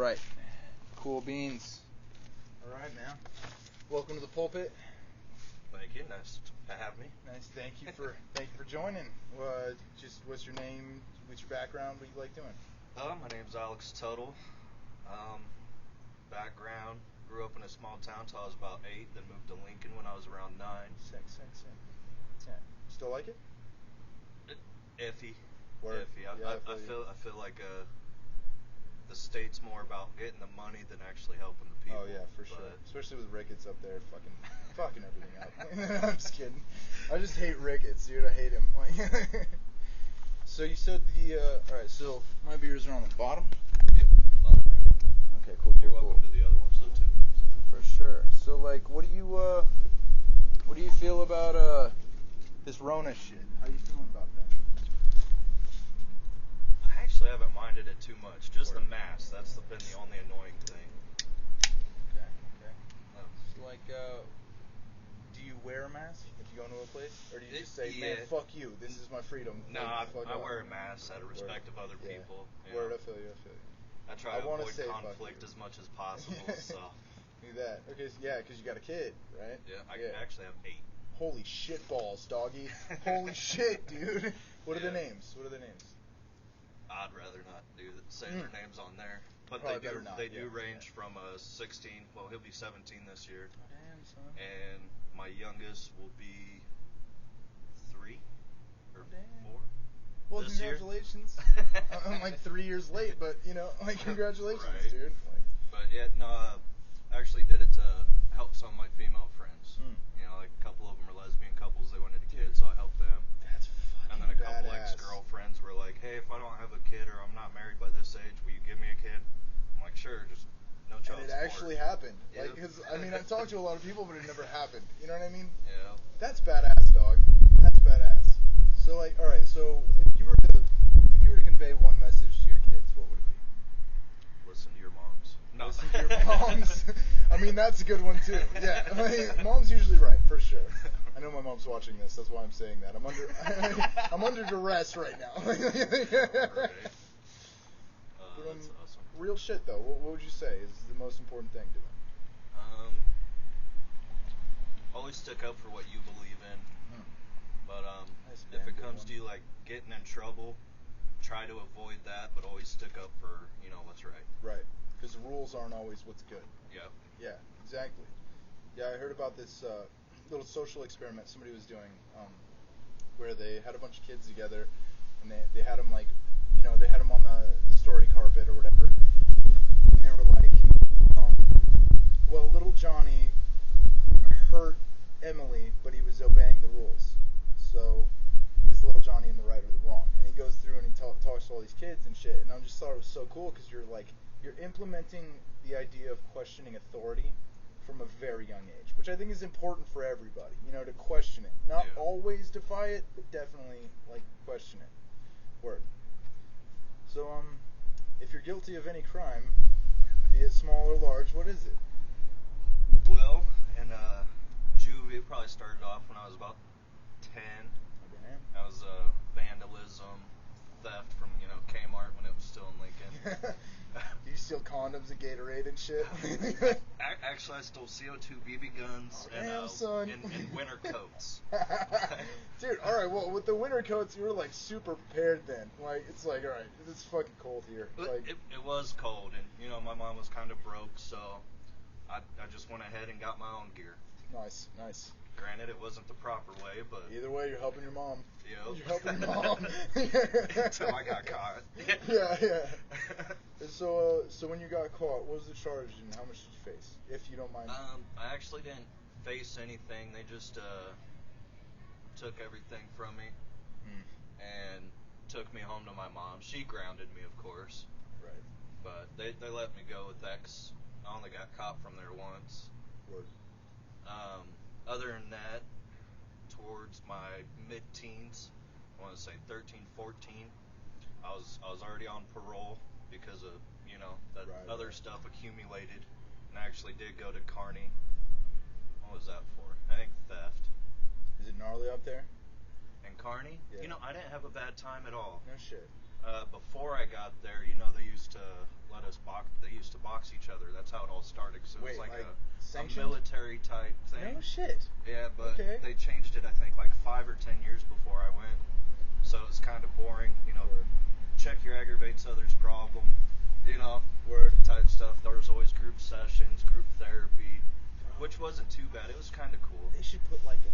right. Cool beans. All right, man. Welcome to the pulpit. Thank you. Nice to have me. Nice. Thank you for joining. Just what's your name? What's your background? What do you like doing? My name's Alex Tuttle. Background: grew up in a small town till I was about 8. Then moved to Lincoln when I was around 9. Sick. Yeah. Still like it? Iffy. Word. Iffy. Yeah, I feel like the state's more about getting the money than actually helping the people. Oh yeah, for sure. Especially with Ricketts up there, fucking everything up. I'm just kidding. I just hate Ricketts, dude. I hate him. So you said all right. So my beers are on the bottom. Yep. Bottom right. Okay, cool. You're welcome to the other ones though too. For sure. So what do you feel about this Rona shit? How you feeling about that? I actually haven't minded it too much. Just the mask. That's been the only annoying thing. Okay. So do you wear a mask if you go into a place, or do you just say, "Man, fuck you. This is my freedom"? No, I wear a mask out of respect of other people. Yeah. Word, I feel you. I try to avoid conflict as much as possible. So. Do that. Okay, so because you got a kid, right? Yeah, I actually have 8. Holy shit balls, doggy. Holy shit, dude. What are the names? I'd rather not say their names on there. But Probably they do range from 16. Well, he'll be 17 this year. Oh, damn, son. And my youngest will be 3 or 4. Well, this congratulations. I'm like 3 years late, but congratulations, right. dude. But yeah, no, I actually did it to help some of my female friends. A couple of them are lesbian couples. They wanted a kid, so I helped them. That's fucking And then a couple badass. ex-girlfriends were like, "Hey, if I don't have a kid or I'm not married by this age, will you give me a kid?" I'm like, "Sure, just no child support." And it actually happened. Yeah. Because I've talked to a lot of people, but it never happened. You know what I mean? Yeah. That's badass, dog. That's badass. So all right. So if you were to convey one message to your kids, what would it be? Listen to your moms. No. Listen to your moms. I mean, that's a good one too. Yeah, mom's usually right for sure. I know my mom's watching this. That's why I'm saying that. I'm under duress right now. Right. That's awesome. Real shit though. What would you say is the most important thing to them? Always stick up for what you believe in. But Nice, if it comes to you like getting in trouble, try to avoid that, but always stick up for what's right. Right. Because the rules aren't always what's good. Yep. Yeah, exactly. Yeah, I heard about this little social experiment somebody was doing, where they had a bunch of kids together, and they had them they had them on the story carpet or whatever, and they were like, well, little Johnny hurt Emily, but he was obeying the rules. So is little Johnny in the right or the wrong? And he goes through and he talks to all these kids and shit, and I just thought it was so cool because you're implementing the idea of questioning authority from a very young age, which I think is important for everybody, to question it. Not always defy it, but definitely, question it. Word. So, if you're guilty of any crime, be it small or large, what is it? Well, in juvie, it probably started off when I was about 10. Okay. That was vandalism, theft from, Kmart when it was still in Lincoln. Do you steal condoms and Gatorade and shit? Actually, I stole CO2 BB guns and winter coats. Dude, alright, well, with the winter coats, you were, super prepared then. It's alright, it's fucking cold here. It was cold, and, my mom was kind of broke, so I just went ahead and got my own gear. Nice. Granted, it wasn't the proper way, but... Either way, you're helping your mom. Yep. You're helping your mom. Until I got caught. Yeah. So when you got caught, what was the charge and how much did you face, if you don't mind? I actually didn't face anything. They just took everything from me and took me home to my mom. She grounded me, of course. Right. But they let me go with that 'cause I only got caught from there once. Word. Other than that, towards my mid-teens, I want to say 13, 14, I was already on parole because of, that other stuff accumulated, and I actually did go to Kearney. What was that for? I think theft. Is it gnarly up there? In Kearney? Yeah. I didn't have a bad time at all. No shit. Before I got there, they used to let us box. They used to box each other. That's how it all started. So it was Wait, like a sanctioned? military type thing. No shit. Yeah, but Okay. they changed it, I think, like 5 or 10 years before I went. So it's kind of boring, you know. Word. Check your aggravates others' problem, you know. Word. Type stuff. There was always group sessions, group therapy, which wasn't too bad. It was kind of cool. They should put like a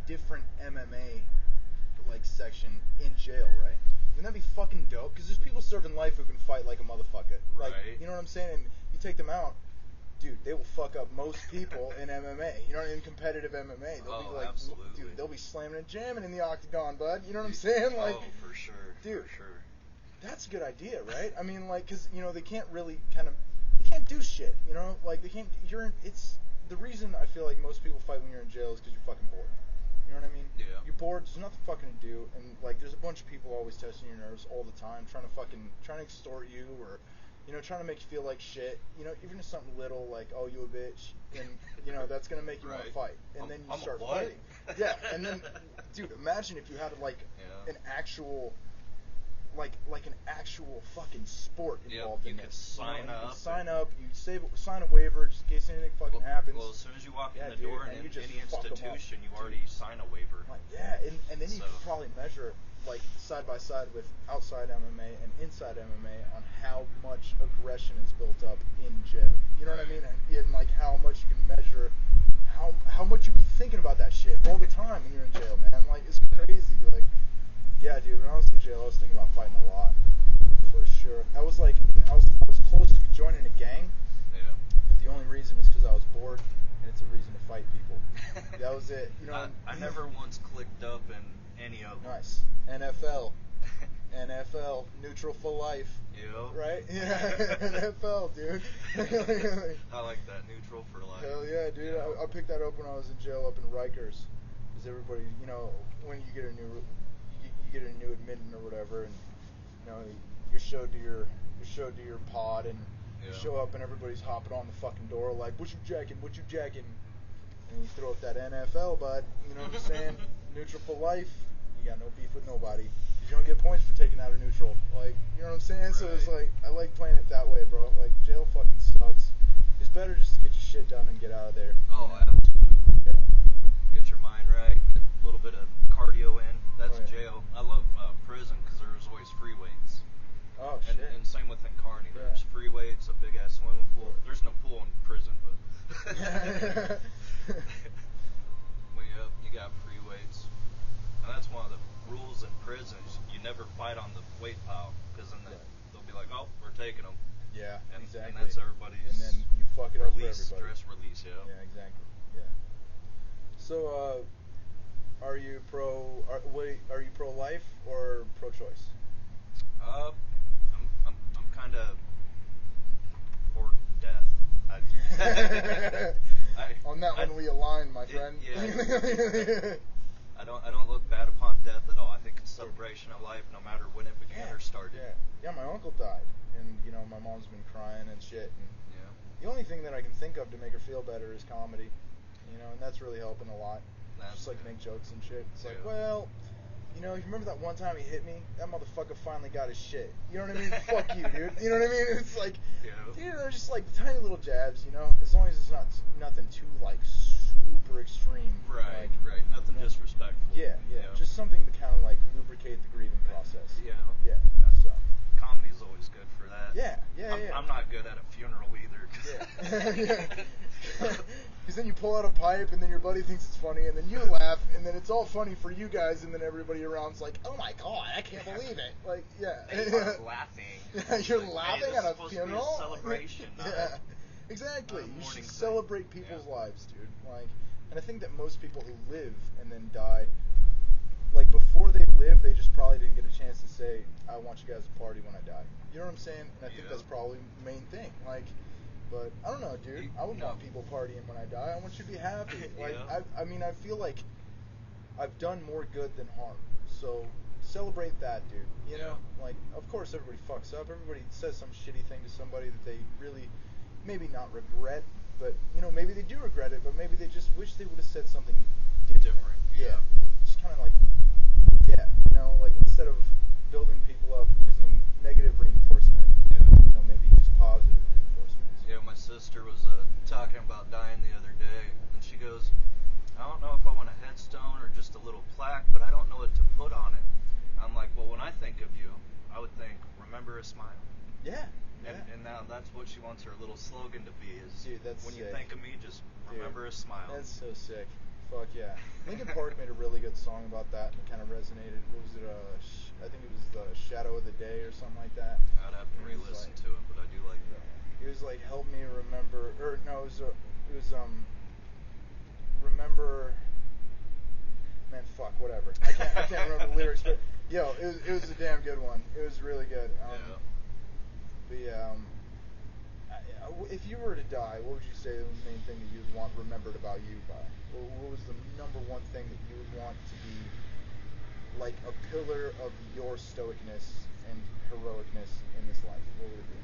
different MMA like section in jail, right? Wouldn't that be fucking dope? Because there's people serving life who can fight like a motherfucker. Like, Right. you know what I'm saying? And you take them out, dude, they will fuck up most people in MMA. You know, in competitive MMA, they'll be like, absolutely. dude, they'll be slamming and jamming in the octagon, bud. You know what I'm saying? Like, oh, for sure, dude, for sure. that's a good idea, right? I mean, like, because you know they can't really they can't do shit. You know, like they can't. It's the reason I feel like most people fight when you're in jail is because you're fucking bored. You know what I mean? Yeah. You're bored. There's nothing fucking to do, and like there's a bunch of people always testing your nerves all the time, trying to extort you, or you know, trying to make you feel like shit. You know, even if something little like, oh, you a bitch, and you know that's gonna make you want to Right. fight, and then you I'm a start what? fighting. Yeah, and then, dude, imagine if you had like Yeah. an actual. Like an actual fucking sport Yep, involved you in could this. sign You up could sign and- up. You sign a waiver just in case anything fucking happens. Well, as soon as you walk Yeah, in the dude, door and in you just any fuck 'em up. institution, you Dude. already sign a waiver. Like, yeah, and then you So- could probably measure like side by side with outside MMA and inside MMA on how much aggression is built up in jail. You know what I mean? And like how much you can measure how much you be thinking about that shit all the time when you're in jail, man. Like it's crazy. Like, yeah, dude. When I was in jail, I was thinking about fighting a lot, for sure. I was close to joining a gang, Yeah. but the only reason is because I was bored, and it's a reason to fight people. That was it. You know. I never once clicked up in any of them. Nice. NFL, neutral for life. Yep. Right? Yeah. NFL, dude. I like that, neutral for life. Hell yeah, dude. Yeah. I picked that up when I was in jail up in Rikers. Because everybody, you know, when you get a new admittant or whatever, and you know, you're showed to your pod, and you Yeah. show up, and everybody's hopping on the fucking door like, what you jacking? And you throw up that NFL, bud. You know what I'm saying? Neutral for life. You got no beef with nobody. You don't get points for taking out a neutral. Like, you know what I'm saying? So it's Right. like, I like playing it that way, bro. Like, jail fucking sucks. It's better just to get your shit done and get out of there. Oh, you know? absolutely. Yeah. Get your mind right, get a little bit of cardio in. That's Oh, yeah. jail. I love prison because there's always free weights. Oh, And, shit. and same with in Carney. Yeah. There's free weights, a big ass swimming pool. There's no pool in prison, but well, yeah, you got free weights, and that's one of the rules in prisons. You never fight on the weight pile because then Right. they'll be like, "Oh, we're taking them." Yeah, And, exactly. and that's everybody's. And then you fuck it up for release, everybody. stress release, yeah. Yeah, exactly. Yeah. So, are you pro life or pro choice? I'm kind of for death. On that one, we align, my friend. Yeah. I don't look bad upon death at all. I think it's celebration of life, no matter when it began or started. Yeah, my uncle died, and you know my mom's been crying and shit. And Yeah. the only thing that I can think of to make her feel better is comedy, you know, and that's really helping a lot. That's Just like good. make jokes and shit. It's like, Yeah. well, you know, you remember that one time he hit me? That motherfucker finally got his shit. You know what I mean? Fuck you, dude. You know what I mean? It's like, Yeah. dude, they're just like tiny little jabs, you know, as long as it's not nothing too like super extreme. Right, like, right. Nothing you know, disrespectful. Yeah, yeah. you know? Just something to kind of like lubricate the grieving process. Yeah. Yeah. So. Comedy's always good for that. Yeah, I'm not good at a funeral either. Yeah. Because then you pull out a pipe, and then your buddy thinks it's funny, and then you laugh, and then it's all funny for you guys, and then everybody around's like, "Oh my god, I can't believe it!" Like, yeah. They are laughing. You're Like, laughing hey, at this a is supposed funeral. To be a celebration. Not Yeah, a- exactly. not a You mourning should thing. celebrate people's Yeah. lives, dude. Like, and I think that most people who live and then die, like before they live, they just probably didn't get a chance to say, "I want you guys to party when I die." You know what I'm saying? And I think Yeah. that's probably the main thing. Like, but I don't know, dude. I would want people partying when I die. I want you to be happy. Like, Yeah. I mean, I feel like I've done more good than harm. So celebrate that, dude. You know, like, of course, everybody fucks up. Everybody says some shitty thing to somebody that they really, maybe not regret, but you know, maybe they do regret it, but maybe they just wish they would have said something different. Yeah. Just kind of like, yeah, you know, like instead of building people up using negative think, remember a smile. Yeah. And now that's what she wants her little slogan to be is, dude, that's when you sick. think of me, just remember a smile. That's so sick. Fuck yeah. Linkin Park made a really good song about that, and it kind of resonated. What was it? I think it was the Shadow of the Day or something like that. I'd have to re-listen to it, but I do like that. It was like, help me remember, or no, it was remember. Man, fuck, whatever. I can't remember the lyrics, but yo, it was a damn good one. It was really good. But yeah, if you were to die, what would you say the main thing that you'd want remembered about you by? What was the number one thing that you would want to be like a pillar of your stoicness and heroicness in this life? What would it be?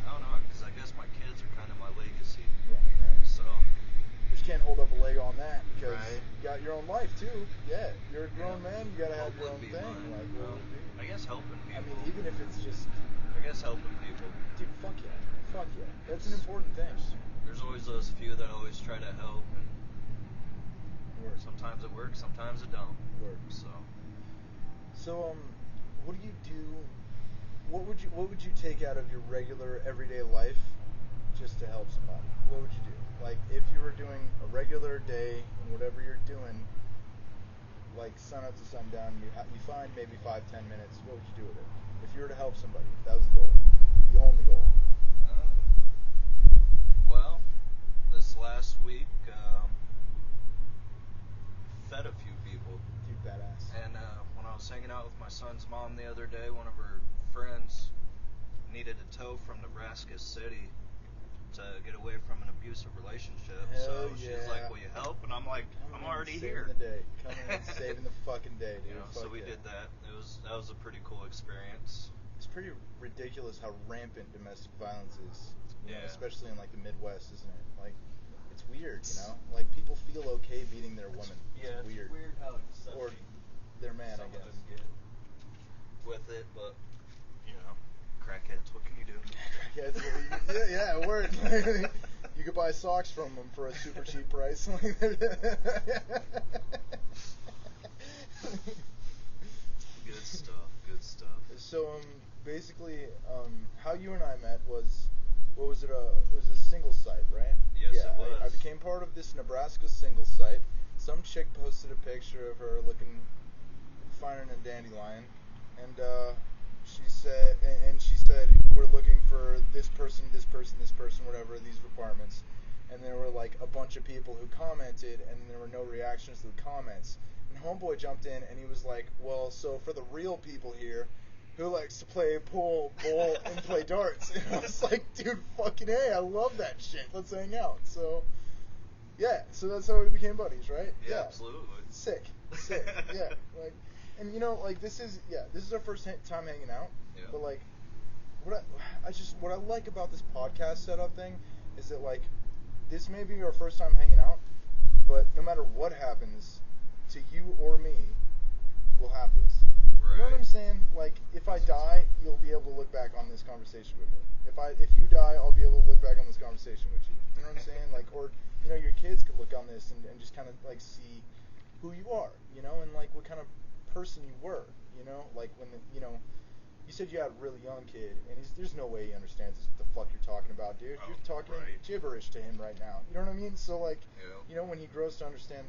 I don't know, because I guess my kids are kind of my legacy. Right. So. You just can't hold up a leg on that because right. you got your own life too. Yeah, you're a grown man. You gotta have your own thing. Like, what would it be? I guess helping people. I mean, even if it's just. I guess helping people. Dude, fuck yeah. That's an important thing. There's always those few that always try to help, and Word. Sometimes it works, sometimes it don't. Word. So, what do you do? What would you take out of your regular everyday life just to help somebody? What would you do? Like, if you were doing a regular day and whatever you're doing, like sun up to sundown, you find maybe 5-10 minutes. What would you do with it? If you were to help somebody, if that was the goal, the only goal. Well, this last week, fed a few people. Dude, badass. And when I was hanging out with my son's mom the other day, one of her friends needed a tow from Nebraska City to get away from an abusive relationship. Hell so she's like, will you help? And I'm like, I'm already here. Saving the day. Coming in and saving the fucking day, dude. So we did that. That was a pretty cool experience. It's pretty ridiculous how rampant domestic violence is. You know, Yeah. especially in like the Midwest, isn't it? Like, it's weird, you know? Like, people feel okay beating their women. It's weird. how or their man, I guess. Some of us get with it, but crackheads, what can you do? Yeah, word. You could buy socks from them for a super cheap price. Good stuff. So, basically, how you and I met was, what was it? It was a single site, right? Yes, yeah, it was. I became part of this Nebraska single site. Some chick posted a picture of her looking finer than a dandelion, and she said, we're looking for this person, whatever, these requirements. And there were like a bunch of people who commented, and there were no reactions to the comments. And Homeboy jumped in, and he was like, well, so for the real people here, who likes to play pool, bowl, and play darts? And I was like, dude, fucking A, I love that shit. Let's hang out. So, yeah, so that's how we became buddies, right? Yeah, absolutely. Sick. Yeah, like, and this is our first time hanging out. Yeah. But like, what I like about this podcast setup thing is that like, this may be our first time hanging out, but no matter what happens to you or me, we'll have this. Right. You know what I'm saying? Like, if I die, you'll be able to look back on this conversation with me. If you die, I'll be able to look back on this conversation with you. You know what I'm saying? Like, or your kids could look on this and just kind of like see who you are, and like what kind of person you were, like when you said you had a really young kid, and there's no way he understands what the fuck you're talking about, dude. You're talking gibberish to him right now. You know what I mean? So like, when he grows to understand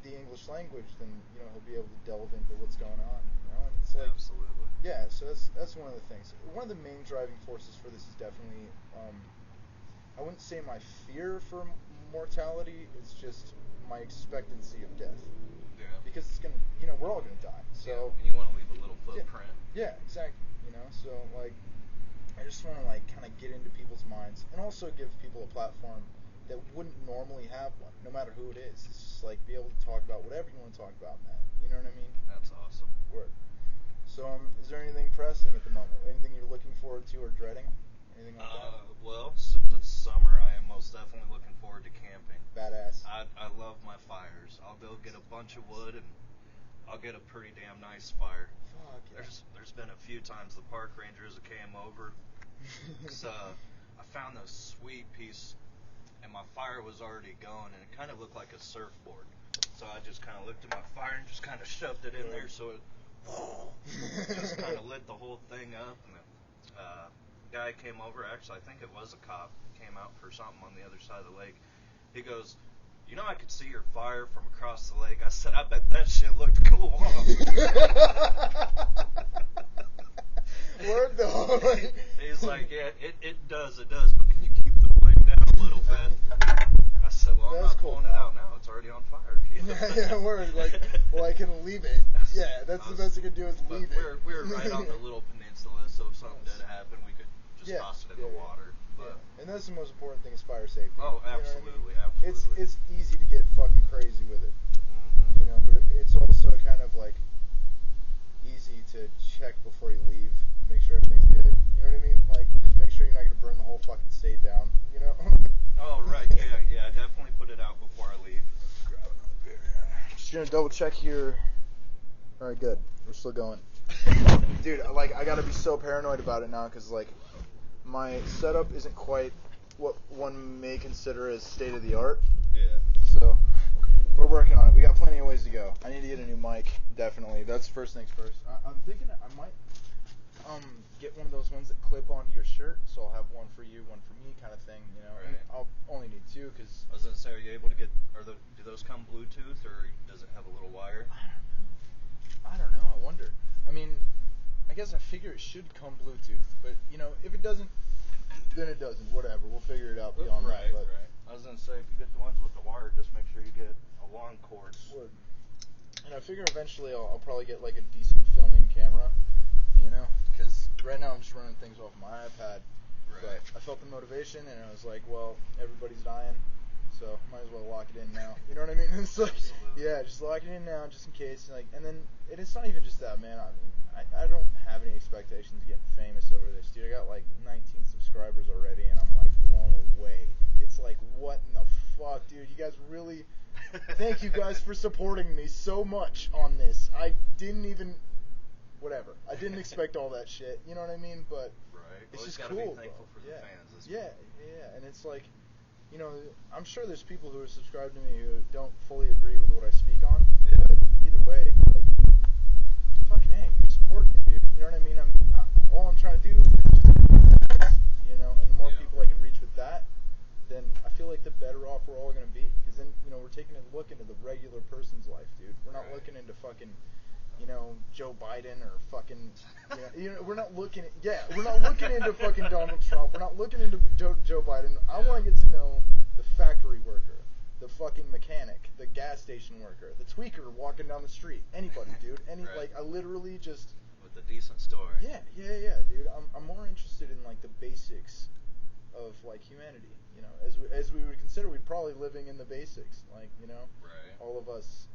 the English language, then he'll be able to delve into what's going on. And it's like, absolutely. Yeah, so that's one of the things. One of the main driving forces for this is definitely, I wouldn't say my fear for mortality. It's just my expectancy of death. Yeah. Because it's gonna, we're all gonna die. So. And you want to leave a little footprint. Yeah, exactly. So like, I just want to like kind of get into people's minds and also give people a platform that wouldn't normally have one, no matter who it is. It's just like be able to talk about whatever you want to talk about, man. You know what I mean? That's awesome. Word. So, is there anything pressing at the moment? Anything you're looking forward to or dreading? Anything like that? Well, since it's summer, I am most definitely looking forward to camping. Badass. I love my fires. I'll go get a bunch of wood and I'll get a pretty damn nice fire. Fuck yeah. There's been a few times the park rangers that came over. I found this sweet piece, and my fire was already going, and it kind of looked like a surfboard. So I just kind of lifted my fire and just kind of shoved it in there, so it just kind of lit the whole thing up. And the guy came over. Actually, I think it was a cop. Came out for something on the other side of the lake. He goes, "You know, I could see your fire from across the lake." I said, "I bet that shit looked cool." Word though. He's like, "Yeah, it does, but can you keep the flame down a little bit?" I said, "Well, I'm not pulling it out now. It's already on fire." Yeah, word. Like, well, I can leave it. Yeah, that's the best I can do is leave it. We're right on the little peninsula, so if something did happen, we could just toss it in the water. But and that's the most important thing is fire safety. oh, absolutely, absolutely. It's easy to get fucking crazy with it, Mm-hmm. you know, but it's also kind of like easy to check before you leave, make sure everything's good. You know what I mean? Like, just make sure you're not gonna burn the whole fucking state down. You know? Oh, right. Yeah. I definitely put it out before I leave. Grab another beer. Just gonna double check here. All right, good. We're still going. Dude, like, I gotta be so paranoid about it now because, like, my setup isn't quite what one may consider as state of the art. Yeah. So, we're working on it. We got plenty of ways to go. I need to get a new mic, definitely. That's first things first. I'm thinking I might get one of those ones that clip onto your shirt, so I'll have one for you, one for me, kind of thing, you know. Right. And I'll only need two because I was gonna say, are you able to get? Do those come Bluetooth or does it have a little wire? I don't know. I wonder. I mean, I guess I figure it should come Bluetooth, but you know, if it doesn't, then it doesn't. Whatever. We'll figure it out beyond that. But Right. I was gonna say, if you get the ones with the wire, just make sure you get a long cord. Would. And I figure eventually I'll probably get like a decent filming camera, you know, because right now I'm just running things off my iPad. Right. But I felt the motivation, and I was like, well, everybody's dying, so might as well lock it in now. You know what I mean? It's like, Absolutely. yeah, just lock it in now, just in case. Like, and then it's not even just that, man. I don't have any expectations of getting famous over this, dude. I got like 19 subscribers already, and I'm like blown away. It's like, what in the fuck, dude? You guys really. Thank you guys for supporting me so much on this. I didn't even. Whatever. I didn't expect all that shit. You know what I mean? But Right. it's Well, just you gotta cool. be thankful bro. for the fans. That's Yeah. And it's like, you know, I'm sure there's people who are subscribed to me who don't fully agree with what I speak on. Yeah. But either way, like, fucking A, support me, dude. You know what I mean? All I'm trying to do is, you know, and the more people I can reach with that, then I feel like the better off we're all going to be. Because then, you know, we're taking a look into the regular person's life, dude. We're not looking into fucking, you know, Joe Biden or fucking, you know, we're not looking into fucking Donald Trump. We're not looking into Joe Biden. I want to get to know the factory worker, the fucking mechanic, the gas station worker, the tweaker walking down the street. Anybody, dude. Like, I literally just. With a decent story. Yeah, dude. I'm more interested in, like, the basics of, like, humanity. You know, as we would consider, we'd probably living in the basics. Like, you know, all of us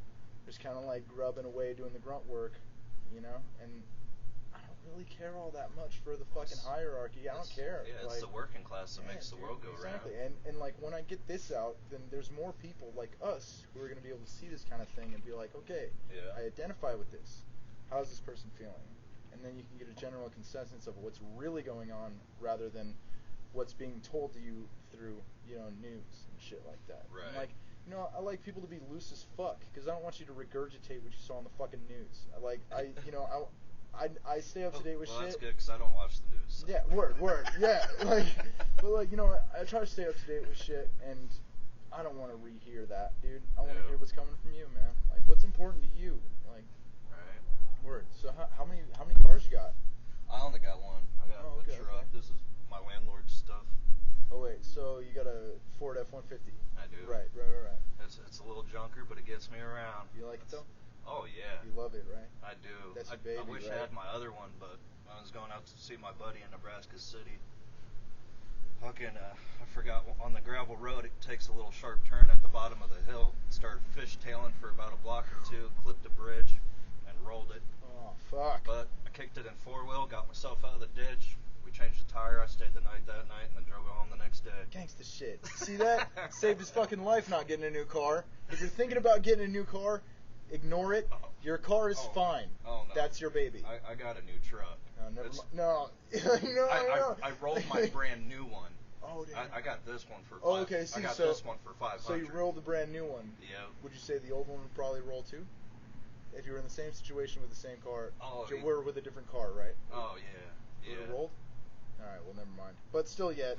just kind of like grubbing away doing the grunt work, you know, and I don't really care all that much for the fucking hierarchy. I don't care. Yeah, like, it's the working class that makes the world go exactly. round. And like when I get this out, then there's more people like us who are going to be able to see this kind of thing and be like, okay, I identify with this. How's this person feeling? And then you can get a general consensus of what's really going on rather than what's being told to you through, you know, news and shit like that. Right. And like, you know, I like people to be loose as fuck because I don't want you to regurgitate what you saw on the fucking news. I stay up to date with shit. Well, that's good because I don't watch the news. So. Yeah, word, yeah. But like, you know, I try to stay up to date with shit, and I don't want to rehear that, dude. I want to hear what's coming from you, man. Like, what's important to you? Like, word. So how many cars you got? I only got one. I got a truck. Okay. This is my landlord's stuff. Oh wait, so you got a Ford F-150? I do. Right. It's a little junker, but it gets me around. You like it though? Oh yeah. You love it, right? I do. That's your baby, I wish right? I had my other one, but I was going out to see my buddy in Nebraska City. Fucking, I forgot, on the gravel road, it takes a little sharp turn at the bottom of the hill. Started fishtailing for about a block or two, clipped a bridge, and rolled it. Oh, fuck. But I kicked it in four-wheel, got myself out of the ditch. We changed the tire. I stayed the night that night, and then drove it home the next day. Gangsta shit. See that? Saved his fucking life not getting a new car. If you're thinking about getting a new car, ignore it. Your car is fine. Oh, no. That's your baby. I got a new truck. No, never mind. No. I rolled my brand new one Oh, damn. I got this one for. Oh, okay. See, I got so this one for 500. So you rolled the brand new one. Yeah. Would you say the old one would probably roll too? If you were in the same situation with the same car, we're with a different car, right? Oh yeah. Would it rolled? All right. Well, never mind. But still, yet,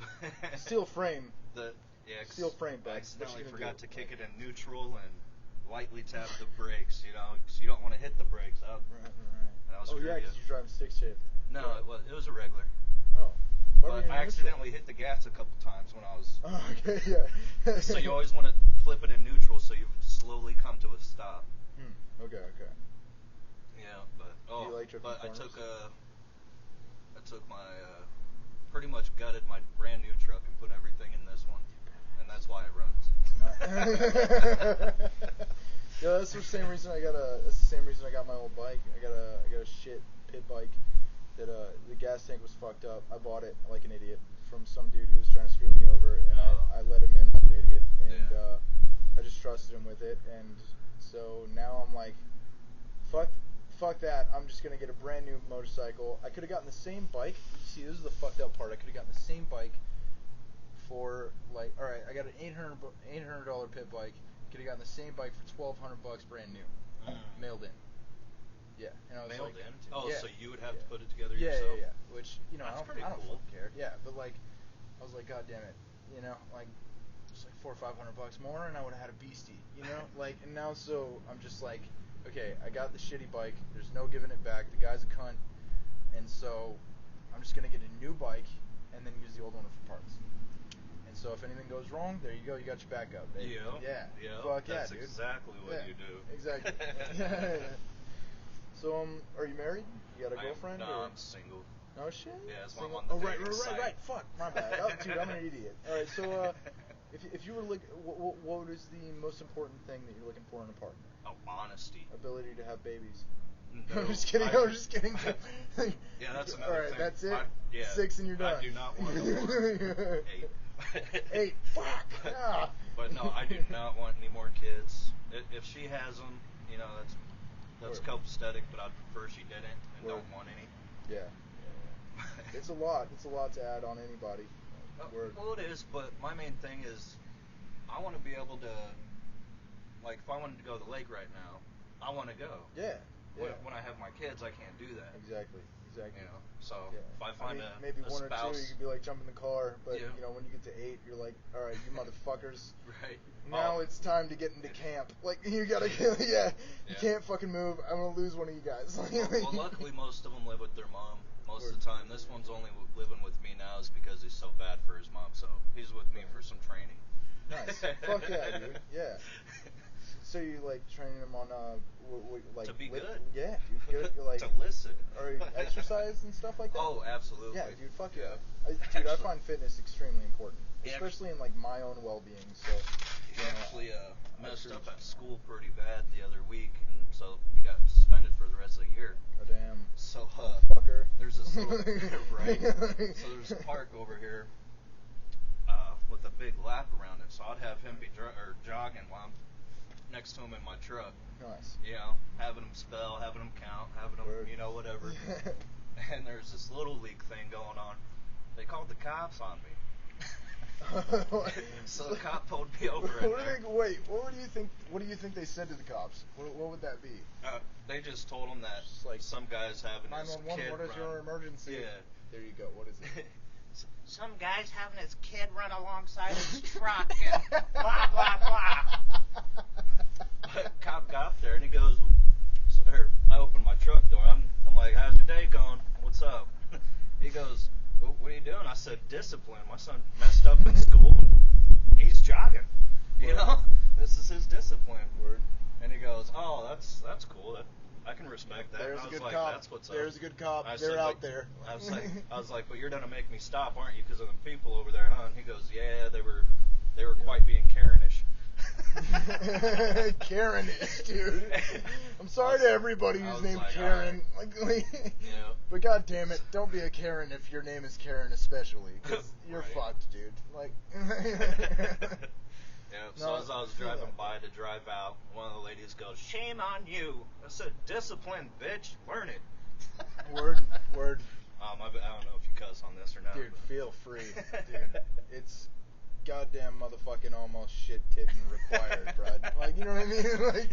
steel frame. Steel frame, bud. I accidentally What you forgot gonna do? to kick it in neutral and lightly tap the brakes. You know, because you don't want to hit the brakes. Right. That'll Oh screw yeah, you. because you're driving stick shift. No, it was a regular. Oh. But I accidentally hit the gas a couple times when I was. Oh, okay, yeah. So you always want to flip it in neutral so you slowly come to a stop. Okay. Yeah, but Do you like tripping I corners? took my pretty much gutted my brand new truck and put everything in this one, and that's why it runs. Yeah, that's the same reason I got my old bike. I got a shit pit bike that the gas tank was fucked up. I bought it like an idiot from some dude who was trying to screw me over, and I let him in like an idiot, and I just trusted him with it, and so now I'm like, fuck that. I'm just gonna get a brand new motorcycle. I could have gotten the same bike. See, this is the fucked up part. I could have gotten the same bike for like, all right, I got an $800 pit bike. Could have gotten the same bike for $1,200 brand new, mailed in. Yeah, and I was mailed like, in. Oh, yeah, so you would have to put it together yeah, yourself. Yeah. Which I don't cool. fucking care. Yeah, but like, I was like, God damn it, like just like $400 or $500 more, and I would have had a beastie, like, and now so I'm just like, okay, I got the shitty bike. There's no giving it back. The guy's a cunt, and so I'm just gonna get a new bike and then use the old one for parts. And so if anything goes wrong, there you go. You got your backup, baby. Yeah. Fuck that's dude. exactly what you do. Exactly. Yeah. So are you married? You got a girlfriend? No, or? I'm single. No shit. Yeah, that's single? why I'm on the Right. site. Fuck, my bad. Oh, dude, I'm an idiot. All right. So if you were what is the most important thing that you're looking for in a partner? Oh, honesty. Ability to have babiys. No, I'm just kidding. I'm just kidding. Yeah, that's another All right, thing. that's it. 6 and you're done. I do not want to 8. 8. Fuck. Yeah. But no, I do not want any more kids. If she has them, that's copacetic. But I'd prefer she didn't and don't want any. Yeah. It's a lot. It's a lot to add on anybody. Well, it is. But my main thing is, I want to be able to, like, if I wanted to go to the lake right now, I want to go. Yeah. When I have my kids, I can't do that. Exactly. So if I find maybe a one spouse, or two, you could be like jump in the car, but when you get to 8, you're like, all right, you motherfuckers. Right. Now it's time to get into camp. Like you gotta, you can't fucking move. I'm gonna lose one of you guys. Well, luckily most of them live with their mom most of the time. This one's only living with me now is because he's so bad for his mom. So he's with me for some training. Nice. Fuck yeah, dude. Yeah. So you like training them on like to be good? Yeah, dude. Good. Like to listen. Or exercise and stuff like that. Oh, absolutely. Yeah, dude. Fuck yeah. I find fitness extremely important, especially in like my own well-being. So he actually messed up at school pretty bad the other week, and so he got suspended for the rest of the year. Oh damn. So fucker. There's this little right. So there's a park over here with a big lap around it. So I'd have him be jogging while I'm next to him in my truck. Nice. Having him spell, having him count, having him, whatever. And there's this little league thing going on. They called the cops on me. So the cop pulled me over. What do you think they said to the cops? What would that be? They just told them that some guy's having his kid 911. What is your emergency? Yeah. There you go. What is it? Some guy's having his kid run alongside his truck and blah, blah, blah. But cop got there and he goes, I opened my truck door. I'm like, how's your day going? What's up? He goes, what are you doing? I said, discipline. My son messed up in school. He's jogging. This is his discipline. Word. And he goes, oh, that's cool. I can respect that. There's I a was good like, cop. That's what's up. There's a good cop. I They're said, out there. I was like, but you're gonna make me stop, aren't you? Because of the people over there, huh? And he goes, yeah, they were quite being Karenish. Karenish, dude. I'm sorry to everybody who's named Karen. Right. But god damn it, don't be a Karen if your name is Karen, especially, because you're Right. fucked, dude. Like. So as I was driving by to drive out, one of the ladies goes, "Shame on you." I said, "Discipline, bitch. Learn it." Word. I don't know if you cuss on this or not. Dude, but- feel free. Dude, it's goddamn motherfucking almost shit tittin' required, bud. Like, you know what I mean?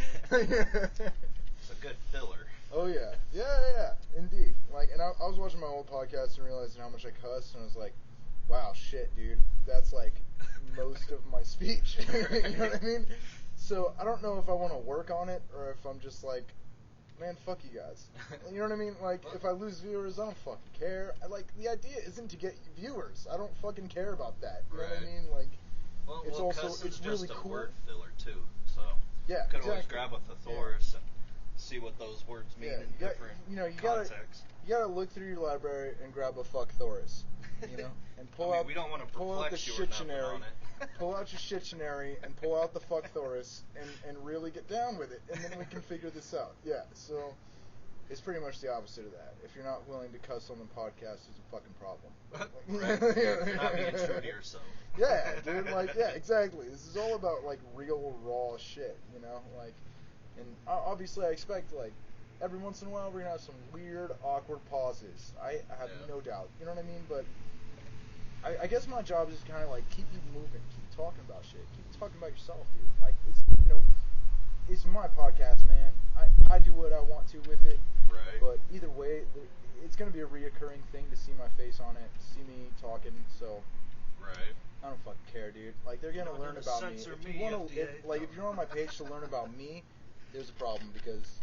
It's a good filler. Oh yeah, yeah, indeed. Like, and I was watching my old podcast and realizing how much I cussed, and I was like, wow, shit, dude, that's like most of my speech. You know what I mean? So I don't know if I want to work on it or if I'm just like, man, fuck you guys. You know what I mean? Like, if I lose viewers, I don't fucking care. The idea isn't to get viewers. I don't fucking care about that. You know what I Right. mean? Like, Well, it's also cussing's it's really just a cool. word filler too. So Yeah, you could always exactly. grab a thesaurus and see what those words mean Yeah, in you got- different you know, you contexts. You gotta look through your library and grab a fuckthesaurus, you know, and pull out. We don't want to pull out the perplex you or nothing Shittionary, on it. pull out your Shittionary and pull out the fuckthesaurus and really get down with it, and then we can figure this out. Yeah, so it's pretty much the opposite of that. If you're not willing to cuss on the podcast, there's a fucking problem. Right. You're not being true to yourself. Yeah, dude. Like, yeah, exactly. This is all about like real raw shit, you know. Like, and obviously, I expect like every once in a while we're gonna have some weird, awkward pauses. I have no doubt. You know what I mean? But I guess my job is kind of like keep you moving, keep talking about shit, keep talking about yourself, dude. Like, it's, you know, it's my podcast, man. I do what I want to with it. Right. But either way, it's gonna be a reoccurring thing to see my face on it, see me talking. So. Right. I don't fucking care, dude. Like, they're gonna learn about me. censor If me, you wanna, FDA. if you're on my page to learn about me, there's a problem because,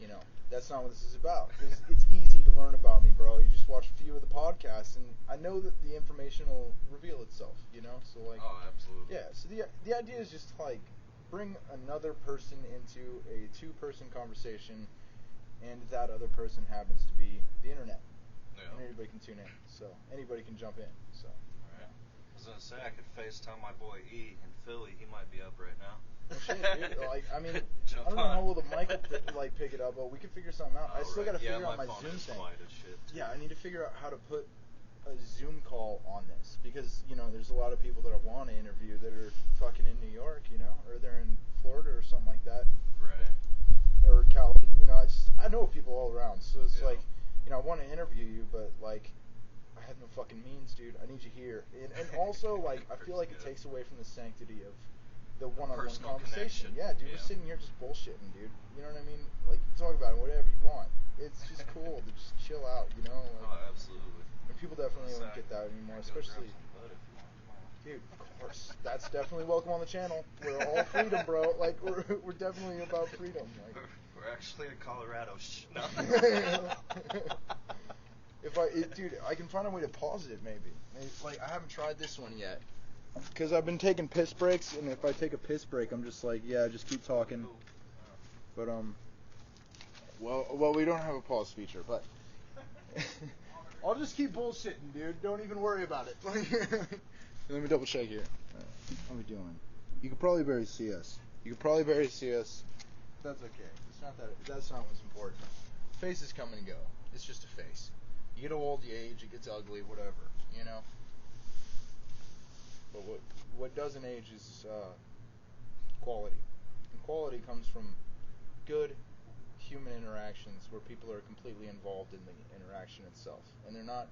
you know, that's not what this is about. It's easy to learn about me, bro. You just watch a few of the podcasts, and I know that the information will reveal itself. You know, so like. Oh, absolutely. Yeah. So the idea is just to, like, bring another person into a two-person conversation, and that other person happens to be the internet. Yeah. And anybody can tune in, so anybody can jump in. So. Right. I was gonna say I could FaceTime my boy E in Philly. He might be up right now. Oh, shit, dude. Like, I mean, Jump I don't know how on. well the mic will pick it up, but we can figure something out. I still right. gotta Yeah, figure out my phone Zoom is thing. quiet as shit, too. Yeah, I need to figure out how to put a Zoom call on this because, you know, there's a lot of people that I want to interview that are fucking in New York, you know, or they're in Florida or something like that, Right. or Cali. You know, I know people all around, so it's Yeah. like, you know, I want to interview you, but like, I have no fucking means, dude. I need you here, and also like, I feel like it takes away from the sanctity of the one-on-one Personal conversation. connection. Yeah, dude, Yeah. we're sitting here just bullshitting, dude. You know what I mean? Like, you talk about whatever you want. It's just cool to just chill out, you know? Like, Oh, absolutely. and people definitely don't get that anymore, especially. Dude, of course, that's definitely welcome on the channel. We're all freedom, bro. Like, we're definitely about freedom. Like, We're actually in Colorado. No. Dude, I can find a way to pause it, maybe. Like, I haven't tried this one yet. Because I've been taking piss breaks, and if I take a piss break, I'm just like, yeah, just keep talking. But, well, we don't have a pause feature, but I'll just keep bullshitting, dude. Don't even worry about it. Let me double check here. How are we doing? You could probably barely see us. That's okay. That's not what's important. Faces come and go. It's just a face. You get old, you age, it gets ugly, whatever, you know? But what doesn't age is quality. And quality comes from good human interactions where people are completely involved in the interaction itself. And they're not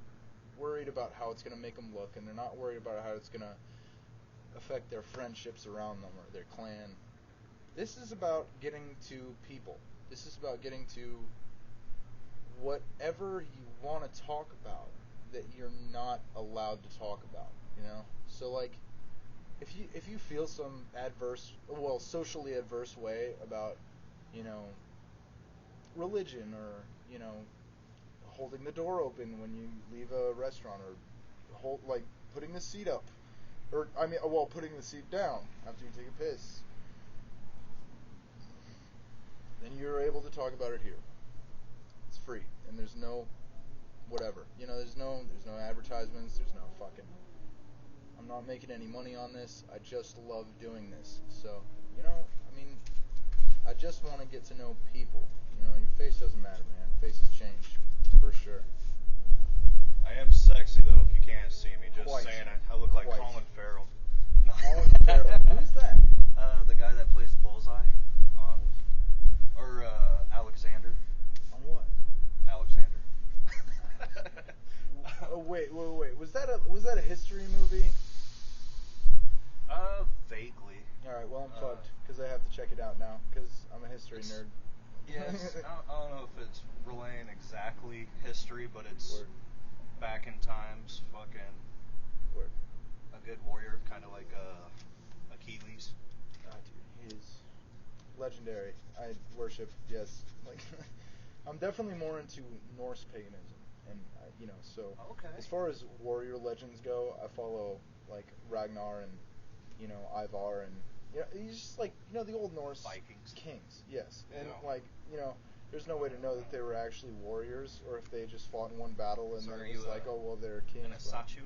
worried about how it's going to make them look, and they're not worried about how it's going to affect their friendships around them or their clan. This is about getting to people. This is about getting to whatever you want to talk about that you're not allowed to talk about, you know? So, like, if you feel some socially adverse way about, you know, religion or, you know, holding the door open when you leave a restaurant or putting the seat up or putting the seat down after you take a piss, then you're able to talk about it here. It's free and there's no whatever. You know, there's no advertisements, there's no fucking I'm not making any money on this. I just love doing this. So, you know, I mean, I just want to get to know people. You know, your face doesn't matter, man. Faces change, for sure. I am sexy though. If you can't see me, just Quite. saying it. I look like Quite. Colin Farrell. Colin Farrell. Who's that? The guy that plays Bullseye on, or Alexander. On what? Alexander. that a history movie? Vaguely. All right, well I'm fucked because I have to check it out now because I'm a history nerd. Yes, I don't know if it's relaying exactly history, but it's Word. back in times. Fucking Word. a good warrior, kind of like Achilles. Ah, dude, he's legendary. I worship. Yes, like I'm definitely more into Norse paganism, and so Okay. as far as warrior legends go, I follow like Ragnar and Ivar and he's just like the old Norse Vikings. kings. Yes, and Yeah. like there's no way to know that they were actually warriors or if they just fought in one battle and So then are it was you, like, oh well, they're kings. And a statue?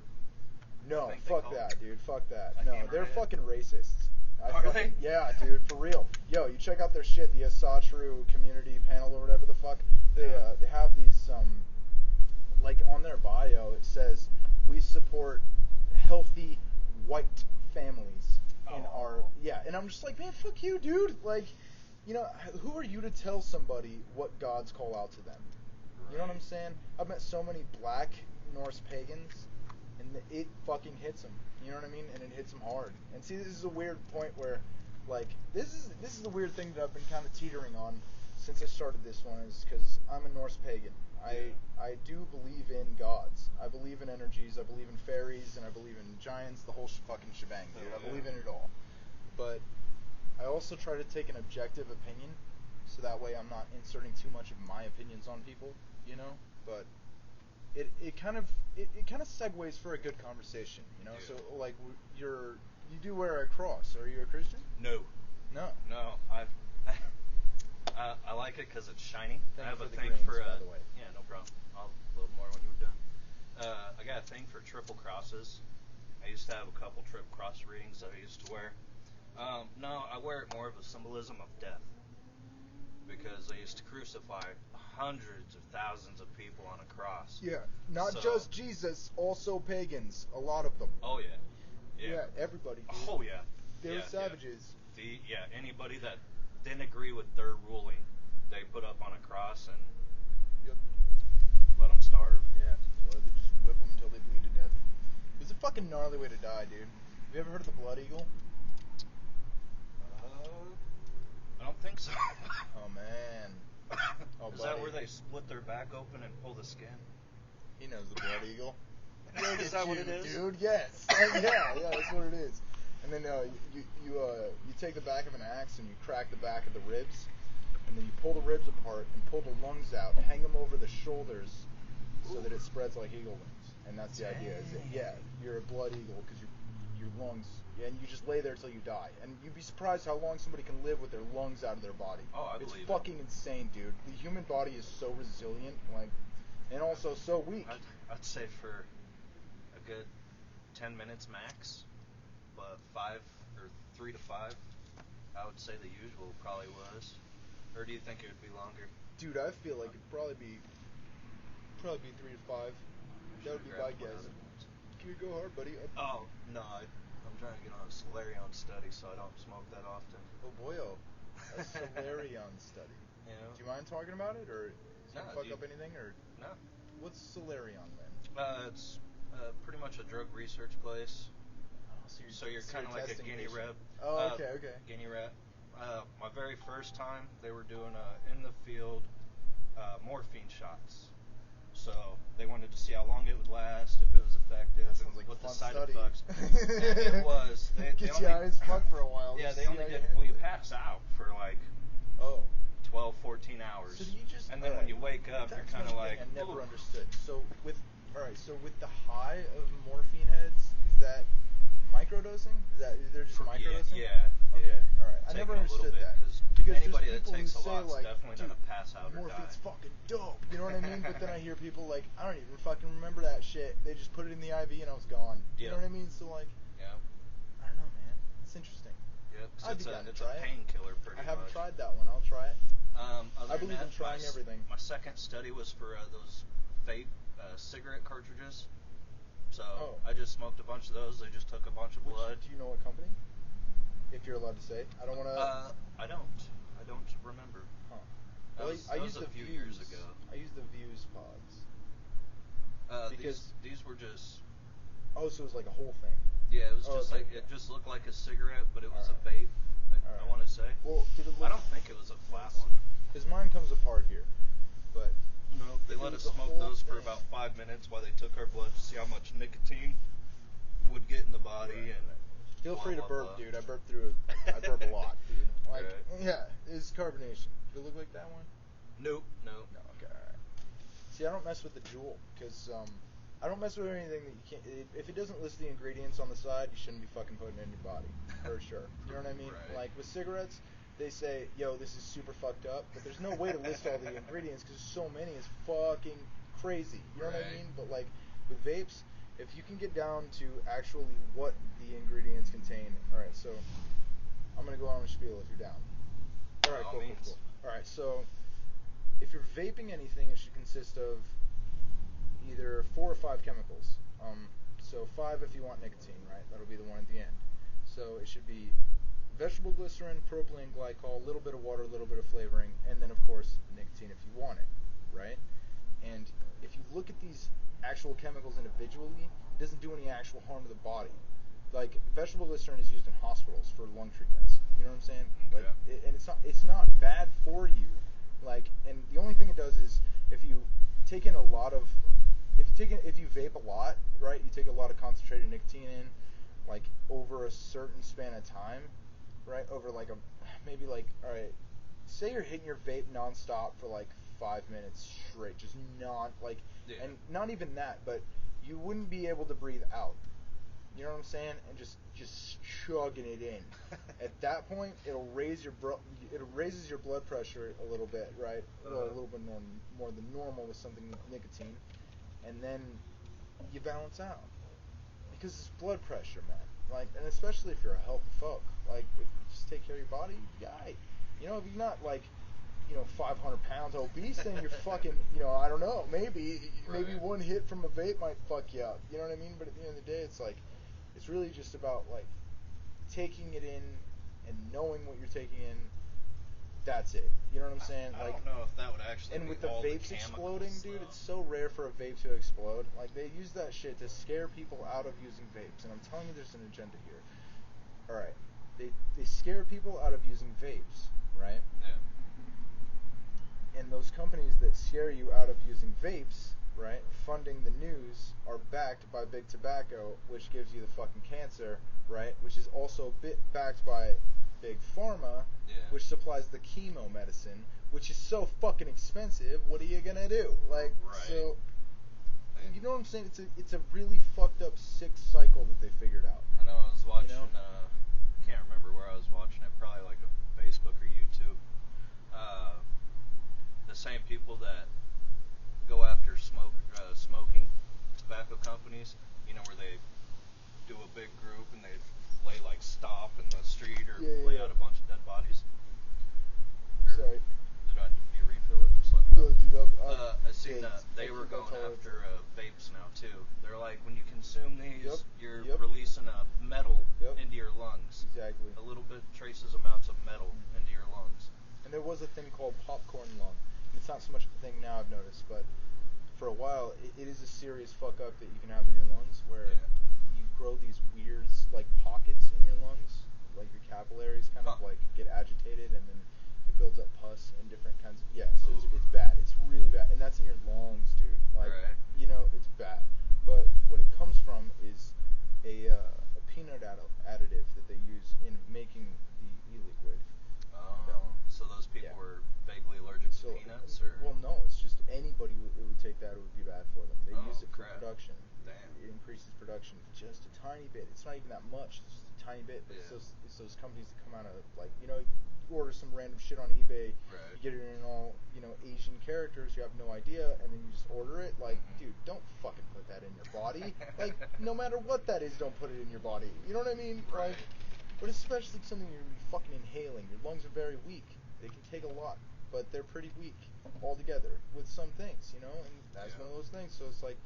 No, think they fuck call that, it? dude. Fuck that. A No, hammerhead? they're fucking racists. Are they? Yeah, dude, for real. Yo, you check out their shit, the Asatru community panel or whatever the fuck. They have these like on their bio it says we support healthy white families in our and I'm just like, man, fuck you, dude. Like, who are you to tell somebody what gods call out to them? You know what I'm saying? I've met so many black Norse pagans, and it fucking hits them. You know what I mean? And it hits them hard. And see, this is a weird point where, like, this is the weird thing that I've been kind of teetering on since I started this one, is because I'm a Norse pagan. I do believe in gods. I believe in energies. I believe in fairies, and I believe in giants. The whole fucking shebang, dude. I believe in it all. But I also try to take an objective opinion, so that way I'm not inserting too much of my opinions on people, But it kind of segues for a good conversation, Yeah. So like you do wear a cross. Are you a Christian? No. No. I like it because it's shiny. Thank I have you a for the thing greens, for by the way. Yeah, no problem. I'll a little more when you're done. I got a thing for triple crosses. I used to have a couple triple cross rings that I used to wear. No, I wear it more of a symbolism of death, because they used to crucify hundreds of thousands of people on a cross. Yeah, not So- just Jesus, also pagans. A lot of them. Oh yeah. Yeah, everybody. Dude. Oh yeah. They were Yeah, savages. Yeah. Anybody that didn't agree with their ruling, they put up on a cross and Yep. let them starve. Yeah, or they just whip them until they bleed to death. It's a fucking gnarly way to die, dude. Have you ever heard of the blood eagle? I don't think so. Oh man. Oh, Is buddy. that where they split their back open and pull the skin? He knows the blood eagle. Is that what it is? Dude, yes. yeah, that's what it is. And then you take the back of an axe and you crack the back of the ribs, and then you pull the ribs apart and pull the lungs out, hang them over the shoulders, so that it spreads like eagle wings. And that's the idea. Is that, yeah, you're a blood eagle because your lungs, and you just lay there till you die. And you'd be surprised how long somebody can live with their lungs out of their body. Oh, I It's believe it. fucking insane, dude. The human body is so resilient, and also so weak. I'd say for a good 10 minutes max, but 3 to 5, I would say the usual probably was. Or do you think it would be longer? Dude, I feel like it'd probably be 3 to 5. That would be my guess. Can you go hard, buddy? Oh, no, I'm trying to get on a Solarion study, so I don't smoke that often. Oh boyo, a Solarion study. Yeah. Do you mind talking about it, or does it No, fuck up anything, or No. what's Solarion then? It's pretty much a drug research place. Oh, So you're kind of like a testing guinea patient. rep. Oh, okay. Guinea rep. My very first time, they were doing in the field morphine shots. So they wanted to see how long it would last, if it was effective, That and sounds like what a the fun side study. effects. It was. They Get only, you high as fuck for a while. Yeah, just they see only how did. you Well, you handle it. pass out for like Oh. 12, 14 hours. So do you just? And then when you wake up, you're that's kind of one like. thing I never "Ooh." understood. So with the high of morphine heads, is that microdosing? They're just microdosing? Yeah. Okay. Yeah. All right. I Taking never a little understood bit, that. 'cause Because anybody there's that people takes who a say, lot's like, definitely dude, gonna pass out or morphine's die. fucking dope. You know what I mean? But then I hear people like, I don't even fucking remember that shit. They just put it in the IV and I was gone. You know Yep. what I mean? So like, Yeah. I don't know, man. It's interesting. Yep. So I'd be it's down to a try it. painkiller, pretty I haven't much. tried that one. I'll try it. Other I than believe in that, trying everything. My second study was for those vape cigarette cartridges. So Oh. I just smoked a bunch of those. They just took a bunch of blood. Do you know what company? If you're allowed to say. I don't want to. I don't remember. Huh. That Well, was, I that used was a the few Views. years ago. I used the Views pods. Because- these were just Oh, so it was like a whole thing. Yeah, it was Oh, just okay, like okay. it just looked like a cigarette, but it was Alright. a vape. I Alright. want to say. Well, did it look? I don't think it was a flat one. Because mine comes apart here, but No, they if let it us was the smoke whole those for thing- about 5 minutes while they took our blood to see how much nicotine would get in the body. Right, And right. Feel blah, free to blah, burp, blah. dude. I burp through. I burp a lot, dude. Like, Right. yeah, it's carbonation. Did it look like that one? Nope, no. No. Okay. All right. See, I don't mess with the Juul because I don't mess with anything that you can't. If it doesn't list the ingredients on the side, you shouldn't be fucking putting it in your body for sure. You know what I mean? Right. Like with cigarettes, they say, "Yo, this is super fucked up," but there's no way to list all the ingredients because so many is fucking crazy. You know what I Right. mean? But like with vapes, if you can get down to actually what the ingredients contain. All right, so I'm gonna go on a spiel if you're down. All right, By all cool. means. All right, so if you're vaping anything, it should consist of either 4 or 5 chemicals. So 5 if you want nicotine, right? That'll be the one at the end. So it should be vegetable glycerin, propylene glycol, a little bit of water, a little bit of flavoring, and then of course nicotine if you want it, right? And if you look at these actual chemicals individually, it doesn't do any actual harm to the body. Like vegetable glycerin is used in hospitals for lung treatments. You know what I'm saying? Like, Okay. and it's not bad for you. Like, and the only thing it does is if you take in a lot of, if you vape a lot, right? You take a lot of concentrated nicotine in, like over a certain span of time, right? Over like maybe like, all right, say you're hitting your vape nonstop for like 5 minutes straight, just Yeah. and not even that, but you wouldn't be able to breathe out. You know what I'm saying? And just chugging it in. At that point, it raises your blood pressure a little bit, right? Well, a little bit more than normal with something with nicotine, and then you balance out because it's blood pressure, man. Like, and especially if you're a healthy folk, like if you just take care of your body, yay. You know, if you're not like 500 pounds obese, then you're fucking, I don't know, maybe Right. one hit from a vape might fuck you up. You know what I mean? But at the end of the day, it's like, it's really just about like taking it in and knowing what you're taking in. That's it. You know what I'm saying? I Like, don't know if that would actually and be with the all vapes the exploding, chemicals, dude, though. it's so rare for a vape to explode. Like, they use that shit to scare people out of using vapes, and I'm telling you, there's an agenda here. All right, they scare people out of using vapes, right? Yeah. And those companies that scare you out of using vapes, right, funding the news, are backed by Big Tobacco, which gives you the fucking cancer, right, which is also backed by Big Pharma, Yeah. which supplies the chemo medicine, which is so fucking expensive. What are you gonna do? Like, Right. so, you know what I'm saying? It's a really fucked up, sick cycle that they figured out. I know I was watching, You know? can't remember where I was watching it, probably like a Facebook or YouTube. The same people that go after smoking tobacco companies, where they do a big group and they lay like stop in the street or lay out a bunch of dead bodies. Or Sorry. Did you refill it? Just let me know. Dude, I seen they were going after vapes now too. They're like, when you consume these, you're releasing a metal into your lungs. Exactly. A little bit traces amounts of metal into your lungs. And there was a thing called popcorn lung. And it's not so much a thing now, I've noticed, but for a while, it is a serious fuck up that you can have in your lungs, where you grow these weird like pockets in your lungs, like your capillaries kind of like get agitated, and then it builds up pus in different kinds. So it's bad. It's really bad, and that's in your lungs, dude. Like, it's bad. But what it comes from is a peanut additive that they use in making the e-liquid. So those people were vaguely allergic to peanuts, or? Well, no, it's just anybody that would take that, it would be bad for them. They use it for production. Damn. It increases production just a tiny bit. It's not even that much. It's just a tiny bit. But it's those companies that come out of like, you order some random shit on eBay. Right. You get it in all Asian characters. You have no idea, and then you just order it. Like, dude, don't fucking put that in your body. Like, no matter what that is, don't put it in your body. You know what I mean? Right. Like, but especially something you're gonna be fucking inhaling. Your lungs are very weak. They can take a lot, but they're pretty weak altogether with some things, and that's one of those things. So it's like,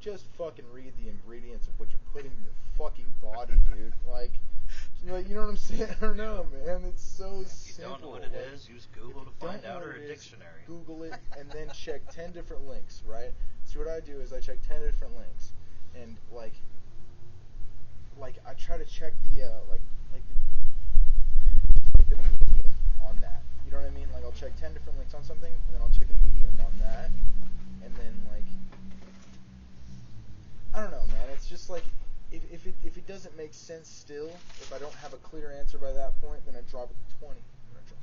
just fucking read the ingredients of what you're putting in your fucking body, dude. Like, you know what I'm saying? I don't know, man. It's so simple. If you don't know what it is, use Google to find out, or a dictionary. Google it and then check 10 different links, right? So what I do is I check 10 different links, and like, like I try to check the the medium on that. You know what I mean? Like I'll check 10 different links on something, and then I'll check a medium on that, and then like I don't know, man. It's just like if it doesn't make sense still, if I don't have a clear answer by that point, then I drop it to 20. Then I drop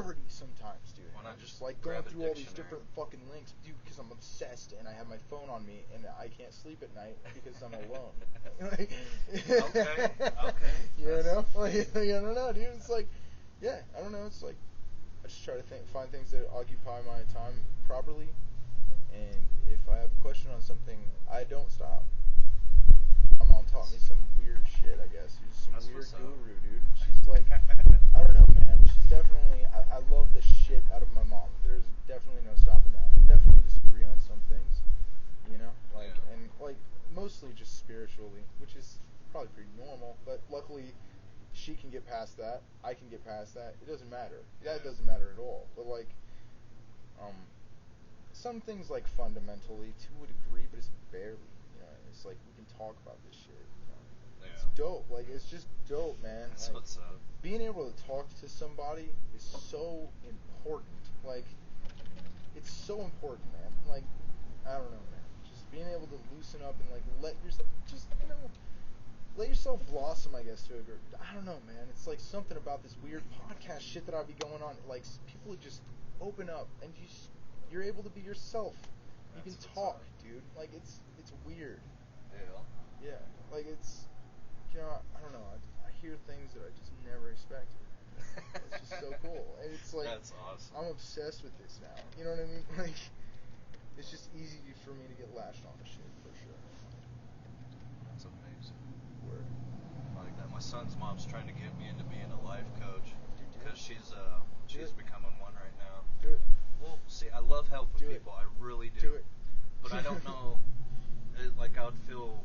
30 sometimes, dude. Why not I'm just like going grab a through all these dictionary? different fucking links, dude, because I'm obsessed and I have my phone on me and I can't sleep at night because I'm alone. Okay. You That's- know? Like, I don't know, dude. It's like, yeah, I don't know. It's like I just try to find things that occupy my time properly, and if I have a question on something, I don't stop. My mom taught me some weird shit, I guess. She's some That's weird what's up. guru, dude. She's like, I don't know, man. She's definitely, I love the shit out of my mom. There's definitely no stopping that. We definitely disagree on some things, you know? Like, Yeah. and like, mostly just spiritually, which is probably pretty normal, but luckily, she can get past that. I can get past that. It doesn't matter. That Yeah. doesn't matter at all. But like, some things like fundamentally to a degree, but it's barely. You know, it's like we can talk about this shit. You know, it's Yeah. dope. Like it's just dope, man. That's Like, what's up. being able to talk to somebody is so important. Like, it's so important, man. Like, I don't know, man. Just being able to loosen up and like let yourself, just you know, let yourself blossom, I guess, to a degree. I don't know, man. It's like something about this weird podcast shit that I'll be going on. Like, people just open up and you're able to be yourself. You That's can what's talk, up. dude. Like, it's weird. Yeah. Yeah. Like, it's, you know, I don't know. I hear things that I just never expected. It's just so cool. And it's like, That's awesome. I'm obsessed with this now. You know what I mean? Like, it's just easy for me to get lashed on to shit, for sure. That's amazing. Word. Like that. My son's mom's trying to get me into being a life coach Dude, do because it. she's Do it. becoming one right now. Do it. Well, see, I love helping Do it. people. I really Do do. it. But I don't know. Like I would feel.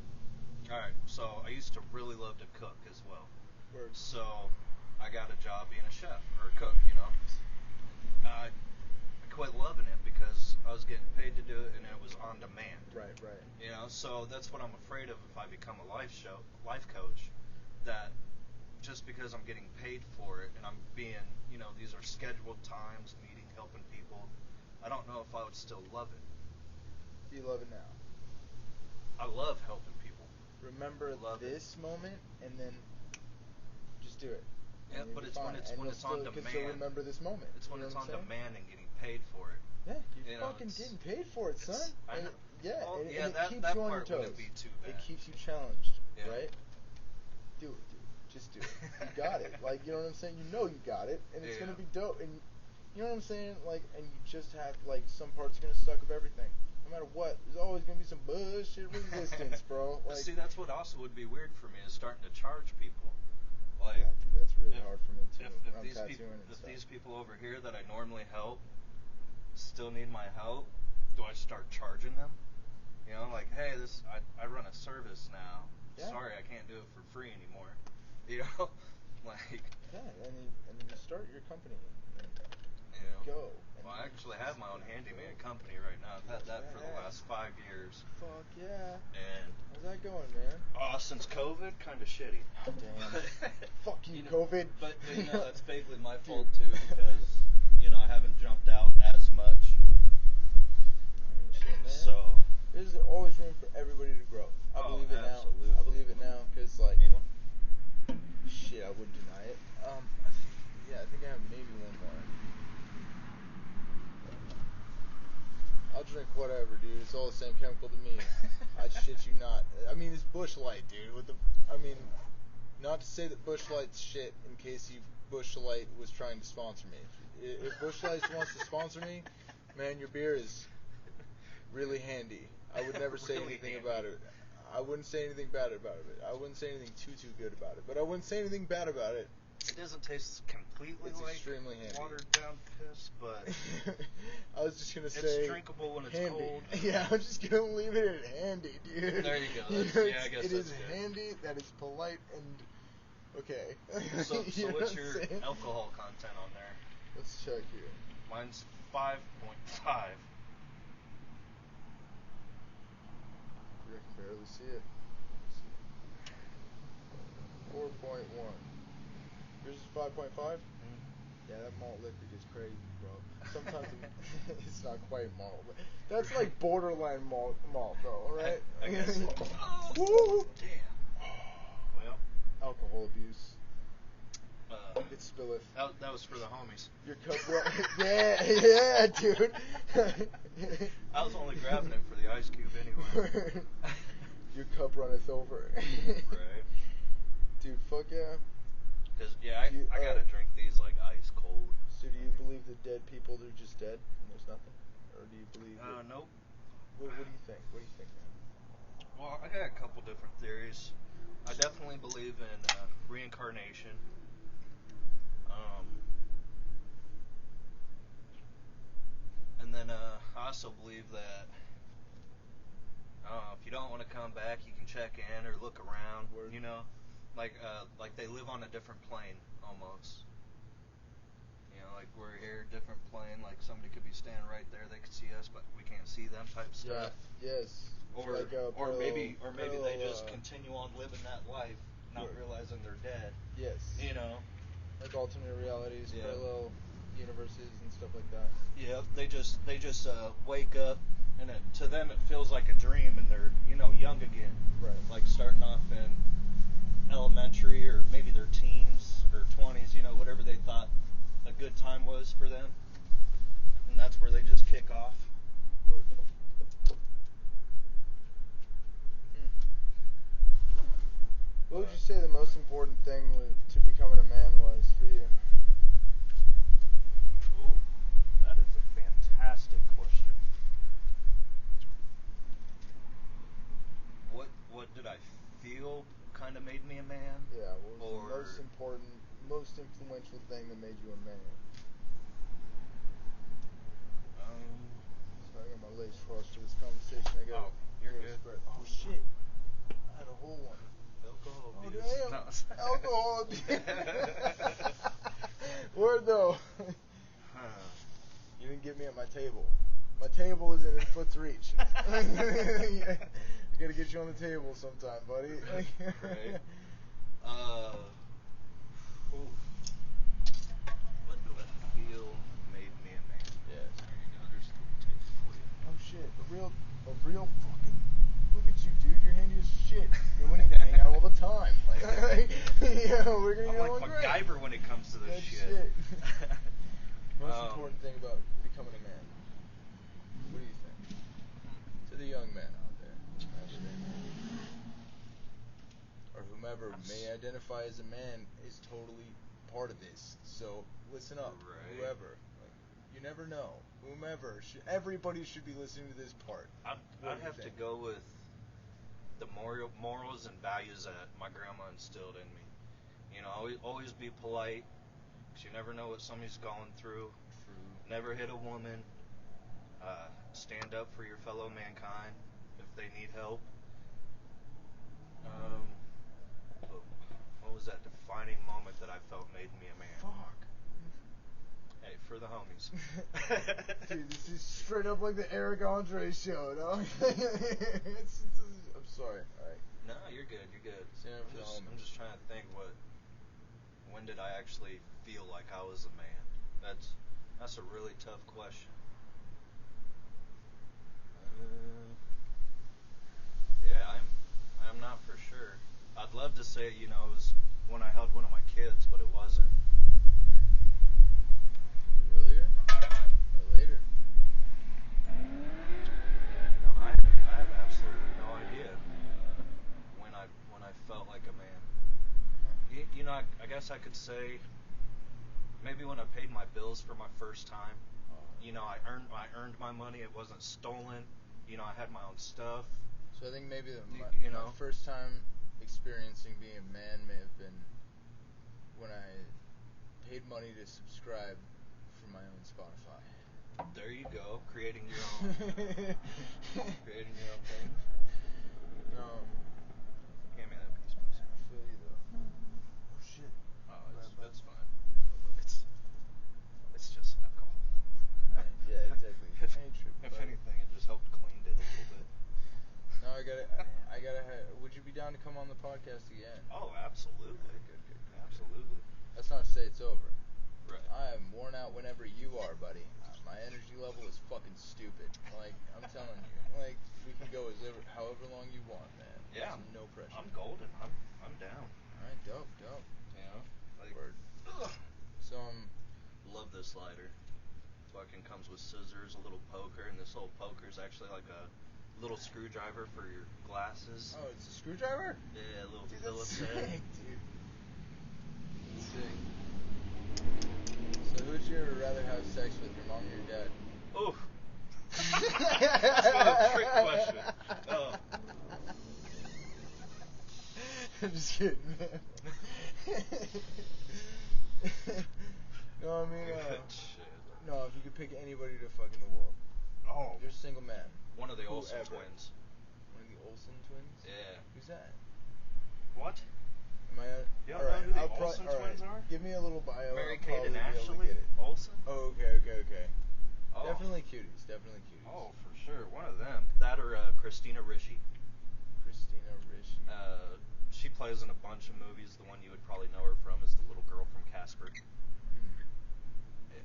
All right. So I used to really love to cook as well. Word. So I got a job being a chef or a cook. You know. I quit loving it because I was getting paid to do it and it was on demand. Right. You know, so that's what I'm afraid of if I become a life coach, that just because I'm getting paid for it and I'm being, you know, these are scheduled times, meeting, helping people, I don't know if I would still love it. Do you love it now? I love helping people. Remember Love it. this moment, and then just do it. Yeah, And you'll but be it's fine. when it's And when you'll it's on still- 'cause demand. you'll remember this moment. It's when You know it's what on I'm saying? demand and getting paid for it. Yeah, you're You know, fucking it's- getting paid for it, son. it's- I And know. yeah, Well, and, yeah, and it that- keeps that you on your part toes. wouldn't be too It bad. keeps you challenged, Yeah. right? Do it, dude. Just do it. You got it. Like, you know what I'm saying? You know you got it, and it's gonna Yeah. be dope. And you know what I'm saying? Like, and you just have like some parts are gonna suck of everything. No matter what, there's always gonna be some bullshit resistance, bro. But Like, see, that's what also would be weird for me is starting to charge people. Like, yeah, dude, that's really if- hard for me too. If when I'm these tattooing people, and if stuff. these people over here that I normally help still need my help, do I start charging them? You know, like, hey, I run a service now. Yeah. Sorry, I can't do it for free anymore. You know, like, Yeah, and then you start your company and you know. go. And Well, I you actually just have my own go. handyman company right now. I've had that for the Yeah. last 5 years. Fuck yeah. And How's that going, man? since COVID, kind of shitty. Damn. Fuck you, know, COVID. But you know, that's vaguely my fault too because you know I haven't jumped out as much. I mean, shit, man. So There's always room for everybody to grow. I Oh, believe it absolutely. now. I believe it now because, like, need one? shit, I wouldn't deny it. I think I have maybe one more. I'll drink whatever, dude. It's all the same chemical to me. I shit you not. I mean, it's Bush Light, dude. Not to say that Bush Light's shit in case Bush Light was trying to sponsor me. If Bush Light wants to sponsor me, man, your beer is really handy. I would never say Really anything handy. about it. I wouldn't say anything bad about it. I wouldn't say anything too good about it. But I wouldn't say anything bad about it. It doesn't taste completely It's like extremely handy. watered down piss, but I was just gonna it's say drinkable when it's handy. cold. Yeah, I'm just gonna leave it at handy, dude. There you go. know, That's- yeah, I guess it that's is good. handy. That is polite and okay. So You know what's what I'm your saying? alcohol content on there? Let's check here. Mine's 5.5. I can barely see it. 4.1. Yours is 5.5? Mm. Yeah, that malt liquor gets crazy, bro. Sometimes it's not quite malt. But that's like borderline malt though, right? I guess. Woo! Damn. Well, Alcohol abuse. It spilleth. that was for the homies. Your cup yeah, dude. I was only grabbing it for the ice cube anyway. Your cup runneth over. Right. Dude, fuck yeah. Because, I gotta drink these like ice cold. So do you believe that dead people are just dead and there's nothing? Or do you believe that... Nope. What do you think? What do you think, man? Well, I got a couple different theories. I definitely believe in reincarnation. And then I also believe that if you don't want to come back, you can check in or look around. Word. You know, like they live on a different plane almost. You know, like we're here, different plane. Like somebody could be standing right there, they could see us, but we can't see them type stuff. Yeah. Yes. Or like maybe they just parallel, continue on living that life, not Word. realizing they're dead. Yes. You know. Like alternate realities, Yeah. parallel universes and stuff like that. Yeah, they just wake up, and to them it feels like a dream, and they're young again. Right. Like starting off in elementary, or maybe their teens or 20s. Whatever they thought a good time was for them, and that's where they just kick off. Word. What would you say the most important thing to becoming a man was for you? Ooh, that is a fantastic question. What did I feel kind of made me a man? Yeah, what was the most important, most influential thing that made you a man? So I got my legs crossed for this conversation. I got you're good. spread. Oh shit! I had a whole one. Alcohol Oh abuse. damn! No. Alcohol abuse. Word though. You didn't get me at my table. My table isn't in foot's reach. I gotta get you on the table sometime, buddy. Right. What do I feel made me a man? Yes. There you go. There's a little taste for you. Oh shit! A real fucking. Look at you, dude. You're handy as shit. We need to hang out all the time. Yeah, we're gonna I'm get like along great. MacGyver when it comes to this Good shit. Most important thing about becoming a man. What do you think? To the young man out there, or whomever may identify as a man is totally part of this. So listen up, Right. whoever. You never know. Whomever. Everybody should be listening to this part. I'd have to go with the morals and values that my grandma instilled in me. Always be polite, because you never know what somebody's going through. True. Never hit a woman. Stand up for your fellow mankind if they need help. What was that defining moment that I felt made me a man? Fuck. Hey, for the homies. Dude, this is straight up like the Eric Andre show, dog. I'm sorry. All right. No, you're good. You're good. Stand up for the homies. I'm just trying to think when did I actually feel like I was a man? That's a really tough question. Yeah, I'm not for sure. I'd love to say, it was when I held one of my kids, but it wasn't. Earlier or later? No, I have absolutely no idea when I felt like a man. I guess I could say maybe when I paid my bills for my first time. I earned my money. It wasn't stolen. I had my own stuff. So I think maybe my my first time experiencing being a man may have been when I paid money to subscribe for my own Spotify. There you go, creating your own thing. Hand me that piece, please. I feel you though. Oh shit. Oh, it's fine. It's just alcohol. Yeah, exactly. If anything, it just helped cleaned it a little bit. No, I gotta. Would you be be down to come on the podcast again. Oh, absolutely. Good. Absolutely. That's not to say it's over. Right. I am worn out whenever you are, buddy. My energy level is fucking stupid. Like, I'm telling you. Like, we can go however long you want, man. Yeah. There's no pressure. I'm golden. I'm down. Alright, dope. You know? Like, Word. So, love this lighter. Fucking comes with scissors, a little poker, and this little poker is actually like a little screwdriver for your glasses. oh, it's a screwdriver? Yeah, a little Dude, Phillips that's head. sick, dude. Sick. So, who'd you rather have sex with, your mom or your dad? Oof. That's a trick question. Oh. I'm just kidding, man. No, I mean, Good shit. no, if you could pick anybody to fuck in the world. Oh. You're a single man. One of the Olsen Whoever. twins. One of the Olsen twins? Yeah. Who's that? What? Am I? You don't Alright, know who the I'll Olsen alright, twins are? Give me a little bio. Mary I'll Kate probably and be able to Ashley get it. Olsen? Oh, okay. Oh. Definitely cuties. Oh, for sure. One of them. That or Christina Ricci. Christina Ricci. She plays in a bunch of movies. The one you would probably know her from is the little girl from Casper. Yeah.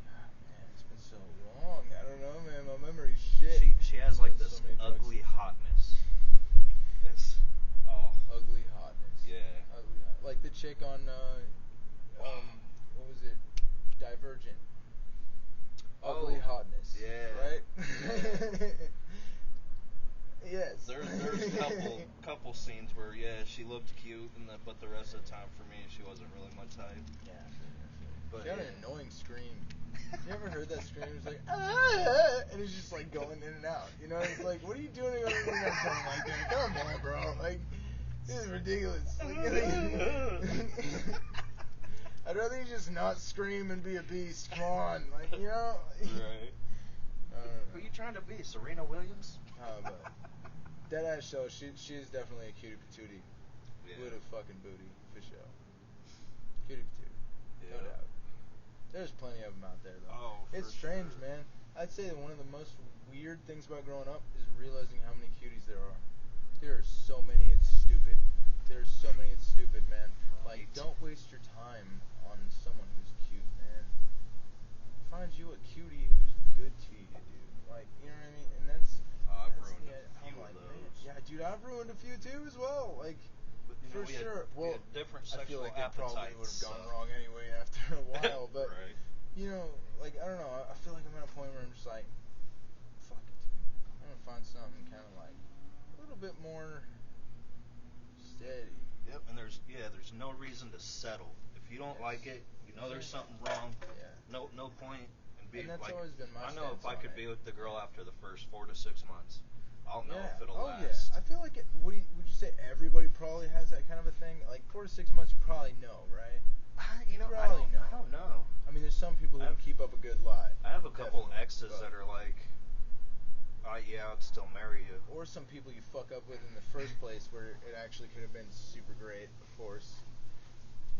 God, man, it's been so long. I don't know, man. My memory's shit. She has like Done this so many drugs. ugly hotness. It's Ugly hotness. Yeah. Ugly hot. Like the chick on what was it? Divergent. Ugly hotness. Yeah. Right? Yeah. Yes. There's a couple scenes where she looked cute, but the rest of the time for me she wasn't really my type. Yeah. But She had an yeah. annoying scream. You ever heard that scream? It's like, ah, and it's just like going in and out. You know, it's like, what are you doing going in and out something like that? Come on, bro. Like, this is ridiculous. Like, I'd rather you just not scream and be a beast. Come on, like, you know. Right. Who I you trying to be, Serena Williams? but deadass show. She is definitely a cutie patootie with a fucking booty for sure. Cutie patootie, no Yeah. doubt. There's plenty of them out there though. Oh, for it's strange, sure. man. I'd say that one of the most weird things about growing up is realizing how many cuties there are. There are so many, it's stupid. There's so many, it's stupid, man. Like, don't waste your time on someone who's cute, man. Find you a cutie who's good to you, dude. Like, you know what I mean? And that's. I've that's ruined the- a few I'm of like, those. man, yeah, dude, I've ruined a few too as well. Like, But, you know, for sure. we Well, had different I feel sexual like it probably would appetites. have gone wrong anyway after a while, but. Right. You know, like, I don't know, I feel like I'm at a point where I'm just like, fuck it, dude. I'm gonna find something kind of like, a little bit more steady. Yep, and there's no reason to settle. If you don't like it, you know there's something wrong. Yeah. No point in being And that's like. always been my I know if stance I on could it. be with the girl after the first 4 to 6 months, I'll know Yeah. if it'll Oh, last. yeah. I feel like, would you say everybody probably has that kind of a thing? Like, 4 to 6 months, you probably know, right? You know, Probably I don't know. I mean, there's some people who can keep up a good lie. I have a couple Definitely, exes but- that are like, yeah, I'd still marry you. Or some people you fuck up with in the first place where it actually could have been super great, of course.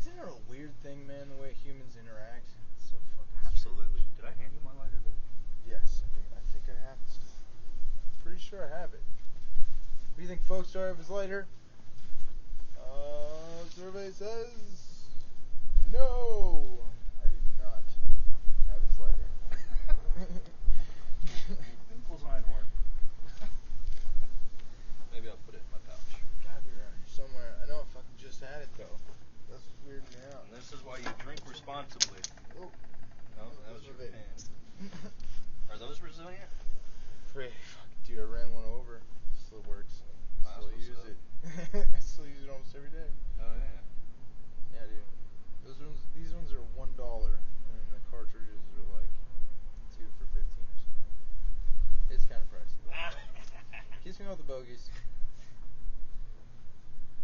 Isn't it a weird thing, man, the way humans interact? It's so fucking strange. Absolutely. Did I hand you my lighter there? Yes, I think I have it still. Pretty sure I have it. What do you think folks are of his lighter? Survey says no. I do not have his lighter. Winkle's Einhorn. Maybe I'll put it in my pouch. Gotta be around here somewhere. I know I fucking just had it though. That's what's weirding me out. And this is why you drink responsibly. Oh. No, that was your Vape. pen. Are those resilient? Fuck, dude, I ran one over. Still works. Wow, Still that's use what's it. I still use it almost every day. Oh yeah. Yeah, dude. These ones are $1, and the cartridges are like 2 for 15 or something. It's kind of pricey. But keeps me off the bogeys.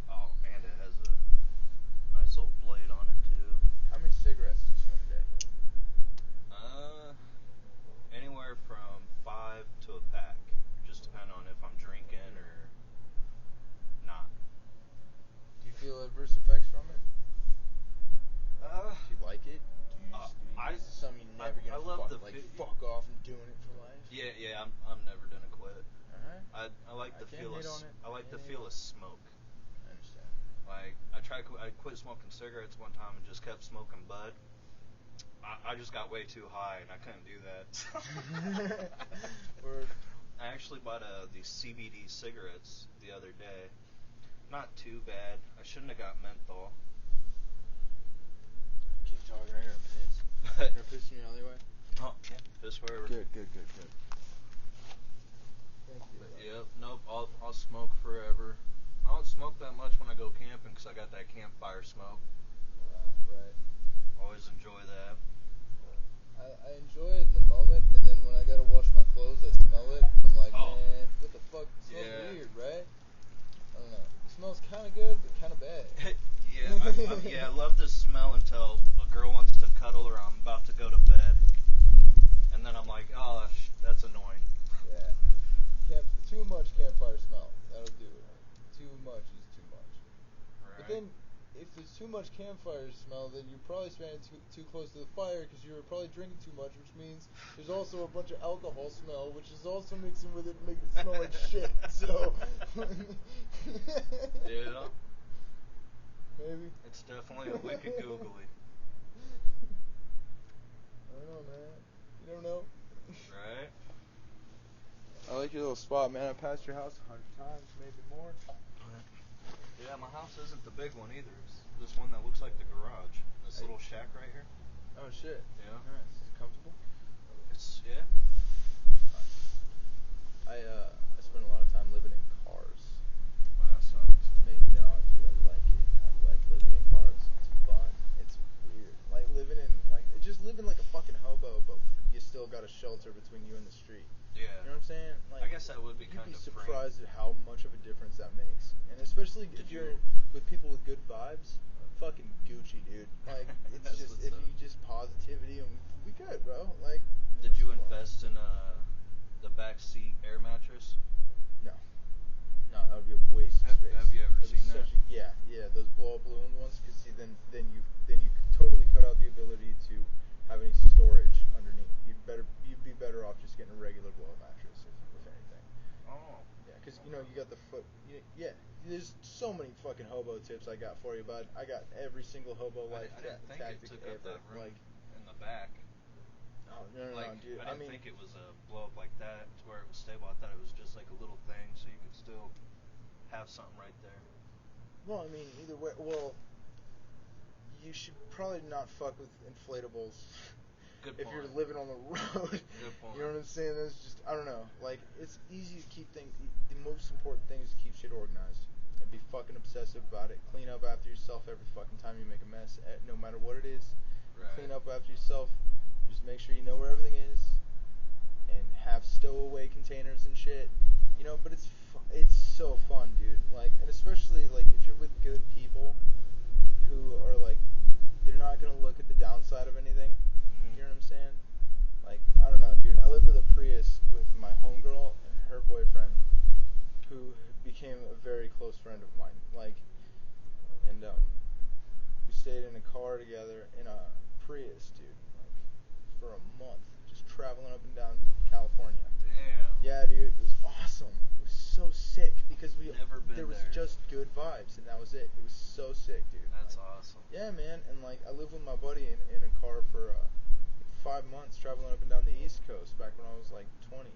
Oh, and it has a nice little blade on it too. How many cigarettes do you smoke a day? Anywhere from 5 to a pack, just depending on if I'm drinking or not. Do you feel adverse effects from it? Uh, Do you like it? Is it something you never I love the fuck off and doing it for life? Yeah, I'm never gonna quit. Alright. I like the feel hate on it. I like the Can't hate feel on of it. smoke. I understand. Like I quit smoking cigarettes one time and just kept smoking bud. I just got way too high and I couldn't do that. Word. I actually bought these CBD cigarettes the other day. Not too bad. I shouldn't have got menthol. Keep talking. I gotta piss. But Gonna piss in your alleyway? oh yeah, piss wherever. Good. Thank you. But yep, nope. I'll smoke forever. I don't smoke that much when I go camping because I got that campfire smoke. Right. Always enjoy that. I enjoy it in the moment, and then when I gotta wash my clothes, I smell it. I'm like, Oh. man, what the fuck? It smells Yeah. weird, right? I don't know. It smells kind of good, but kind of bad. Yeah, I love this smell until a girl wants to cuddle or I'm about to go to bed, and then I'm like, oh, that's annoying. Yeah. Too much campfire smell. That'll do it. Too much is too much. Right. But then, if there's too much campfire smell, then you're probably standing too close to the fire because you were probably drinking too much, which means there's also a bunch of alcohol smell, which is also mixing with it, making it smell like shit. So, Yeah. maybe. It's definitely a wicked googly. I don't know, man. You don't know. Right? I like your little spot, man. I passed your house 100 times, maybe more. Yeah, my house isn't the big one either. It's this one that looks like the garage. This little shack right here. Oh shit. Yeah. Nice. Is it comfortable? Yeah. I spend a lot of time living in cars. Well, that sucks. No, dude, I like it. I like living in cars. It's fun. It's weird. Like just living like a fucking hobo, but you still got a shelter between you and the street. Yeah. You know what I'm saying? Like, I guess that would be kind You'd of be freeing. surprised at how much of a difference that makes, and especially if you're with people with good vibes. Fucking Gucci, dude. Like, it's That's just what's if up. you just positivity and we good, bro. Like. Did you come on. invest in the backseat air mattress? No, that would be a waste of space. Have you ever That'd be seen that? Yeah, those blow up balloon ones. Because then you totally cut out the ability to have any storage underneath. You'd be better off just getting a regular blow up mattress, if anything. Oh. Yeah, because you got the foot. Yeah, there's so many fucking hobo tips I got for you, bud. I got every single hobo life I didn't think tactic it took ever. up that room Like, in the back. oh, no, dude. I didn't think it was a blow up like that to where it was stable. I thought it was just like a little thing so you could still have something right there. Well, I mean, either way. Well, you should probably not fuck with inflatables. Good If point. you're living on the road. Good point. You know what I'm saying? That's just, I don't know. Like, it's easy to keep things. The most important thing is to keep shit organized and be fucking obsessive about it. Clean up after yourself every fucking time you make a mess, no matter what it is. Right. Clean up after yourself. Just make sure you know where everything is, and have stowaway containers and shit. But it's so fun, dude. Like, and especially like if you're with good people who are like, they're not gonna look at the downside of anything. Mm-hmm. You know what I'm saying? Like, I don't know, dude. I lived with a Prius with my homegirl and her boyfriend, who became a very close friend of mine. Like, and we stayed in a car together in a Prius, dude. Like, for a month, just traveling up and down California. Damn. Yeah, dude, it was awesome. It was so sick because there was there. just good vibes, and that was it. It was so sick, dude. That's Like, awesome. yeah, man, and like I lived with my buddy in a car for 5 months, traveling up and down the East Coast back when I was like 20.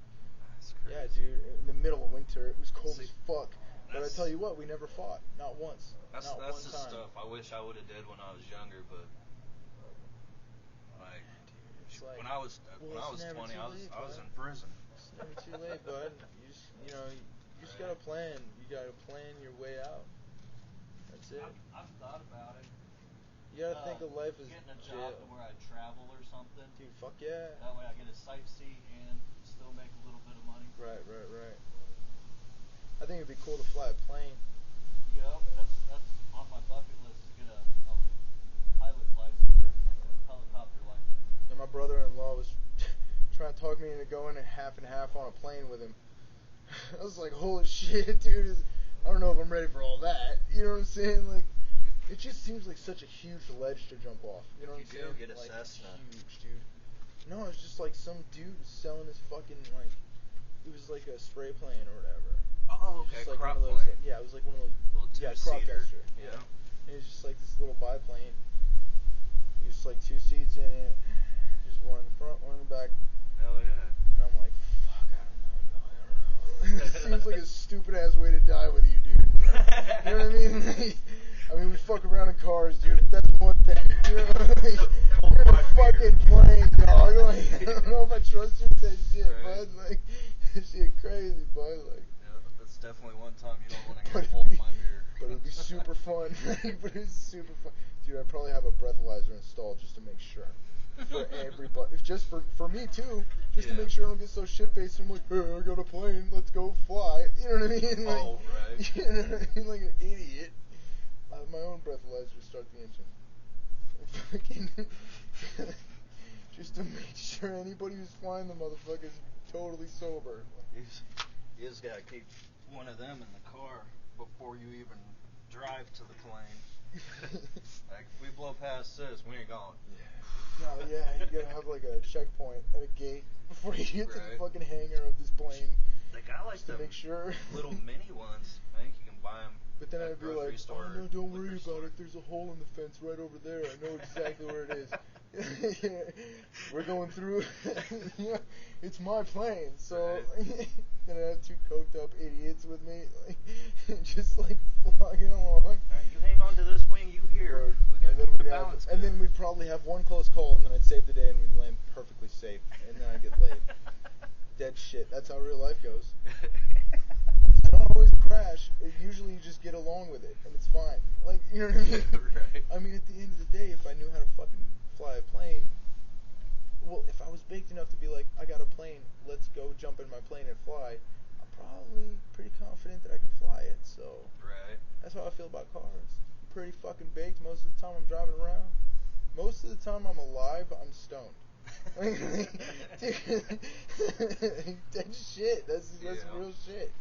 That's Yeah, crazy. dude, in the middle of winter, it was cold See, as fuck. But I that's- tell you what, we never fought, not once, not That's one the time. stuff I wish I would have did when I was younger, but like Dude, it's like, when I was it's never 20, too I was late, in bud. prison. It's never too late, bud. You just gotta plan. You gotta plan your way out. That's it. I've thought about it. You gotta think of life as getting a jail. job to where I travel or something. Dude, fuck yeah. That way I get to sightsee and still make a little bit of money. Right. I think it'd be cool to fly a plane. Yeah, that's on my bucket list to get a pilot license or helicopter license. And my brother-in-law was trying to talk me into going in half and half on a plane with him. I was like, holy shit, dude. I don't know if I'm ready for all that. You know what I'm saying? Like, it just seems like such a huge ledge to jump off. You know what I'm You saying? do get a like, Cessna. It's huge, dude. No, it's just like some dude was selling his fucking, like, it was like a spray plane or whatever. Oh, Oh, okay. Just like Crop one of those. plane. Yeah, it was like one of those. Little Yeah, crop two-seater. duster. Yeah. And it was just like this little biplane. Just like 2 seats in it. Just one in the front, one in the back. Hell yeah. And I'm like, fuck, I don't know. It seems like a stupid ass way to die with you, dude. You know what I mean? I mean, we fuck around in cars, dude, but that's one thing. You know what I mean? You're in a fucking plane, dog. Like, I don't know if I trust you with that shit, Right. bud. Like, that shit crazy, bud. Like, Yeah, that's definitely one time you don't want to but get hold my beer. but it'd be super fun. But it's super fun. Dude, I'd probably have a breathalyzer installed just to make sure. For everybody. If just for me too. Just to Yeah. make sure I don't get so shit faced and I'm like, hey, I got a plane, let's go fly. You know what I mean? Like, Oh, right. You know what I mean? Like an idiot. I have my own breathalyzer to start the engine. Fucking just to make sure anybody who's flying the motherfucker's totally sober. You just gotta keep one of them in the car before you even drive to the plane. Like, if we blow past this, we ain't going. No, yeah, you gotta have like a checkpoint at a gate before you get to the Right. fucking hangar of this plane. They got like Just to them make sure. little mini ones. I think you can buy them. But then at I'd be grocery like, store, oh no, don't liquor worry about store. it. There's a hole in the fence right over there. I know exactly where it is. We're going through. Yeah, it's my plane, so then I have 2 coked up idiots with me, like, just like flogging along. Alright, you hang on to this wing, you here. Or- We gotta and then keep the we'd balance and then good. we'd probably have one close call, and then I'd save the day, and we'd land perfectly safe, and then I'd get laid. Dead shit. That's how real life goes. You don't always crash. Usually you just get along with it, and it's fine. Like, you know what I mean? Right. I mean, at the end of the day, if I knew how to fucking fly a plane, well, if I was baked enough to be like, I got a plane, let's go jump in my plane and fly, I'm probably pretty confident that I can fly it, so Right. that's how I feel about cars. I'm pretty fucking baked most of the time I'm driving around. Most of the time I'm alive, I'm stoned. Dude, dead shit. That's Yeah. real shit.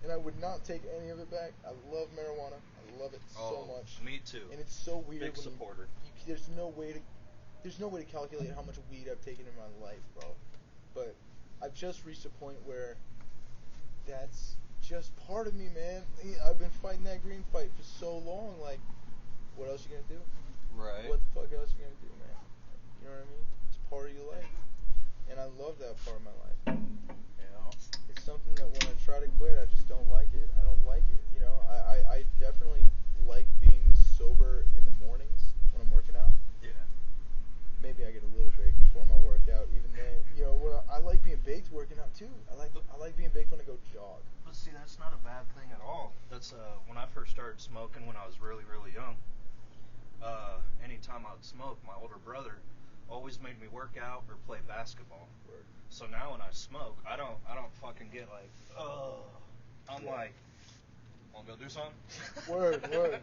And I would not take any of it back. I love marijuana. I love it so much. Me too. And it's so weird Big when supporter. there's no way to calculate how much weed I've taken in my life, bro. But I've just reached a point where that's just part of me, man. I've been fighting that green fight for so long. Like, what else you gonna do? Right. What the fuck else you gonna do, man? You know what I mean? It's part of your life, and I love that part of my life. Yeah. It's something that when I try to quit, I just don't like it. I don't like it. You know, I definitely like being sober in the mornings when I'm working out. Yeah. Maybe I get a little baked before my workout. Even then, you know, when I like being baked working out too. I like being baked when I go jog. But see, that's not a bad thing at all. That's when I first started smoking when I was really, really young. Anytime I would smoke, my older brother always made me work out or play basketball. Word. So now when I smoke, I don't fucking get like, oh. I'm like, wanna go do something? Word. Yeah.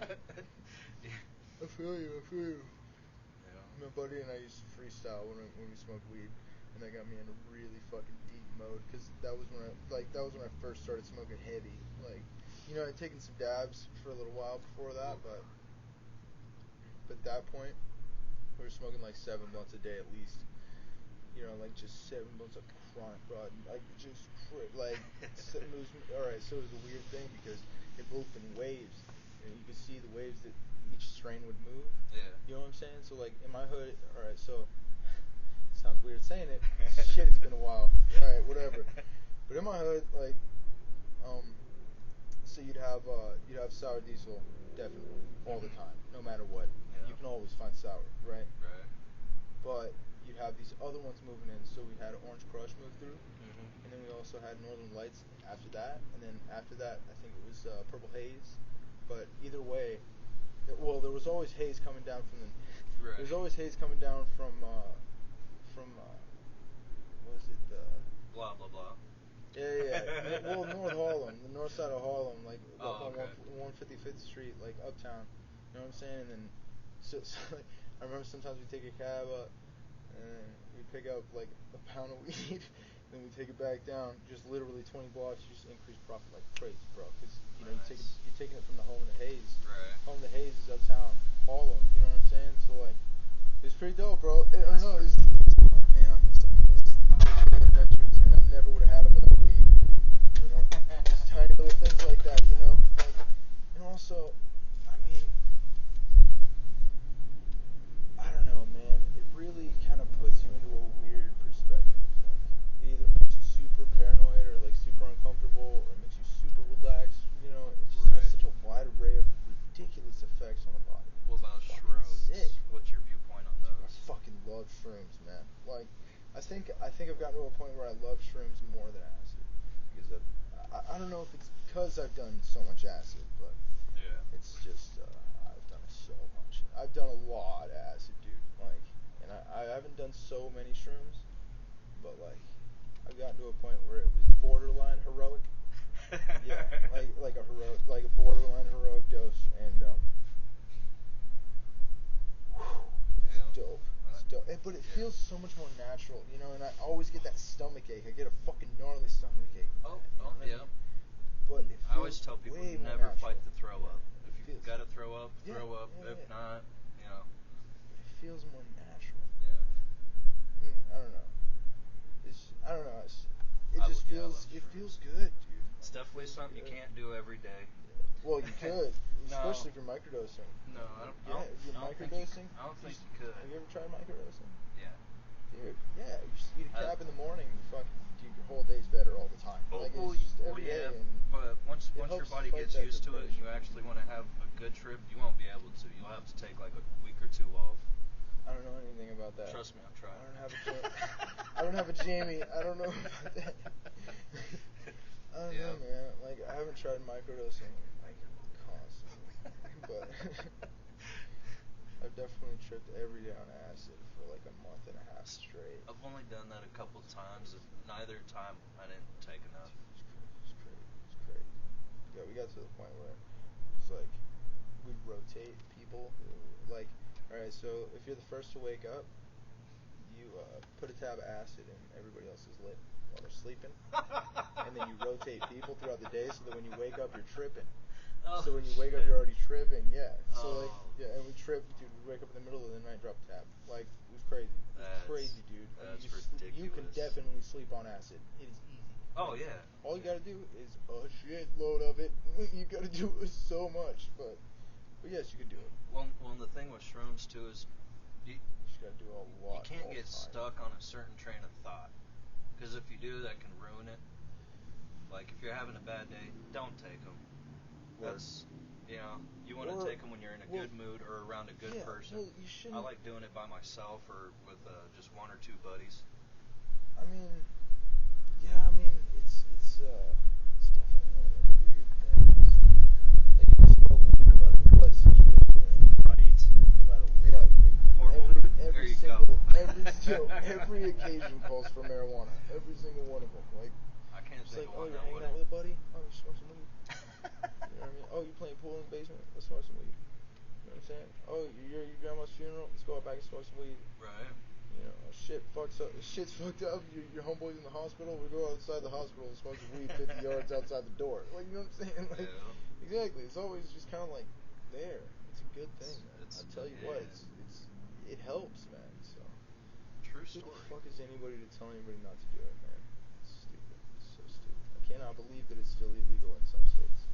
I feel you. Yeah. My buddy and I used to freestyle when we smoked weed, and that got me in a really fucking deep mode because that was when I first started smoking heavy. Like, you know, I'd taken some dabs for a little while before that, but at that point, we were smoking like 7 blunts a day at least. You know, like just 7 blunts of chronic, bro. Like just like it was, all right. So it was a weird thing because it moved in waves, and you could see the waves that each strain would move. Yeah. You know what I'm saying? So like in my hood, all right. So sounds weird saying it. Shit, it's been a while. All right, whatever. But in my hood, like, so you'd have sour diesel definitely all the time, no matter what. Yeah. You can always find sour, right? Right. But you'd have these other ones moving in. So we had Orange Crush move through, Mhm. and then we also had Northern Lights after that, and then after that, I think it was Purple Haze. But either way, there was always haze coming down from the. Right. There's always haze coming down from what is it? Blah blah blah. Yeah. Well, North Harlem, the north side of Harlem, like up on okay. 155th Street, like uptown. You know what I'm saying? And then, so like, I remember sometimes we take a cab up, and we pick up like a pound of weed, then we take it back down, just literally 20 blocks, just increase profit like crazy, bro. Because you know Nice. you're taking it from the home of the haze. Right. Home of the haze is uptown Harlem. You know what I'm saying? So like, it's pretty dope, bro. I don't know. Man, I miss those adventures, and I never would have had them without weed. You know, just tiny little things like think I've gotten to a point where I love shrooms more than acid because I don't know if it's because I've done so much acid, but Yeah. it's just I've done so much. I've done a lot of acid, dude. Like, and I haven't done so many shrooms, but like I've gotten to a point where it was borderline heroic. Yeah, like a heroic, like a borderline heroic dose, and it's Yeah. dope. It's dope. But it feels so much more natural, you know. And I always get that stomach ache. I get a fucking gnarly stomach ache. Oh, you know what I yeah. mean? But it I always feels tell people way more never natural. fight the throw up. Yeah, If you've got to throw up, throw up. Yeah, If yeah. not, you know. It feels more natural. Yeah. I don't know. I don't know. It I just would- yeah, I feels. love It shrooms. feels good, dude. It's definitely something you can't do every day. Well, you could, No. especially if you're microdosing. No, I don't. Yeah, if you're I don't microdosing. I don't think you could. Have you ever tried microdosing? Yeah. Dude, yeah, you just eat a cap in the morning, you fucking, dude, your whole day's better all the time. Like, it's just every day, and but once it your helps body fight gets that used to it and you depression. actually want to have a good trip, you won't be able to. You'll have to take like a week or two off. I don't know anything about that. Trust me, I've tried. I don't have a Jamie. I don't know about that. I don't know, man. Like, I haven't tried microdosing like constantly, but I've definitely tripped every day on acid for like a month and a half straight. I've only done that a couple times, and neither time I didn't take enough. It's crazy. It's crazy. Yeah, we got to the point where it's like we'd rotate people. Like, all right, so if you're the first to wake up, you put a tab of acid in everybody else's lip while they're sleeping, and then you rotate people throughout the day so that when you wake up, you're tripping. Oh, So when you wake up, you're already tripping. Yeah. So like, Oh. yeah, and we trip, dude. We wake up in the middle of the night, drop the tab. Like, it was crazy. It was That's- crazy, dude. Like, that's you can ridiculous. definitely sleep on acid. It is easy. Oh, yeah. All you gotta do is a shitload of it. You gotta do so much, but yes, you could do it. Well, the thing with shrooms too is you just gotta do a lot. can't all get the time. stuck on a certain train of thought, because if you do, that can ruin it. Like if you're having a bad day, don't take them. That's, you want to take them when you're in a good mood or around a good person. Well, you shouldn't. I like doing it by myself or with just one or two buddies. I mean, it's definitely one of the weird things. Like, you just smoke weed no matter what situation you're in. Right. No matter what. There you go. Every occasion calls for marijuana. Every single one of them. Like, I can't it's think like, of oh, one you're that hanging out wouldn't. with a buddy? Oh, you smoke some weed. You know what I mean? Oh, you playing pool in the basement? Let's smoke some weed. You know what I'm saying? Oh, you're at your grandma's funeral? Let's go out back and smoke some weed. Right. You know, shit's fucked up. Your homeboy's in the hospital. We go outside the hospital and smoke some weed 50 yards outside the door. Like, you know what I'm saying? Like, Yeah. exactly. It's always just kind of like there. It's a good thing, man. I tell you what, it helps, man. So. True Who story. the fuck is anybody to tell anybody not to do it, man? It's stupid. It's so stupid. I cannot believe that it's still illegal in some states.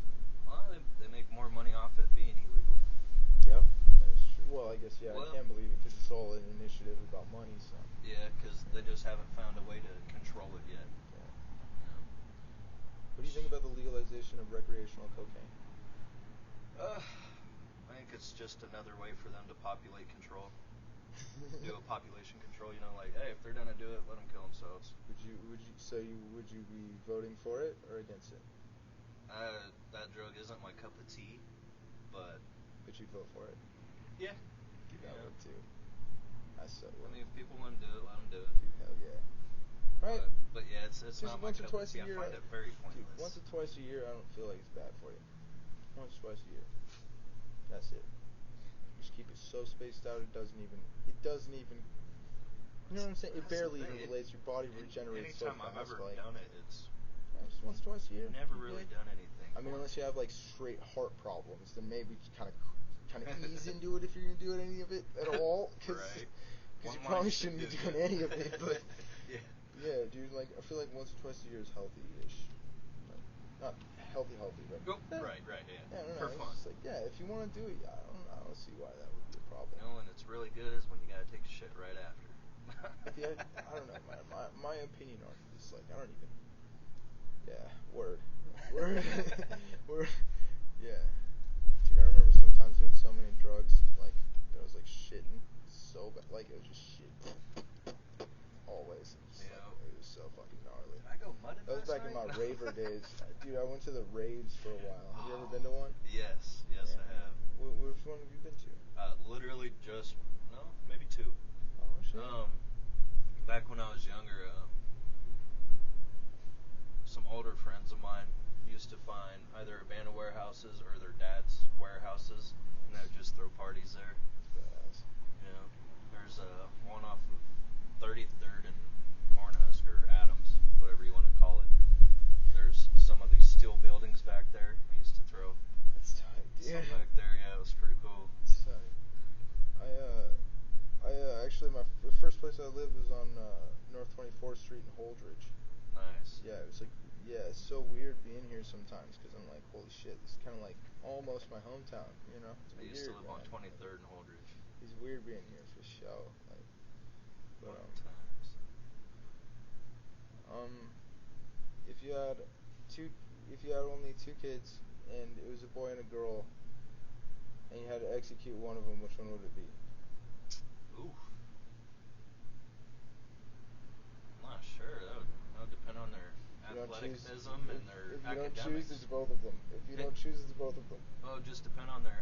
Well, they make more money off it being illegal. Yeah, that's true. Well, I guess, yeah, Well, I can't believe it because it's all an initiative about money, so. Yeah, because they just haven't found a way to control it yet. Yeah. What do you think about the legalization of recreational cocaine? I think it's just another way for them to populate control. Do a population control, like, hey, if they're gonna do it, let them kill themselves. Would you be voting for it or against it? That drug isn't my cup of tea, but you'd vote for it? yeah. Dude, I would too. I so would. I mean, if people want to do it, let them do it. Dude, hell yeah. Right? But yeah, it's not my once or cup of twice tea. a year, I find it very pointless. Dude, once or twice a year, I don't feel like it's bad for you. Once or twice a year. That's it. Just keep it so spaced out. It doesn't even. You know what I'm saying? It barely even relates. Your body regenerates so fast. Anytime I've ever like, done it, it's just once or twice a year. never really done anything. I mean, unless you have like straight heart problems, then maybe kind of ease into it if you're gonna do any of it at all. Because Right. you probably shouldn't be doing any of it. But yeah, dude, like I feel like once or twice a year is healthy-ish. Like, not healthy, but right, yeah. Yeah, I don't know. For It's fun. just like, yeah, if you want to do it, I don't see why that would be a problem. And it's really good is when you gotta take a shit right after. Yeah, I don't know, man. My opinion on it is like I don't even. Yeah, word. Yeah. Dude, I remember sometimes doing so many drugs, like that I was like shitting so bad, like it was just shit. always. Yeah. It was so fucking gnarly. Did I go mudding That was last back in my night? raver days. Dude, I went to the raves for a while. Have you ever been to one? Yes, I have. Which one have you been to? Literally just maybe 2. Oh shit. Back when I was younger, some older friends of mine used to find either abandoned warehouses or their dad's warehouses, and they would just throw parties there. Badass. You know, there's one off of 33rd and Cornhusker, Adams, whatever you want to call it. There's some of these steel buildings back there. We used to throw That's tight, dude. some back there. Yeah, it was pretty cool. It's tight. Actually, the first place I lived was on North 24th Street in Holdridge. Nice. Yeah, it was like, it's so weird being here sometimes because I'm like, holy shit, this is kind of like almost my hometown, you know? It's I weird, used to live on man. 23rd and Holdridge. It's weird being here for show. Like, but, Fun times. if you had only 2 kids and it was a boy and a girl, and you had to execute one of them, which one would it be? Ooh. I'm not sure. That would depend on their athleticism and their If you academics. don't choose, it's both of them. If you don't choose, it's both of them. Well, it would just depend on their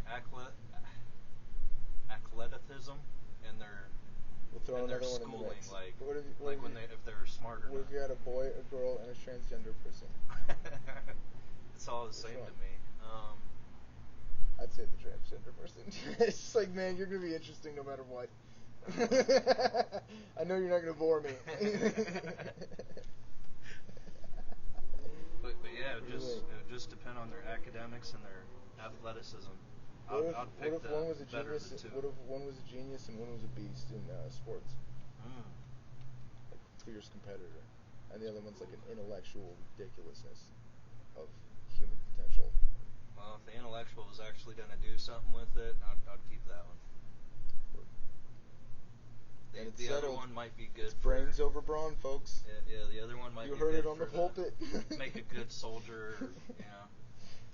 athleticism and their We'll throw and their another one in the schooling, mix. like What if they're smart or What if not. you had a boy, a girl, and a transgender person? It's all the same one? to me. I'd say the transgender person. It's just like, man, you're gonna be interesting no matter what. I know you're not gonna bore me. But yeah, it would just depend on their academics and their athleticism. I'd pick what if one was a better of genius? the 2. What if one was a genius and one was a beast in sports? Like fierce competitor, and the other one's like an intellectual ridiculousness of human potential. Well, if the intellectual was actually going to do something with it, I'd keep that one. And it's The other settled. one might be good. It's brains over brawn, folks. Yeah, the other one might You be heard good it on for the pulpit. make a good soldier, or,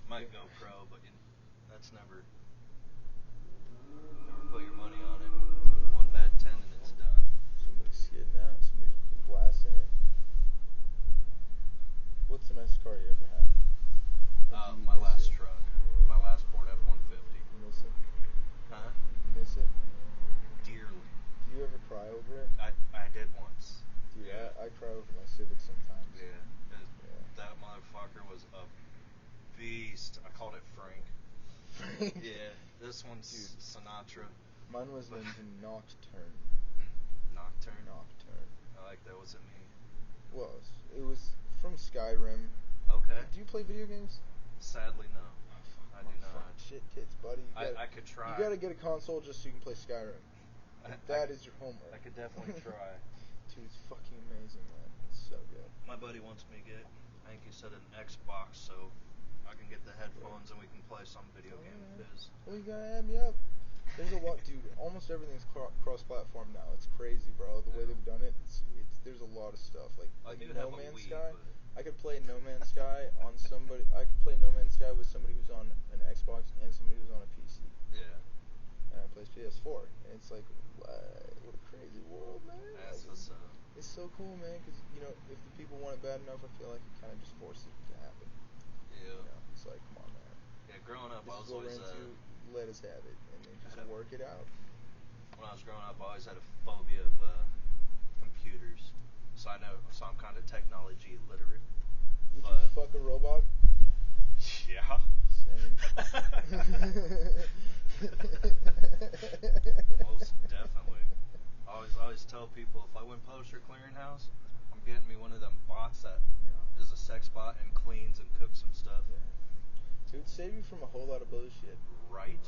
might go pro, but that's never put your money on it. One bad tendon, it's done. Somebody's skidding out. Somebody's blasting it. What's the nicest car you ever had? My last truck. My last Ford F-150. You miss it? Huh? You miss it? Dearly. Do you ever cry over it? I did once. Dude, Yeah. I cry over my Civic sometimes. Yeah. That motherfucker was a beast. I called it Frank. Yeah. This one's Dude. Sinatra. Mine was named Nocturne. Nocturne. Nocturne. I like that. What's it mean? Well, it was from Skyrim. Okay. Do you play video games? Sadly, no. I do Fuck, not. shit tits, buddy. I could try. You gotta get a console just so you can play Skyrim. That is your homework. I could definitely try. Dude, it's fucking amazing, man. It's so good. My buddy wants me to get, I think he said an Xbox, so I can get the headphones and we can play some video game of his. Well, you gotta add me up. There's a lot, dude. Almost everything's cross-platform now. It's crazy, bro. The way they've done it, there's a lot of stuff. Like I do No have a Man's Wii, Sky. but I could play No Man's Sky on somebody. I could play No Man's Sky with somebody who's on an Xbox and somebody who's on a PC. yeah. And I plays PS4, and it's like, what a crazy world, man. That's Like, what's up. It's so cool, man. Because if the people want it bad enough, I feel like it kind of just forces it to happen. Yeah. It's like, come on, man. Yeah, growing up, This I is was what we're always into. Let us have it, and then just had a- work it out. when I was growing up, I always had a phobia of computers. So I'm kind of technology illiterate. Would But you fuck a robot? yeah. Same. Most definitely. I always tell people if I win Poster Clearinghouse, I'm getting me one of them bots that is a sex bot and cleans and cooks some stuff. Yeah. It would save you from a whole lot of bullshit. Right?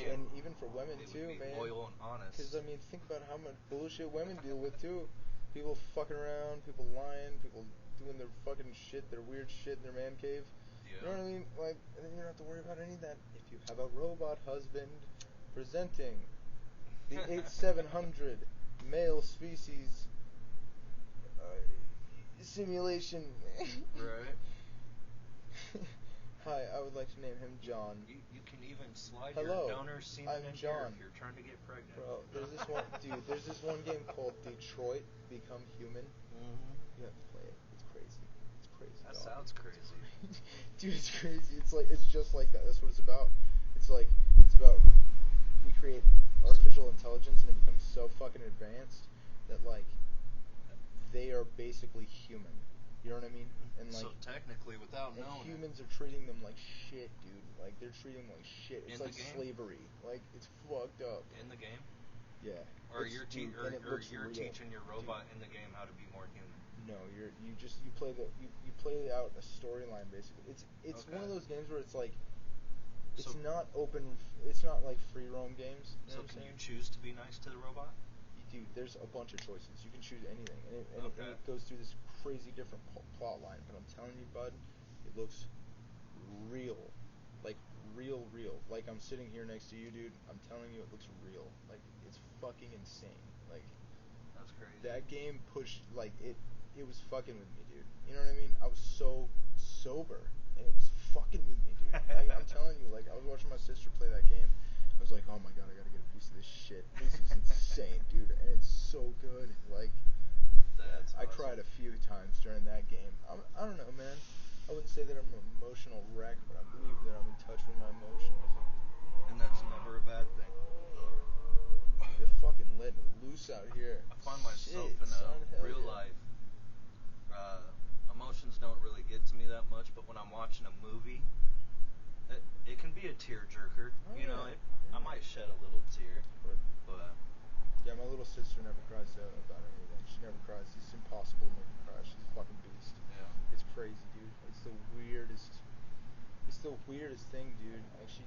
And even for women it too, would be man. loyal and honest. Because think about how much bullshit women deal with too. People fucking around, people lying, people doing their fucking shit, their weird shit in their man cave. Yeah. You know what I mean? Like, and then you don't have to worry about any of that if you have a robot husband presenting the 8700 male species simulation. Right. Hi, I would like to name him John. You can even slide Hello, your donor semen I'm in here John. if you're trying to get pregnant. Bro, there's this one game called Detroit Become Human. Mm-hmm. You have to play it. It's crazy. It's crazy. That dog. sounds crazy. Dude, it's crazy. It's just like that. That's what it's about. It's about we create artificial intelligence and it becomes so fucking advanced that like they are basically human. You know what I mean? And like So technically, without and knowing humans are treating them like shit, dude. Like they're treating them like shit. It's In the like game? slavery. Like it's fucked up. in the game, Yeah. or It's- you're dude, and it or looks you're real. teaching your Dude. robot in the game how to be more human. No, you play out a storyline basically. It's one of Okay. those games where it's like it's So- not open. It's not like free roam games. You So know what I'm can you saying? choose to be nice to the robot? Dude, there's a bunch of choices. You can choose anything, and Okay. it goes through this crazy different plot line. But I'm telling you, bud, it looks real, like real. Like I'm sitting here next to you, dude. I'm telling you, it looks real. Like it's fucking insane. Like That's crazy. that game pushed like it. It was fucking with me, dude. You know what I mean? I was so sober, and it was fucking with me, dude. Like, I'm telling you, like I was watching my sister play that game. I was like, oh my god, I gotta get a piece of this shit. This is insane, dude, and it's so good. Like, That's I awesome. cried a few times during that game. I don't know, man. I wouldn't say that I'm an emotional wreck, but I believe that I'm in touch with my emotions. And that's never a bad thing. They're fucking letting it loose out here. I find myself Shit, in son, hell real yeah. life. Emotions don't really get to me that much, but when I'm watching a movie, it can be a tearjerker. Oh, You know, yeah. I might shed a little tear, but Yeah, my little sister never cries about anything. She never cries. It's impossible to make her cry. She's a fucking beast. yeah. It's crazy, dude. It's the weirdest. It's the weirdest thing, dude. Like she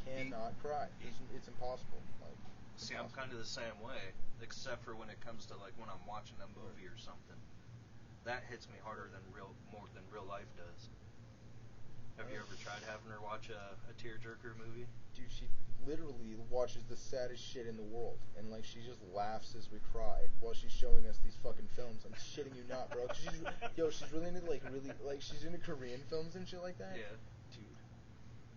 cannot cry. It's impossible. Like. See, I'm kind of the same way, except for when it comes to like when I'm watching a movie or something. That hits me harder than more than real life does. Have you ever tried having her watch a tearjerker movie? Dude, she literally watches the saddest shit in the world, and like she just laughs as we cry while she's showing us these fucking films. I'm shitting you not, bro. 'Cause she's really into like she's into Korean films and shit like that. Yeah. Dude,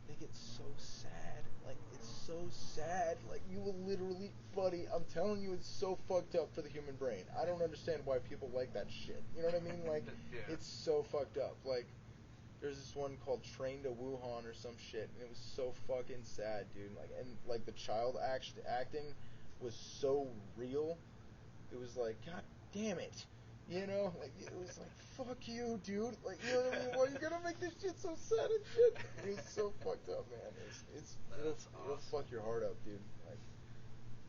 they get so sad. Like it's so sad. Like you will literally, buddy. I'm telling you, it's so fucked up for the human brain. I don't understand why people like that shit. You know what I mean? Like Yeah. it's so fucked up. Like. There's this one called Train to Wuhan or some shit, and it was so fucking sad, dude. Like the child acting was so real. It was like, god damn it, you know? Like it was like, fuck you, dude. Like you know what I mean? Why you gonna make this shit so sad and shit? It was so fucked up, man. It'll awesome. fuck your heart up, dude. Like,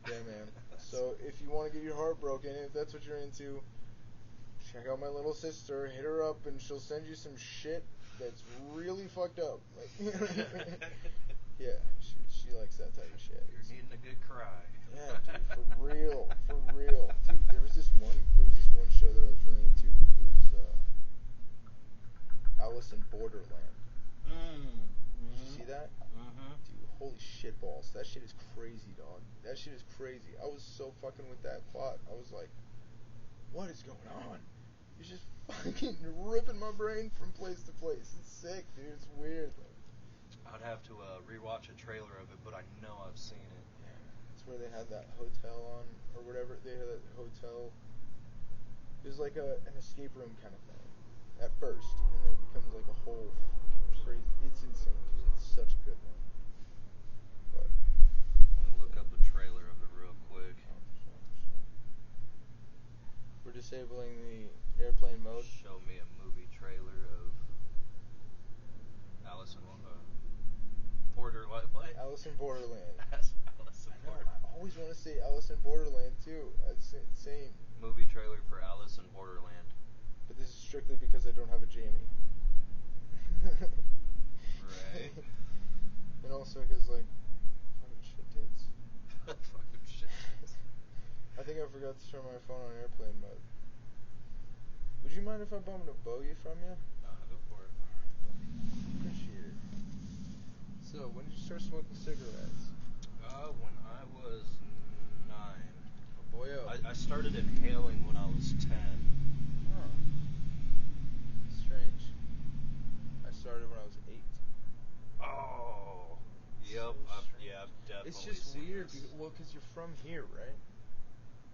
yeah, man. So if you want to get your heart broken, if that's what you're into, check out my little sister. Hit her up, and she'll send you some shit that's really fucked up. Like, yeah, she likes that type of shit. You're needing a good cry. Yeah, dude, for real, dude. There was this one show that I was really into. It was Alice in Borderland. Did you see that? Mm-hmm. Dude, holy shit balls. That shit is crazy, dog. That shit is crazy. I was so fucking with that plot. I was like, what is going on? It's just fucking ripping my brain from place to place. It's sick, dude. It's weird. I'd have to rewatch a trailer of it, but I know I've seen it. Yeah, it's where they had that hotel on, or whatever. They had that hotel. It was like an escape room kind of thing at first, and then it becomes like a whole fucking crazy. It's insane, dude. It's such a good one. But I'm gonna look up a trailer of it real quick. we're disabling the airplane mode. Show me a movie trailer of Alice in Border. What? Alice in Borderland. Alice in I know. Borderland. I always want to say Alice in Borderland too. It's insane. Movie trailer for Alice in Borderland. But this is strictly because I don't have a Jamie. Right. And also because like fucking shit tits. Fucking shit. I think I forgot to turn my phone on airplane mode. Would you mind if I bummed a bogey from you? Go for it. Appreciate it. So, when did you start smoking cigarettes? When I was 9. Oh boy, oh. I started inhaling when I was 10. Huh. Strange. I started when I was 8. definitely just seen weird. this. Well, because you're from here, right?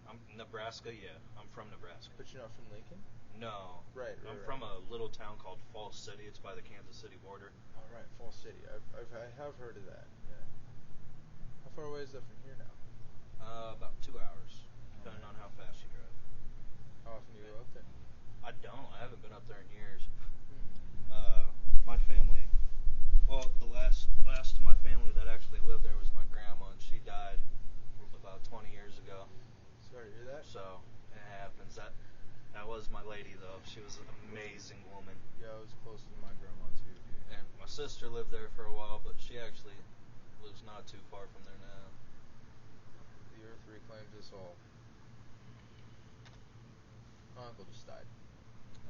I'm Nebraska, yeah. I'm from Nebraska. But you're not from Lincoln? No. Right. I'm from a little town called Falls City. It's by the Kansas City border. All right, Falls City. I have heard of that. Yeah. How far away is that from here now? About 2 hours, depending on how fast you drive. How often do you go up there? I don't. I haven't been up there in years. Hmm. My family, well, the last of my family that actually lived there was my grandma, and she died about 20 years ago. Sorry to hear that. So it happens. That was my lady though. She was an amazing woman. Yeah, I was close to my grandma too, dude. And my sister lived there for a while, but she actually lives not too far from there now. The earth reclaims us all. My uncle just died.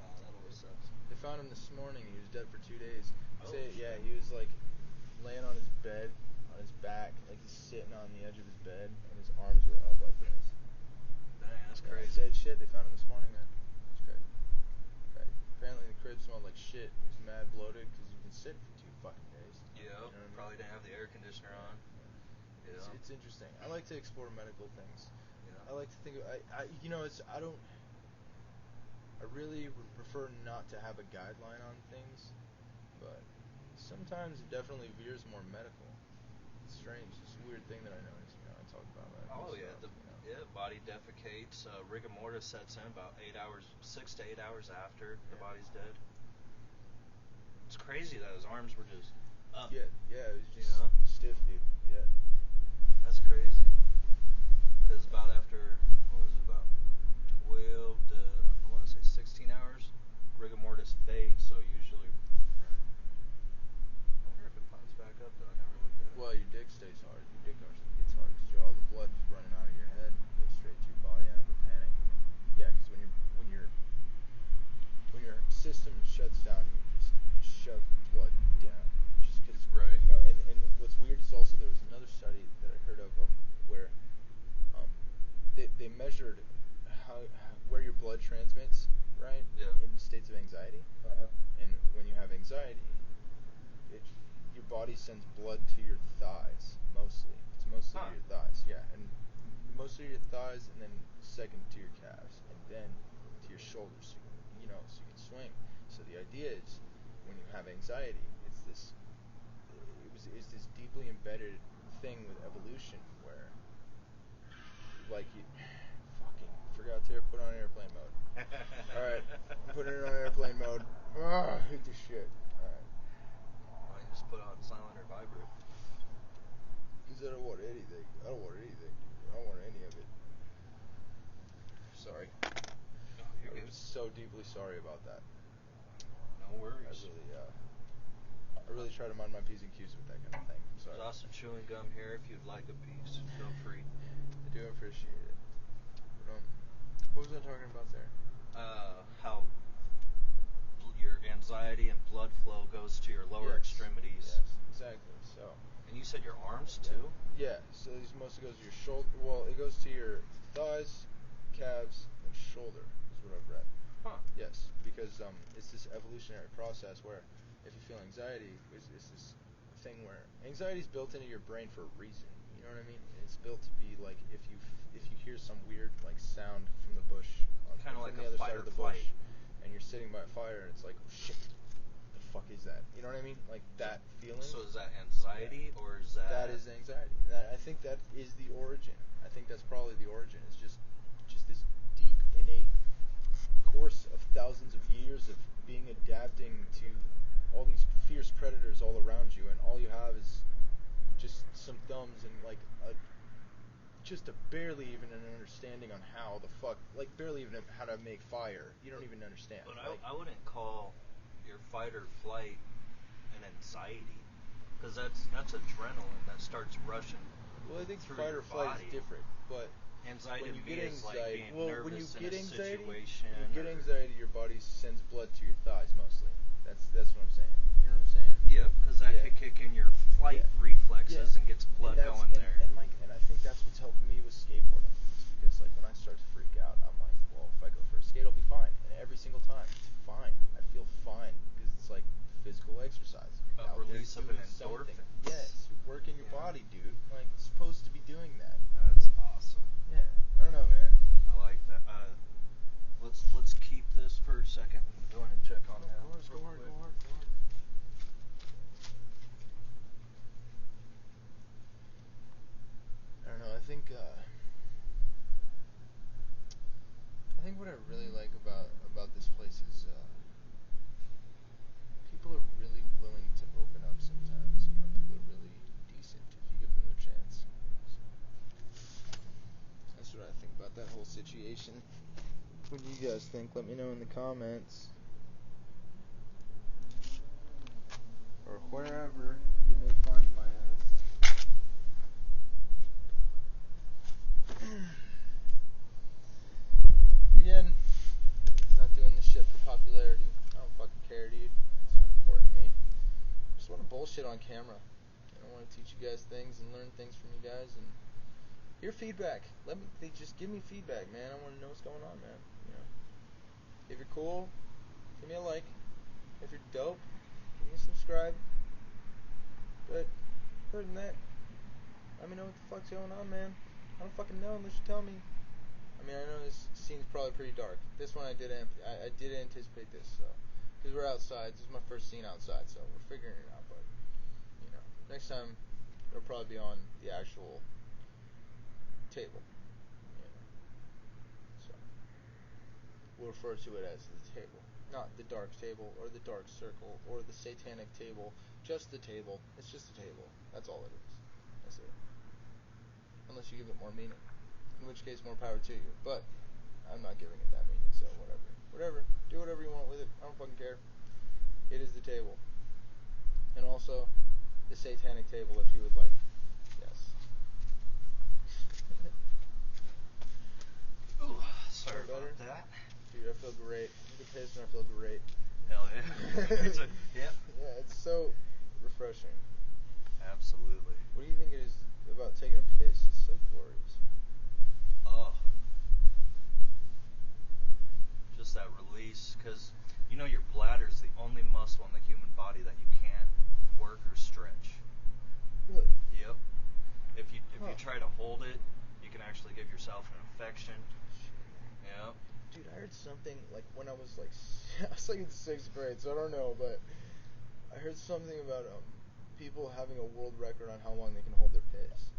That always sucks. They found him this morning. He was dead for 2 days. Oh, Yeah, shit. he was like laying on his bed, on his back, like he's sitting on the edge of his bed, and his arms were up like this. Dang, that's Yeah, crazy. dead shit. They found him this morning, man. It's crazy. Right. Apparently the crib smelled like shit. He was mad bloated because he's been sitting for 2 fucking days. Yeah, You know what I mean? probably didn't have the air conditioner on. Yeah. It's interesting. I like to explore medical things. Yeah. I like to think of, I really would prefer not to have a guideline on things, but sometimes it definitely veers more medical. It's strange. It's a weird thing that I noticed. I talk about medical Oh yeah, stuff, body defecates. Rigor mortis sets in about 8 hours, 6 to 8 hours after the body's dead. It's crazy that his arms were just up. Yeah, it was just stiff, dude. Yeah. That's crazy. Because about after, what was it, about 12 to, I want to say 16 hours, rigor mortis fades, so usually, I wonder if it pops back up though, I never looked at it. Well, your dick stays hard. Your dick actually gets hard because all the blood is running out of your head, goes straight to your body out of a panic. Yeah, because when your system shuts down, you shove blood down. Just because, Right. And what's weird is also there was another study that I heard of where they measured where your blood transmits, right? Yeah. In states of anxiety. And when you have anxiety, your body sends blood to your thighs mostly. It's mostly to your thighs, yeah, and mostly to your thighs, and then second to your calves, and then to your shoulders, so you can swing. So the idea is, when you have anxiety, it's this deeply embedded thing with evolution where, like, you fucking forgot to put on airplane mode. All right, I'm putting it on airplane mode. I hate this shit. All right. Why don't you just put on silent or vibrate? Because I don't want anything. I don't want anything, dude. I don't want any of it. Sorry. Oh, you're I good. was so deeply sorry about that. No worries. I really try to mind my P's and Q's with that kind of thing. I'm sorry. There's also chewing gum here if you'd like a piece. Feel free. I do appreciate it. But, what was I talking about there? How your anxiety and blood flow goes to your lower extremities. Yes, exactly. So. And you said your arms too? Yeah. So this mostly goes to your shoulder. Well, it goes to your thighs, calves, and shoulder. Is what I've read. Huh. Yes, because it's this evolutionary process where if you feel anxiety, it's this thing where anxiety is built into your brain for a reason. You know what I mean? It's built to be like if you hear some weird like sound from the bush, kind of from like the a other fight side or of the flight. bush, and you're sitting by a fire and it's like, oh, shit, the fuck is that? You know what I mean? Like that feeling. So is that anxiety or is that? That is anxiety. I think that is the origin. I think that's probably the origin. It's just this deep innate course of thousands of years of being adapting to all these fierce predators all around you, and all you have is just some thumbs and like just barely even an understanding on how the fuck, like barely even how to make fire. You don't even understand. But like, I wouldn't call your fight or flight an anxiety, because that's adrenaline that starts rushing. Well, I think through fight your or flight body. is different, but Anxiety when you to me get is like anxiety, being when you nervous get in a anxiety, situation. when you get or- anxiety, your body sends blood to your thighs mostly. That's what I'm saying. You know what I'm saying? Yep, because that Yeah. could kick in your flight Yeah. reflexes Yeah. and gets blood And that's- going there. And I think that's what's helped me with skateboarding. It's because like when I start to freak out, I'm like, well, if I go for a skate, I'll be fine. And every single time, it's fine. I feel fine because it's like physical exercise. A You're out there release of an doing something. endorphin. Yes, you're working your Yeah. body, dude. Like, it's supposed to be doing that. That's awesome. Yeah. I don't know, man. I like that. Let's keep this for a second and go in and check on that. Go hard, real go hard, quick. go hard, go hard. I don't know. I think what I really like about this place is people are really willing to open up sometimes. You know, people are really decent if you give them the chance. So, that's what I think about that whole situation. What do you guys think? Let me know in the comments. Or wherever you may find my ass. Again, not doing this shit for popularity. I don't fucking care, dude. It's not important to me. I just want to bullshit on camera. I want to teach you guys things and learn things from you guys and hear feedback. Just give me feedback, man. I want to know what's going on, man. You know, if you're cool, give me a like. If you're dope, give me a subscribe. But other than that, let me know what the fuck's going on, man. I don't fucking know unless you tell me. I mean, I know this scene's probably pretty dark. This one I did anticipate this, so because we're outside. This is my first scene outside, so we're figuring it out. But you know, next time it'll probably be on the actual table. You know, so we'll refer to it as the table, not the dark table or the dark circle or the satanic table. Just the table. It's just a table. That's all it is. That's it. Unless you give it more meaning. In which case, more power to you. But I'm not giving it that meaning, so whatever. Whatever. Do whatever you want with it. I don't fucking care. It is the table. And also, the satanic table, if you would like. Yes. Ooh, sorry Feel better? about that. Dude, I feel great. I'm a piss and I feel great. Hell yeah. Yep. Yeah, it's so refreshing. Absolutely. What do you think it is about taking a piss? It's so glorious. Oh. Just that release, because you know your bladder is the only muscle in the human body that you can't work or stretch. Really? Yep. If you try to hold it, you can actually give yourself an infection. Yep. Dude, I heard something like when I was like I was like in 6th grade, so I don't know, but I heard something about people having a world record on how long they can hold their piss.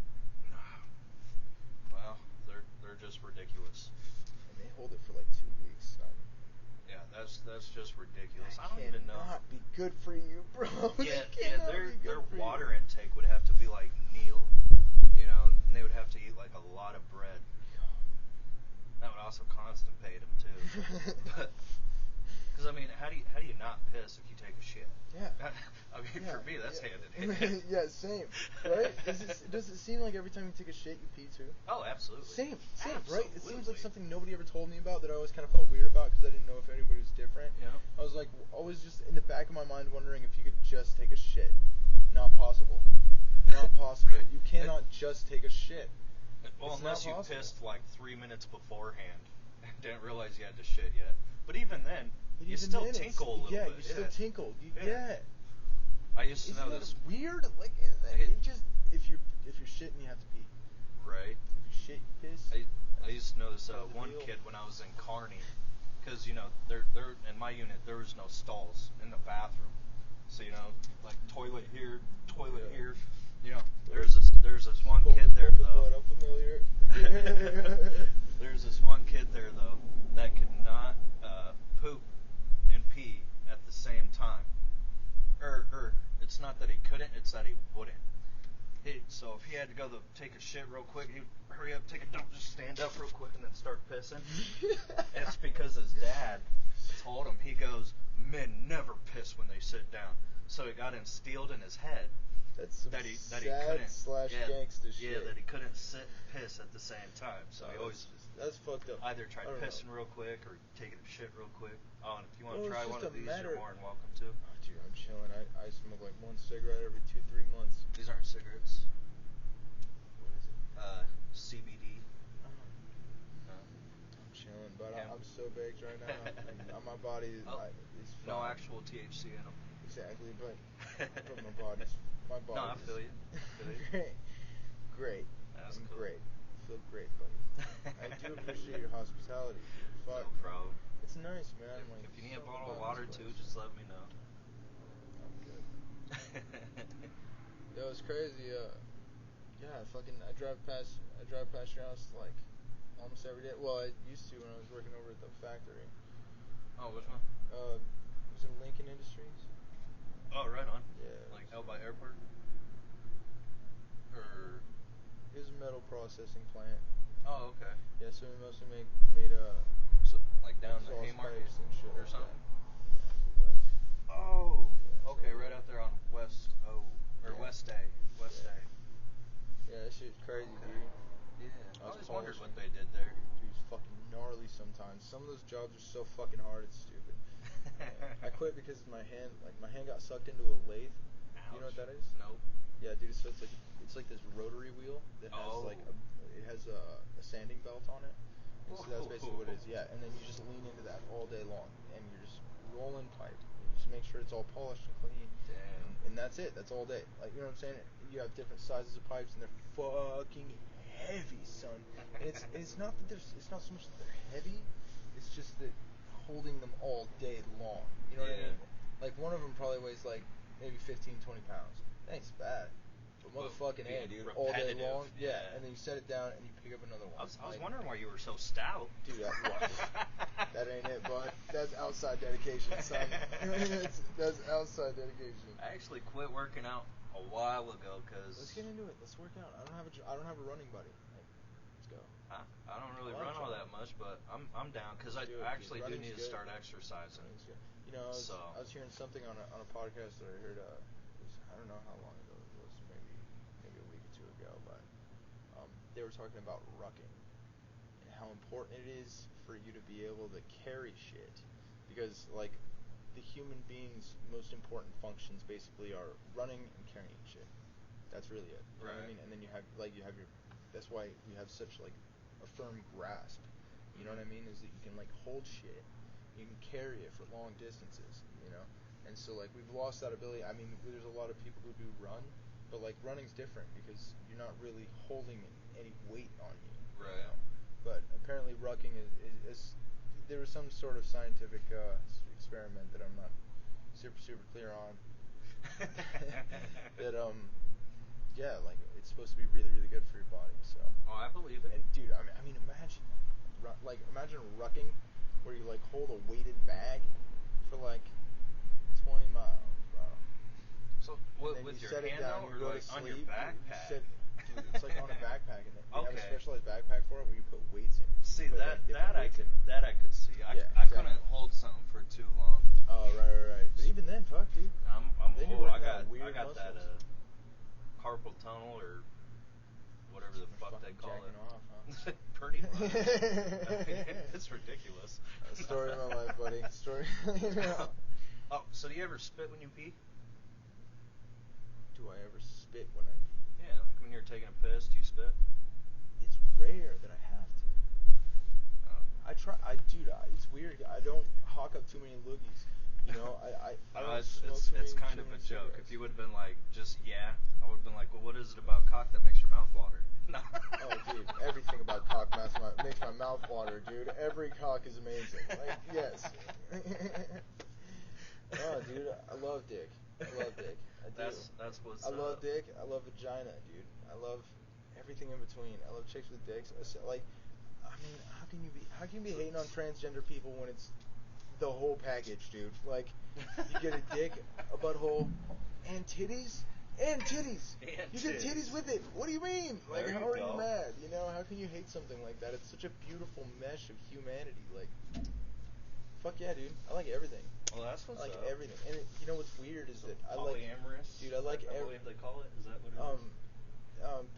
Well, they're just ridiculous. And they hold it for like 2 weeks, son. Yeah, that's just ridiculous. That I don't even know. cannot be good for you, bro. Yeah, That their for water you. intake would have to be like meal, you know, and they would have to eat like a lot of bread. That would also constipate them too. But because I mean, how do you not piss if you take a shit? Yeah. I mean, Yeah, for me, that's yeah. hand in hand. Yeah, same. Right? Does it seem like every time you take a shit, you pee too? Oh, absolutely. Same, right? It seems like Absolutely. something nobody ever told me about that I always kind of felt weird about because I didn't know if anybody was different. Yeah. I was like, always just in the back of my mind wondering if you could just take a shit. Not possible. Not possible. You cannot just take a shit. Well, It's unless not you possible. pissed like 3 minutes beforehand and didn't realize you had to shit yet. But even then, But you even still then, tinkle a little yeah, bit. you still tinkle. Yeah. I used to Isn't know that this. weird? Like it just if you're shitting, you have to pee. Right. If you shit, you piss. I used to know this Part of the one deal. kid when I was in Kearney, because you know there in my unit there was no stalls in the bathroom, so you know like toilet here, toilet Yeah. here, you know there's this one Cold kid there the though. blood, I'm familiar. There's this one kid there though that could not poop and pee at the same time. Or it's not that he couldn't, it's that he wouldn't. So if he had to go take a shit real quick, he'd hurry up, take a dump, just stand up real quick and then start pissing. And it's because his dad told him, he goes, men never piss when they sit down. So it got instilled in his head That's some that he sad couldn't / gangsta shit. Yeah, that he couldn't sit and piss at the same time. So he always that's fucked up. either tried I don't pissing know. real quick or taking a shit real quick. Oh, and if you want to Well, try it's one just of a these, matter- you're more than welcome to. Oh, dude, I'm chilling. I smoke like one cigarette every 2-3 months. These aren't cigarettes. What is it? CBD. I'm chilling, but Yeah. I'm so baked right now. My body is Oh, is no fine. actual THC in them. Exactly, but my body's My body. No, I feel you. Great. That's I'm cool. great. Feel great, buddy. I do appreciate your hospitality. Fuck. No problem. It's nice, man. If you need a something bottle of about water this too, place. just let me know. I'm good. Yo, it's crazy. Yeah, I drive past your house like almost every day. Well, I used to when I was working over at the factory. Oh, which one? It was in Lincoln Industries. Oh, right on. Yeah. Like out by airport? Or It was a metal processing plant. oh, okay. Yeah, so we mostly made So like down the exhaust Haymarket pipes and shit or like something? that. Yeah, west. Oh, Yeah, okay, so- right out there on West O or Yeah. West A. West Yeah. A. Yeah, that shit's crazy, Okay. dude. Yeah. I I was always wondered what polishing. they did there. Dude, it's fucking gnarly sometimes. Some of those jobs are so fucking hard, it's stupid. I quit because my hand got sucked into a lathe. Ouch. You know what that is? Nope. Yeah, dude. So it's like this rotary wheel that has Oh. it has a sanding belt on it. And so that's basically what it is. Yeah, and then you just lean into that all day long, and you're just rolling pipe. You just make sure it's all polished and clean. Damn. And that's it. That's all day. Like, you know what I'm saying? You have different sizes of pipes, and they're fucking heavy, son. And it's not that it's not so much that they're heavy. It's just that holding them all day long. You know what I Yeah. mean? Like one of them probably weighs like maybe 15, 20 pounds. That ain't bad. But Well, motherfucking A, being dude, all day repetitive, long. Yeah. yeah. And then you set it down and you pick up another one. I was Like, wondering why you were so stout. Dude, that ain't it, bud. That's outside dedication, son. that's outside dedication. I actually quit working out a while ago because Let's get into it. Let's work out. I don't have a running buddy. Like, let's go. I don't really I like run all trying. that much, but I'm down because I Let's do it, actually dude. do Running's need to good. start exercising. Running's good. You know, I was hearing something on a podcast that I heard. I don't know how long ago it was. Maybe a week or two ago, but they were talking about rucking and how important it is for you to be able to carry shit, because like the human being's most important functions basically are running and carrying shit. That's really it. You know what I Right. mean? And then you have your. That's why you have such like a firm grasp. You know what I mean? Is that you can like hold shit, you can carry it for long distances. You know, and so like we've lost that ability. I mean, there's a lot of people who do run, but like running's different because you're not really holding any weight on you. Right. You know? But apparently rucking is there was some sort of scientific experiment that I'm not super clear on. That yeah, like it's supposed to be really good for your body. So. Oh, I believe it. And dude, I mean imagine rucking where you like hold a weighted bag for like 20 miles, bro. So And what then with you your set it hand down, though, you or go like to on your sleep, backpack? dude, it's like on a backpack, and they have a Okay. specialized backpack for it where you put weights in. See You put, that like, different I weights could in it. that I could see. I Exactly. couldn't hold something for too long. Oh right. But even then, fuck, dude. I'm Then you're old. I working got out weird that muscles. carpal tunnel or whatever the fuck they Fucking call jacking it. off, huh? Pretty much. I mean, it's ridiculous. Story of my life, buddy. Story. Oh, so do you ever spit when you pee? Do I ever spit when I pee? Yeah, like when you're taking a piss, do you spit? It's rare that I have to. Oh. I try. It's weird. I don't hawk up too many loogies. You know, I don't smoke it's too many, kind too of a many joke. cigarettes. If you would have been like, just yeah, I would have been like, well, what is it about cock that makes your mouth water? No. Oh, dude, everything about cock makes my mouth water, dude. Every cock is amazing. Like, yes. Oh, dude, I love dick. I do. That's what's I love dick. I love vagina, dude. I love everything in between. I love chicks with dicks. Like, I mean, how can you be hating on transgender people when it's the whole package, dude? Like, you get a dick, a butthole, and titties. And titties. And You get titties titties. with it. What do you mean? Like, There how you are go. you mad? You know, how can you hate something like that? It's such a beautiful mesh of humanity. Like, fuck yeah, dude. I like everything. Well, that's what's I like up. everything. And you know what's weird is So that I like, polyamorous. dude. I like I believe they call it. Is that what it is?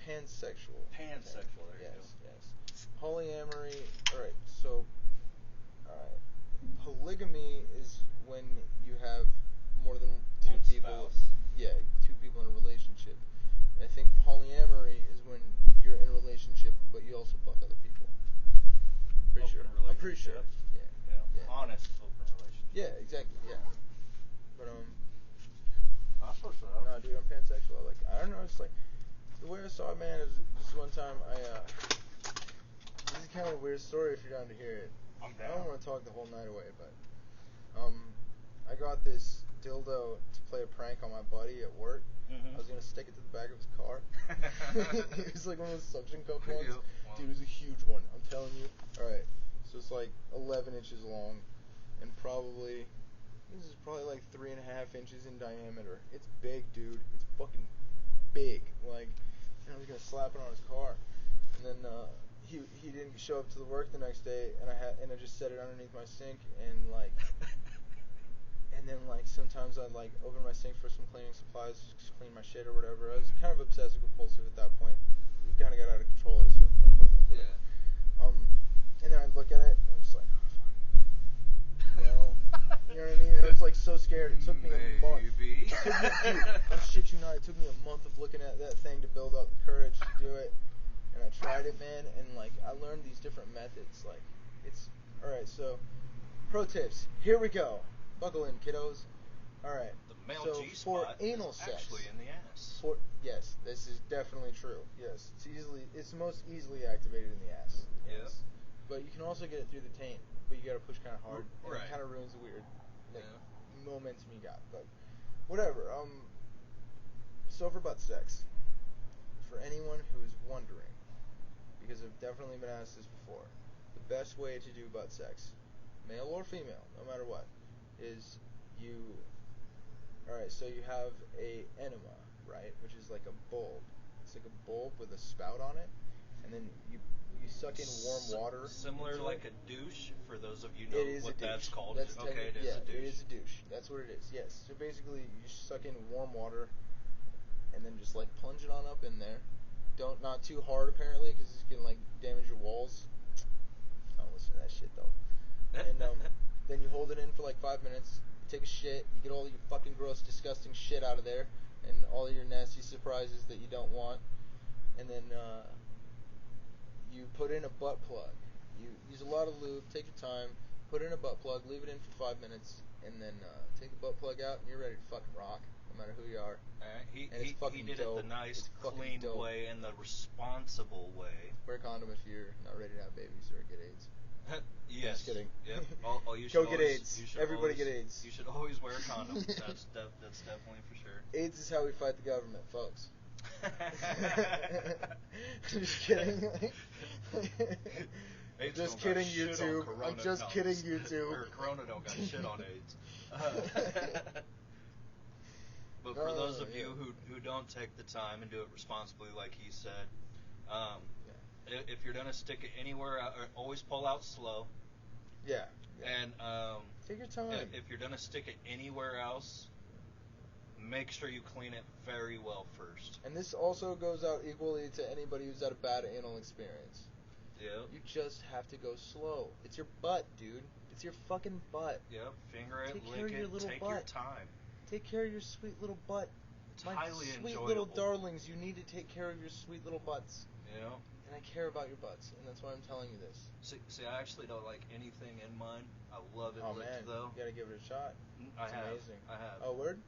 Pansexual. Pansexual. There you Yes, go. yes. Polyamory. All right. So, polygamy is when you have more than two One people. spouse. Yeah, two people in a relationship. I think polyamory is when you're in a relationship, but you also fuck other people. Pretty Open sure. I'm pretty sure. relationship. Yeah. Honest open relationship. Yeah, exactly. Yeah. But I I switched it up. No, dude, I'm pansexual. I don't know. It's like the way I saw a man is just one time. This is kind of a weird story if you're down to hear it. I'm I down. don't want to talk the whole night away, but I got this dildo to play a prank on my buddy at work. Mhm. I was gonna stick it to the back of his car. It was like one of those suction cup ones. Yep. Wow. Dude, it was a huge one. I'm telling you. All right, so it's like 11 inches long, and this is probably like 3.5 inches in diameter. It's big, dude. It's fucking big. Like, and I was gonna slap it on his car, and then he didn't show up to the work the next day, and I just set it underneath my sink, and then sometimes I'd like open my sink for some cleaning supplies, just clean my shit or whatever. I was kind of obsessive compulsive at that point. We kind of got out of control at a certain point, but like, whatever. Yeah. And then I'd look at it, and I was like, oh fuck, no, you know what I mean? I was like so scared. It took me a month. Maybe. Dude, I shit you not. It took me a month of looking at that thing to build up the courage to do it. And I tried it, man, and like I learned these different methods. Like, it's all right. So, pro tips. Here we go. Buckle in, kiddos. All right. The male so G for spot anal is sex, actually in the ass. yes, this is definitely true. Yes, it's most easily activated in the ass. Yep. Yes. But you can also get it through the taint, but you gotta push kind of hard, and Right. it kind of ruins the weird like Yeah. momentum you got. But whatever. So for butt sex, for anyone who is wondering, because I've definitely been asked this before, the best way to do butt sex, male or female, no matter what, is alright, so you have a enema, right, which is like a bulb. It's like a bulb with a spout on it, and then you suck in warm water. Similar into like it. a douche, for those of you It know is what a douche. that's called. That's Okay, yeah, a douche. it is a douche. That's what it is. Yes. So basically, you suck in warm water, and then just like plunge it on up in there. Not too hard apparently, because it can like damage your walls. I don't listen to that shit though. And then you hold it in for like 5 minutes. You take a shit. You get all your fucking gross, disgusting shit out of there, and all your nasty surprises that you don't want. And then you put in a butt plug. You use a lot of lube. Take your time. Put in a butt plug. Leave it in for 5 minutes, and then take the butt plug out, and you're ready to fucking rock, no matter who you are. He did dope. it the nice, It's fucking clean dope. way and the responsible way. Wear a condom if you're not ready to have babies or get AIDS. Yes. Just kidding. Yep. You Go should get always, AIDS. You should Everybody always, get AIDS. You should always wear a condom. That's definitely for sure. AIDS is how we fight the government, folks. Just kidding. AIDS Just don't got kidding, shit on YouTube. corona, I'm just no. kidding, YouTube. Or Corona don't got shit on AIDS. But for those of you who don't take the time and do it responsibly, like he said, if you're gonna stick it anywhere, always pull out slow. Yeah. And take your time. If you're gonna stick it anywhere else, make sure you clean it very well first. And this also goes out equally to anybody who's had a bad anal experience. Yep. You just have to go slow. It's your butt, dude. It's your fucking butt. Yep. Finger it, Take care lick of your it, little take butt. your time. Take care of your sweet little butt. It's My highly sweet enjoyable. little darlings, you need to take care of your sweet little butts. Yeah. And I care about your butts, and that's why I'm telling you this. See, I actually don't like anything in mine. I love it licked, man, though. you gotta give it a shot. I It's have. amazing. I have. Oh, word?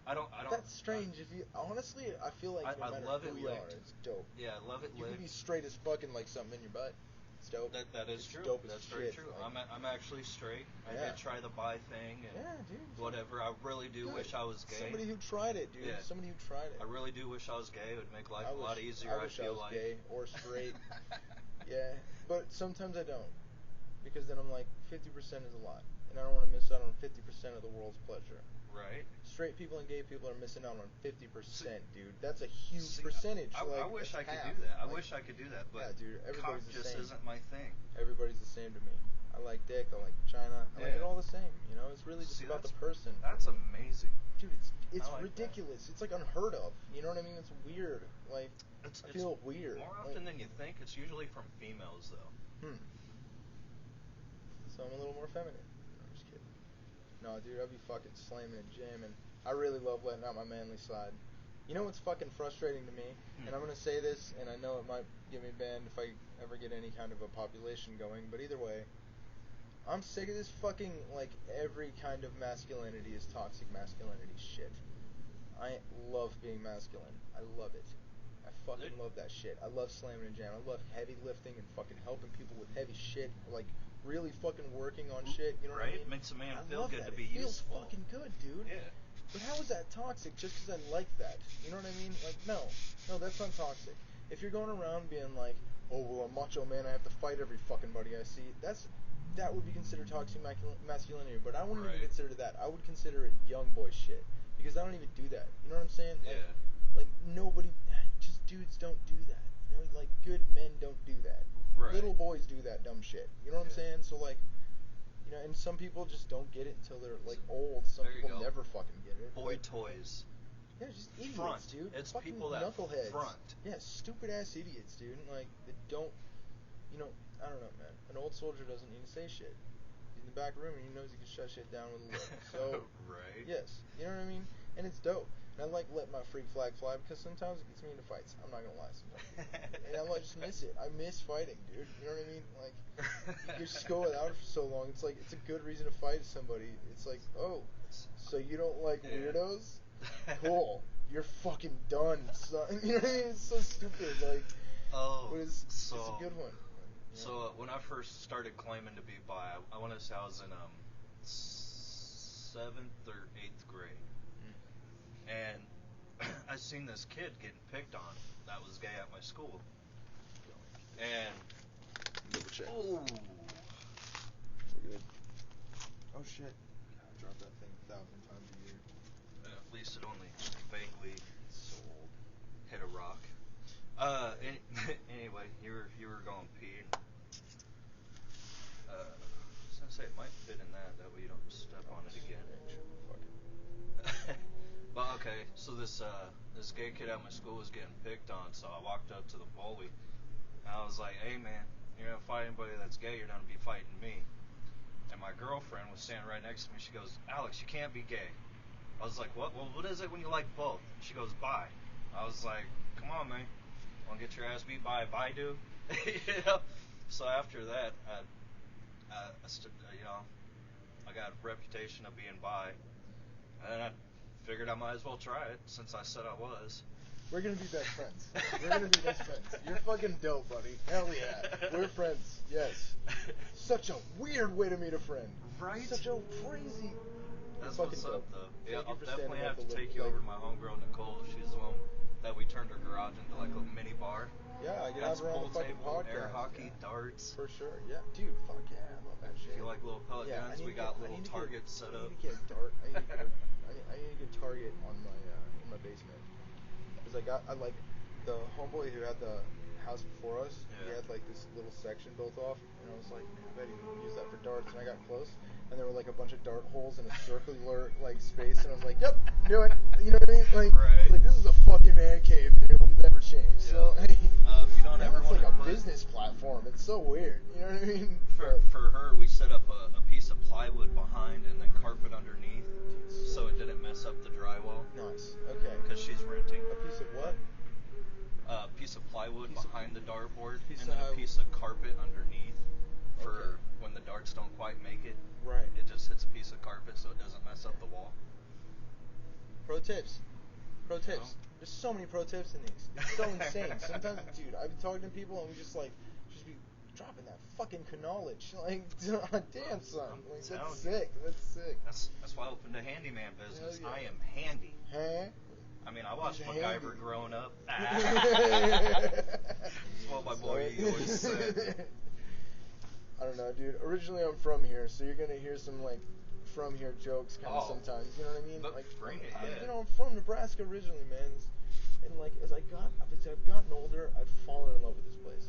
I don't. That's strange. If you honestly, I feel like no I matter love who it you are, licked. it's dope. Yeah, I love it You licked. can be straight as fucking like something in your butt. It's dope. That is It's true. Dope as That's shit. very true. Like, I'm actually straight. I Yeah. did try the bi thing and yeah, dude. whatever. I really do Good. wish I was gay. Somebody who tried it, dude. Yeah. Somebody who tried it. I really do wish I was gay. It would make life I a lot wish- easier. I wish I feel was like gay or straight. Yeah, but sometimes I don't, because then I'm like 50% is a lot, and I don't want to miss out on 50% of the world's pleasure. Right. Straight people and gay people are missing out on 50%, dude. That's a huge See, percentage. I like, wish that's I could half. do that. I Like, wish I could do that, but yeah, dude. cock Everybody's the just same. isn't my thing. Everybody's the same to me. I like dick. I like China. I like it Yeah. all the same. You know, it's really just See, about the that's- person. That's amazing. Dude, it's I like ridiculous. It's like unheard of. You know what I mean? It's weird. Like It's I feel weird. More Like, often than you think. It's usually from females, though. So I'm a little more feminine. No, I'm just kidding. No, dude, I'd be fucking slamming and jamming. I really love letting out my manly side. You know what's fucking frustrating to me? And I'm gonna say this, and I know it might get me banned if I ever get any kind of a population going, but either way, I'm sick of this fucking, like, every kind of masculinity is toxic masculinity shit. I love being masculine. I love it. I fucking Dude. love that shit. I love slamming and jamming. I love heavy lifting and fucking helping people with heavy shit. Like really fucking working on shit. You know what I Right? mean? Makes a man I feel love good that. to be It feels useful. fucking good, dude. Yeah. But how is that toxic just because I like that? You know what I mean? Like, no, that's not toxic. If you're going around being like, oh, well, I'm a macho man, I have to fight every fucking buddy I see, that would be considered toxic masculinity. But I wouldn't even Right. consider that. I would consider it young boy shit because I don't even do that. You know what I'm saying? Like, Yeah. like nobody, just dudes don't do that. You know, like good men don't do that. Right. Little boys do that dumb shit. You know what I'm Yeah. saying? So like. You know, and some people just don't get it until they're like old. Some There you people go. never fucking get it. Boy Like, toys. yeah, just idiots, Front. dude. It's fucking people that knuckleheads. front. Yeah, stupid ass idiots, dude. Like they don't, you know, I don't know, man. An old soldier doesn't need to say shit. He's in the back room and he knows he can shut shit down with a look. So, Right. yes, you know what I mean. And it's dope. And I like letting my freak flag fly because sometimes it gets me into fights. I'm not gonna lie, sometimes. And I like, just miss it. I miss fighting, dude. You know what I mean? Like, you just go without it for so long. It's like it's a good reason to fight somebody. It's like, oh, so you don't like Yeah. weirdos? Cool. You're fucking done, son. You know what I mean? It's so stupid. Like, Oh, but it's so a good one. Yeah. So when I first started claiming to be bi, I want to say I was in 7th or 8th grade, and I seen this kid getting picked on that was gay at my school, and Double check. oh, We're good. Oh shit. I dropped that thing 1,000 times a year. at least it only vaguely It's so old. hit a rock. Anyway, you were going pee. I was gonna say it might fit in that way you don't step on it again. But okay, so this gay kid at my school was getting picked on, so I walked up to the bully, and I was like, "Hey man, you're gonna fight anybody that's gay, you're gonna be fighting me." And my girlfriend was standing right next to me. She goes, "Alex, you can't be gay." I was like, "What? Well, what is it when you like both?" She goes, "Bi." I was like, "Come on, man, wanna get your ass beat by a bi dude?" You know. So after that, I got a reputation of being bi, and then I figured I might as well try it since I said I was. We're gonna be best friends. We're gonna be best friends. You're fucking dope, buddy. Hell yeah. We're friends. Yes. Such a weird way to meet a friend. Right? Such a crazy. That's fucking what's dope. up, though. Yeah, Thank you I'll for definitely standing have up to to take live, you like- over to my homegirl Nicole. She's the one that we turned her garage into like a mini bar. Yeah, I can Has have her on pool the fucking table, podcast. air hockey, yeah. darts. For sure. Yeah, dude. Fuck yeah, I love that shit. If you like little pellet Yeah, I guns, need we to got get- I little need to targets set I up. need to get a dart. I need to get a target on my in my basement. Because I like the homeboy who had the house before us. He Yeah. had like this little section built off, and I was like, man, I bet he can use that for darts. And I got close, and there were like a bunch of dart holes in a circular like space, and I was like, yep, knew it. You know what I mean? Like, Right. like this is a fucking man cave. It'll never change. So If you don't now ever it's want like to a put business platform. It's so weird. You know what I mean? for her, we set up a piece of plywood behind and then carpet underneath, so it didn't mess up the drywall. Nice. Okay. Because she's renting. A piece of what? A piece of plywood Piece of- behind the dartboard, piece and of then how- a piece of carpet underneath for Okay. when the darts don't quite make it. Right. It just hits a piece of carpet so it doesn't mess up the wall. Pro tips. Pro tips. No. There's so many pro tips in these. It's so insane. Sometimes, dude, I've been talking to people and we just be dropping that fucking knowledge. Like, damn, son. Like, Telling that's you. sick. That's sick. That's why I opened a handyman business. Hell yeah. I am handy. Huh? I mean, I watched He's MacGyver handy. growing up. That's what my boy always said. I don't know, dude. Originally, I'm from here, so you're gonna hear some like from here jokes kind of Oh. sometimes. You know what I mean? But Like, bring it, I'm, yeah. you know, I'm from Nebraska originally, man. And like as I've gotten older, I've fallen in love with this place.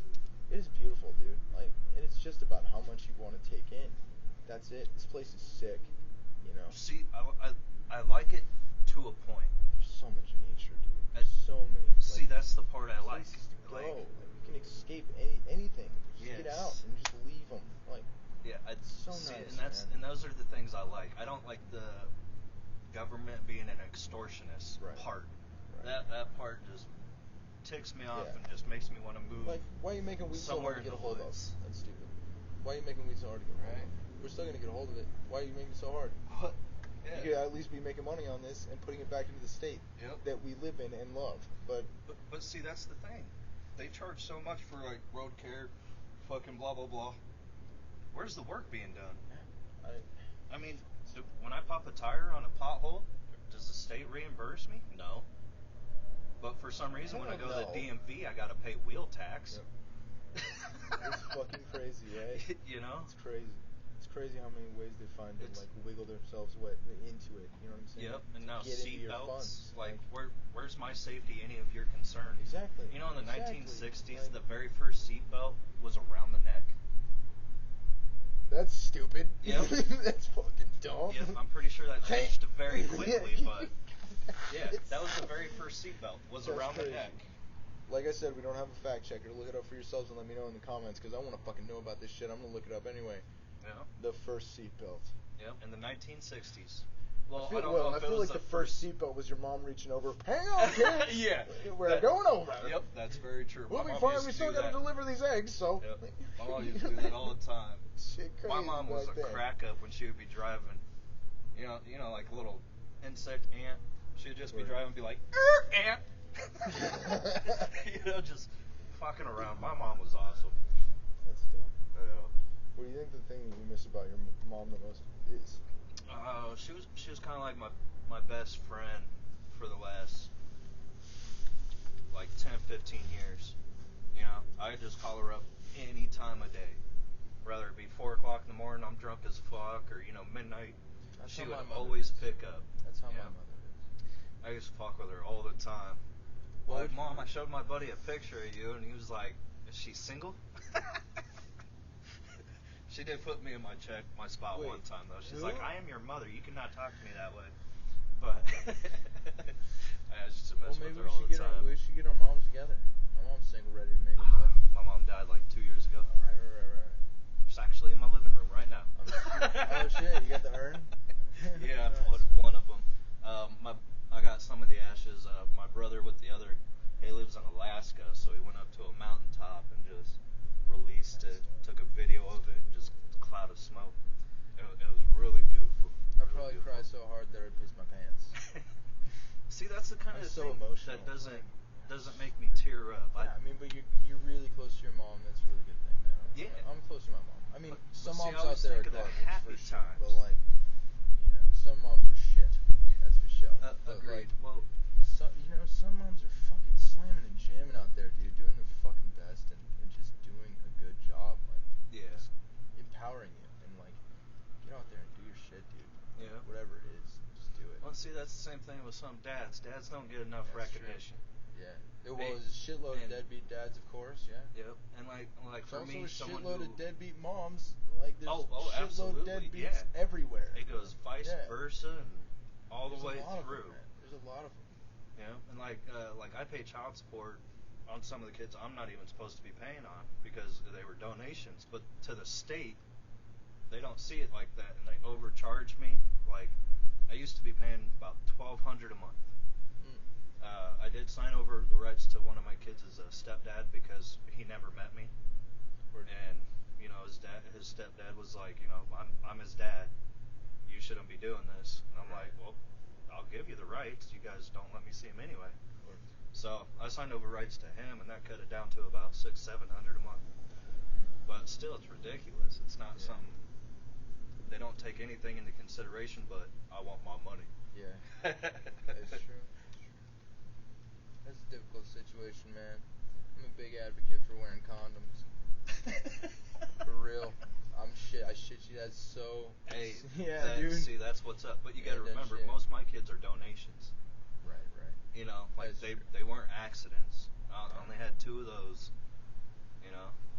It is beautiful, dude. Like, and it's just about how much you want to take in. That's it. This place is sick. You know. See, I like it to a point. There's so much nature, dude. I- There's so many. See, that's the part I like. places to go. Like, Like, you can escape anything. Just get Yes. out and just leave them. Like, yeah, so see, nice, and man. those are the things I like. I don't like the government being an extortionist Right. part. Right. That part just ticks me off Yeah. and just makes me want to move. Like, why are you making weed so somewhere hard to in get a the hold of? woods. That's stupid. Why are you making weed so hard to get a hold Right. of? We're still gonna get a hold of it. Why are you making it so hard? What? You Yeah. could at least be making money on this and putting it back into the state Yep. that we live in and love. But But see, that's the thing. They charge so much for like road care, fucking blah blah blah. Where's the work being done? I mean, when I pop a tire on a pothole, does the state reimburse me? No. But for some reason, when I go to the DMV, I gotta pay wheel tax. Yep. It's fucking crazy, right? You know? It's crazy. It's crazy how many ways they find to like wiggle themselves into it. You know what I'm saying? Yep. And now Get into seat your belts. funds. Like, where's my safety? Any of your concern? Exactly. You know, in the Exactly. 1960s, Like, the very first seat belt was around the neck. that's stupid. Yep. That's fucking dumb. Yep. I'm pretty sure that changed very quickly, Yeah. but yeah, that was the very first seat belt. Was That's around crazy. the neck. Like I said, we don't have a fact checker. Look it up for yourselves and let me know in the comments because I want to fucking know about this shit. I'm gonna look it up anyway. Yeah. The first seatbelt. Yep. In the 1960s. Well, I feel, I don't know if I it feel was like the first seatbelt was your mom reaching over. Hang on, kids. Yeah. We're going over. Yep, that's very true. We'll My be mom fine. used We to still do got to that. deliver these eggs, so. Yep. My mom used to do that all the time. Shit crazy My mom was a back then. crack up when she would be driving. You know, like a little insect ant. She'd just be Right. driving and be like, ant. You know, just fucking around. My mom was awesome. That's dumb. Yeah. What do you think the thing that you miss about your mom the most is? She was kind of like my best friend for the last like 10, 15 years. You know, I could just call her up any time of day. Whether it be 4 o'clock in the morning, I'm drunk as fuck, or midnight. That's She how would my mother always is. pick up. That's how Yeah. my mother is. I used to fuck with her all the time. What Like, would Mom, you- I showed my buddy a picture of you, and he was like, "Is she single?" She did put me in my spot Wait, one time though. She's who? like, "I am your mother. You cannot talk to me that way." But I used to Well, mess maybe with her we all should the get our time. we should get our moms together. My mom's single, ready to mingle, bud. My mom died like 2 years ago. Right. She's actually in my living room right now. Oh shit, you got the urn? Yeah, I Nice. put one of them. I got some of the ashes. My brother with the other, he lives in Alaska, so he went up to a mountaintop and just released it. Took a video of it, just a cloud of smoke. It was really beautiful. I really probably beautiful. cried so hard that I pissed my pants. See, that's the kind I'm of so thing emotional. that doesn't make me tear up. Yeah, I mean, but you're really close to your mom. That's a really good thing, man. Yeah. I'm close to my mom. I mean, But some see, I moms out always there are think of the garbage happy for sure, times. but like, some moms are shit. That's for sure. But, Agreed. Like, Well, some moms are fucking slamming and jamming out there, dude, doing their fucking best and just doing a good job, like yeah. just empowering you and like get out there and do your shit, dude. Yeah. Whatever it is, just do it. Well, see, that's the same thing with some dads. Dads don't get enough That's true. recognition. Yeah. Well, there's a shitload of and- deadbeat dads, of course. Yeah. Yep. And like There's for also me, a someone shitload who of deadbeat moms. Like there's Oh, a shitload absolutely, of deadbeats yeah. everywhere. it goes vice Yeah. versa and all There's the way a lot through. Of them, man. There's a lot of them. You know, and like I pay child support on some of the kids I'm not even supposed to be paying on because they were donations. But to the state, they don't see it like that, and they overcharge me. Like I used to be paying about $1,200 a month. I did sign over the rights to one of my kids as a stepdad because he never met me, and his stepdad was like, I'm his dad. You shouldn't be doing this. And I'm like, well, I'll give you the rights. You guys don't let me see him anyway. So I signed over rights to him, and that cut it down to about $600-700 a month. But still, it's ridiculous. It's not something. They don't take anything into consideration, but I want my money. Yeah. That's true. That's a difficult situation, man. I'm a big advocate for wearing condoms. For real. I shit you, that's so. Hey, yeah, dude. See, that's what's up. But you Yeah, got to that remember, shit. most of my kids are donations. Right. Like That's they true. they weren't accidents. I only had 2 of those.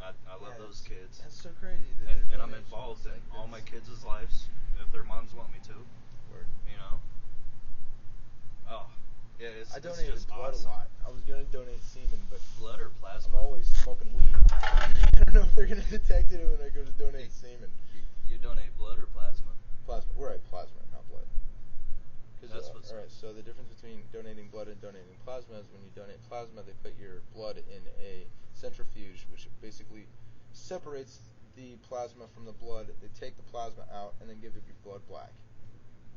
I love those kids. That's so crazy. And I'm involved in all my kids' lives if their moms want me to. Word. Oh, yeah, it's I it's donated just blood awesome. a lot. I was gonna donate semen, but Blood or I'm plasma? always smoking weed. I don't know if they're gonna detect it when I go to donate semen. You donate blood or plasma? Plasma. We're at plasma, not blood. That's what's- All right. So the difference between donating blood and donating plasma is when you donate plasma, they put your blood in a centrifuge, which basically separates the plasma from the blood. They take the plasma out and then give your blood black.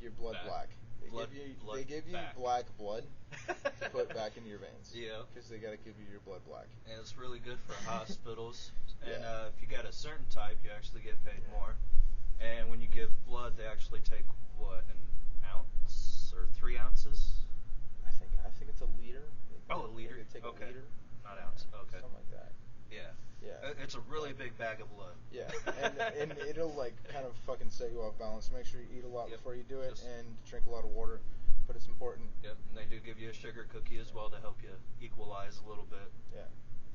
your blood back. black. Blood They give you back. black blood to put back into your veins. Yeah. Because they gotta give you your blood black. And it's really good for hospitals. And Yeah. if you got a certain type, you actually get paid more. And when you give blood, they actually take what, an ounce or 3 ounces? I think it's a liter. Oh, a liter. They take Okay. a liter. Not ounce. Okay. Something like that. Yeah. Yeah. It's a really big bag of blood. Yeah, and it'll like kind of fucking set you off balance. Make sure you eat a lot Yep. before you do it, Just- and drink a lot of water. But it's important. Yep. And they do give you a sugar cookie as well to help you equalize a little bit. Yeah,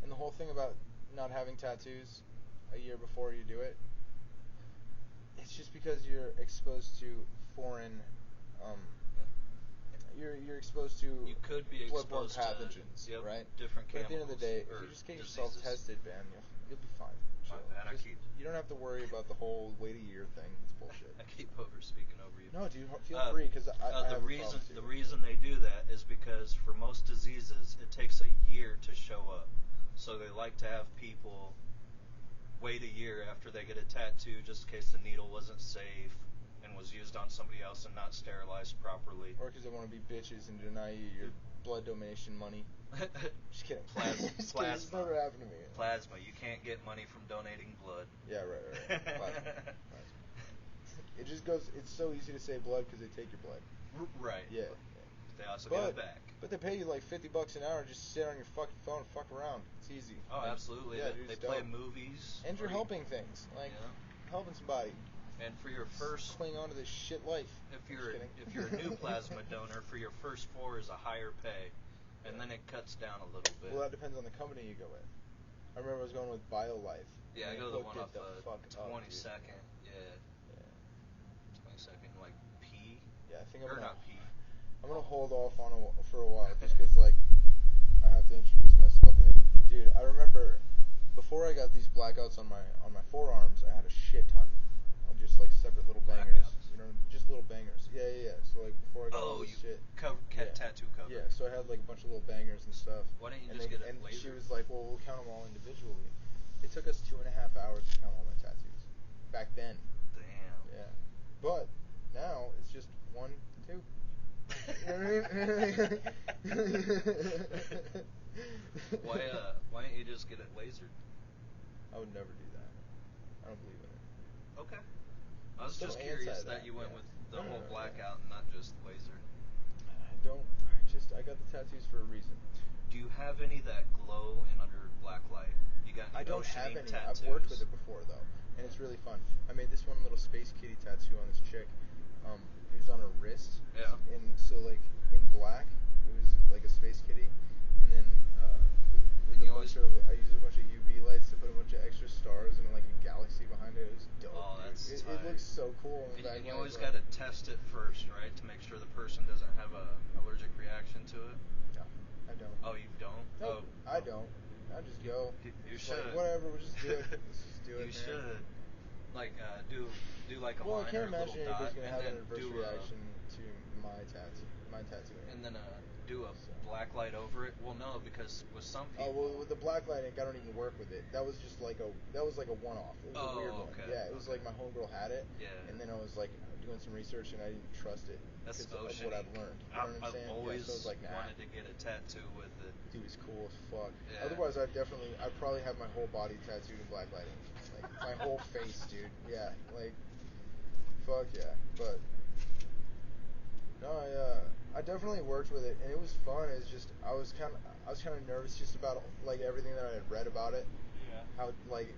and the whole thing about not having tattoos a year before you do it, it's just because you're exposed to foreign, you're exposed to You could be bloodborne exposed pathogens, to right? Different But at the end of the day, chemicals if or you just get yourself diseases. tested, man, you'll be fine. My Chill. bad, I Just- keep- You don't have to worry about the whole wait a year thing. It's bullshit. I keep over speaking over you. No, dude, feel free because I have the a reason problem too. the reason they do that is because for most diseases it takes a year to show up. So they like to have people wait a year after they get a tattoo just in case the needle wasn't safe and was used on somebody else and not sterilized properly. Or because they want to be bitches and deny you your blood donation money. Just kidding. Plasma. Just kidding. It's never happened to me. Plasma. You can't get money from donating blood. Yeah, right. Plasma. It just goes. It's so easy to say blood because they take your blood. Right. Yeah. They also give it back. But they pay you like $50 an hour just to sit on your fucking phone and fuck around. It's easy. Oh, Like, absolutely. Yeah, they dude, it's play dope. movies. And you're or- helping things, like Yeah. helping somebody. And for your first, Cling on to this shit life. if Just you're kidding. if you're a new plasma donor, for your first 4 is a higher pay, and then it cuts down a little bit. Well, that depends on the company you go with. I remember I was going with BioLife. Yeah, I and go to they the one hooked off it the fuck up, 22nd. dude. Yeah, 22nd, like P. Yeah, I think Or not P. I'm gonna hold off on for a while just because like I have to introduce myself. And dude, I remember before I got these blackouts on my forearms, I had a shit ton of just like separate little bangers. Blackouts? You know, just little bangers. Yeah. So like before I got all Oh, this you shit. tattoo cover. Yeah, so I had like a bunch of little bangers and stuff. Why didn't you and just get a And laser? she was like, well, we'll count them all individually. It took us 2.5 hours to count all my tattoos. Back then. Damn. Yeah. But now it's just 1, 2. Why don't you just get it lasered? I would never do that. I don't believe in it. Okay. I was So just anti curious that, that you went yeah. with the No, whole no, blackout and not just laser. I got the tattoos for a reason. Do you have any that glow and under black light? You got any I don't have oceaning any. tattoos? I've worked with it before though, and it's really fun. I made this one little space kitty tattoo on this chick. It was on her wrist. Yeah. And so like in black, it was like a space kitty, and then And you I used a bunch of UV lights to put a bunch of extra stars and like a galaxy behind it. It was dope. Oh, dude. that's It tight. looks so cool. In the And you background, always but- got to test it first, right, to make sure the person doesn't have a allergic reaction to it. No, I don't. Oh, you don't? No, Oh, I don't. I just go. You It's should. Like, whatever, we'll just do it. Let's just do it, You man. should, like, do like a Well, I line can't or a little imagine dot, anybody's gonna and have then an adverse do reaction to my tattoo. and then do a black light over it. Well, no, because with some people. Oh well, with the black light ink, I don't even work with it. That was just like a one-off. It was a weird one. Okay. Yeah, it was like my homegirl had it. Yeah. And then I was like doing some research and I didn't trust it That's because ocean of what I've ink. learned. You know what I'm I've saying? always so I was like, nah. wanted to get a tattoo with it. Dude, it's cool as fuck. Yeah. Otherwise, I'd probably have my whole body tattooed in black light ink. Like my whole face, dude. Yeah, like, fuck yeah. But no, I definitely worked with it, and it was fun. It's just I was kind of nervous just about like everything that I had read about it. Yeah. How like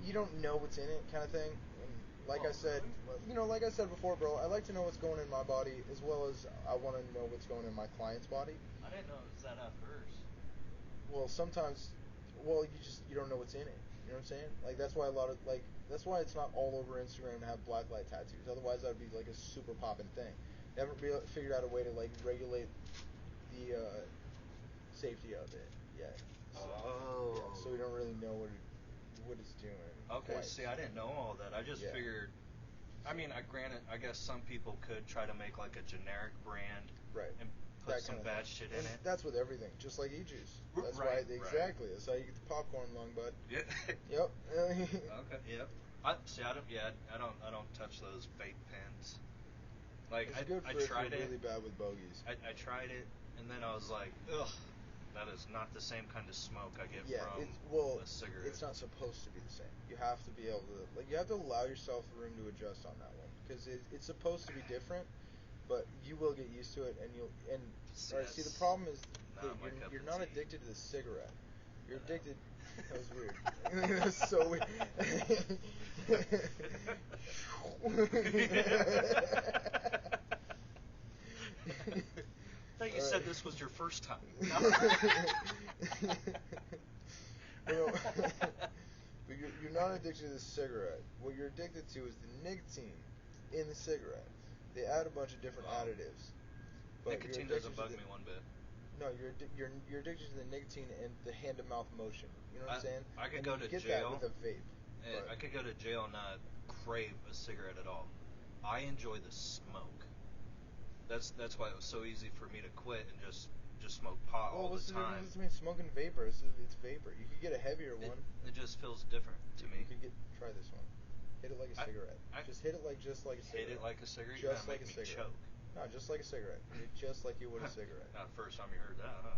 you don't know what's in it, kind of thing. And like I said, like I said before, bro, I like to know what's going in my body as well as I want to know what's going in my client's body. I didn't know it was that at first. Well, sometimes, you don't know what's in it. You know what I'm saying? Like that's why that's why it's not all over Instagram to have black light tattoos. Otherwise, that would be like a super poppin' thing. They haven't figured out a way to like regulate the safety of it yet. So, Oh. Yeah, so we don't really know what it's doing. Okay, quite. see, I didn't know all that. I just Yeah. figured. I mean, I guess some people could try to make like a generic brand, Right. and put That some kind of bad thing. shit in And it. That's with everything, just like e-juice. That's Right, why exactly. That's how you get the popcorn lung, bud. Yeah. Yep. Okay. Yep. I don't touch those vape pens. Like It's good I for if tried you're it. really bad with bogeys. I tried it, and then I was like, ugh, that is not the same kind of smoke I get from a cigarette. It's not supposed to be the same. You have to be able to, like, you have to allow yourself room to adjust on that one, because it's supposed to be different, but you will get used to it, and alright, see, the problem is that you're not addicted to the cigarette. You're addicted. That was weird. That was so weird. I thought you said this was your first time. No. But you're not addicted to the cigarette. What you're addicted to is the nicotine in the cigarette. They add a bunch of different additives. But Nicotine doesn't bug me one bit. No, you're addicted to the nicotine and the hand-to-mouth motion. You know what I'm saying? I could and go you to get jail. that with a vape. I could go to jail and not crave a cigarette at all. I enjoy the smoke. That's why it was so easy for me to quit and just smoke pot all what's the the time. difference between smoking vapor? It's vapor. You could get a heavier one. It just feels different to me. You could try this one. Hit it like a cigarette. Just hit it like a cigarette. Hit it like a cigarette. Just You're like gonna a make me cigarette. choke. No, just like a cigarette. Hit it just like you would a cigarette. Not the first time you heard that, huh?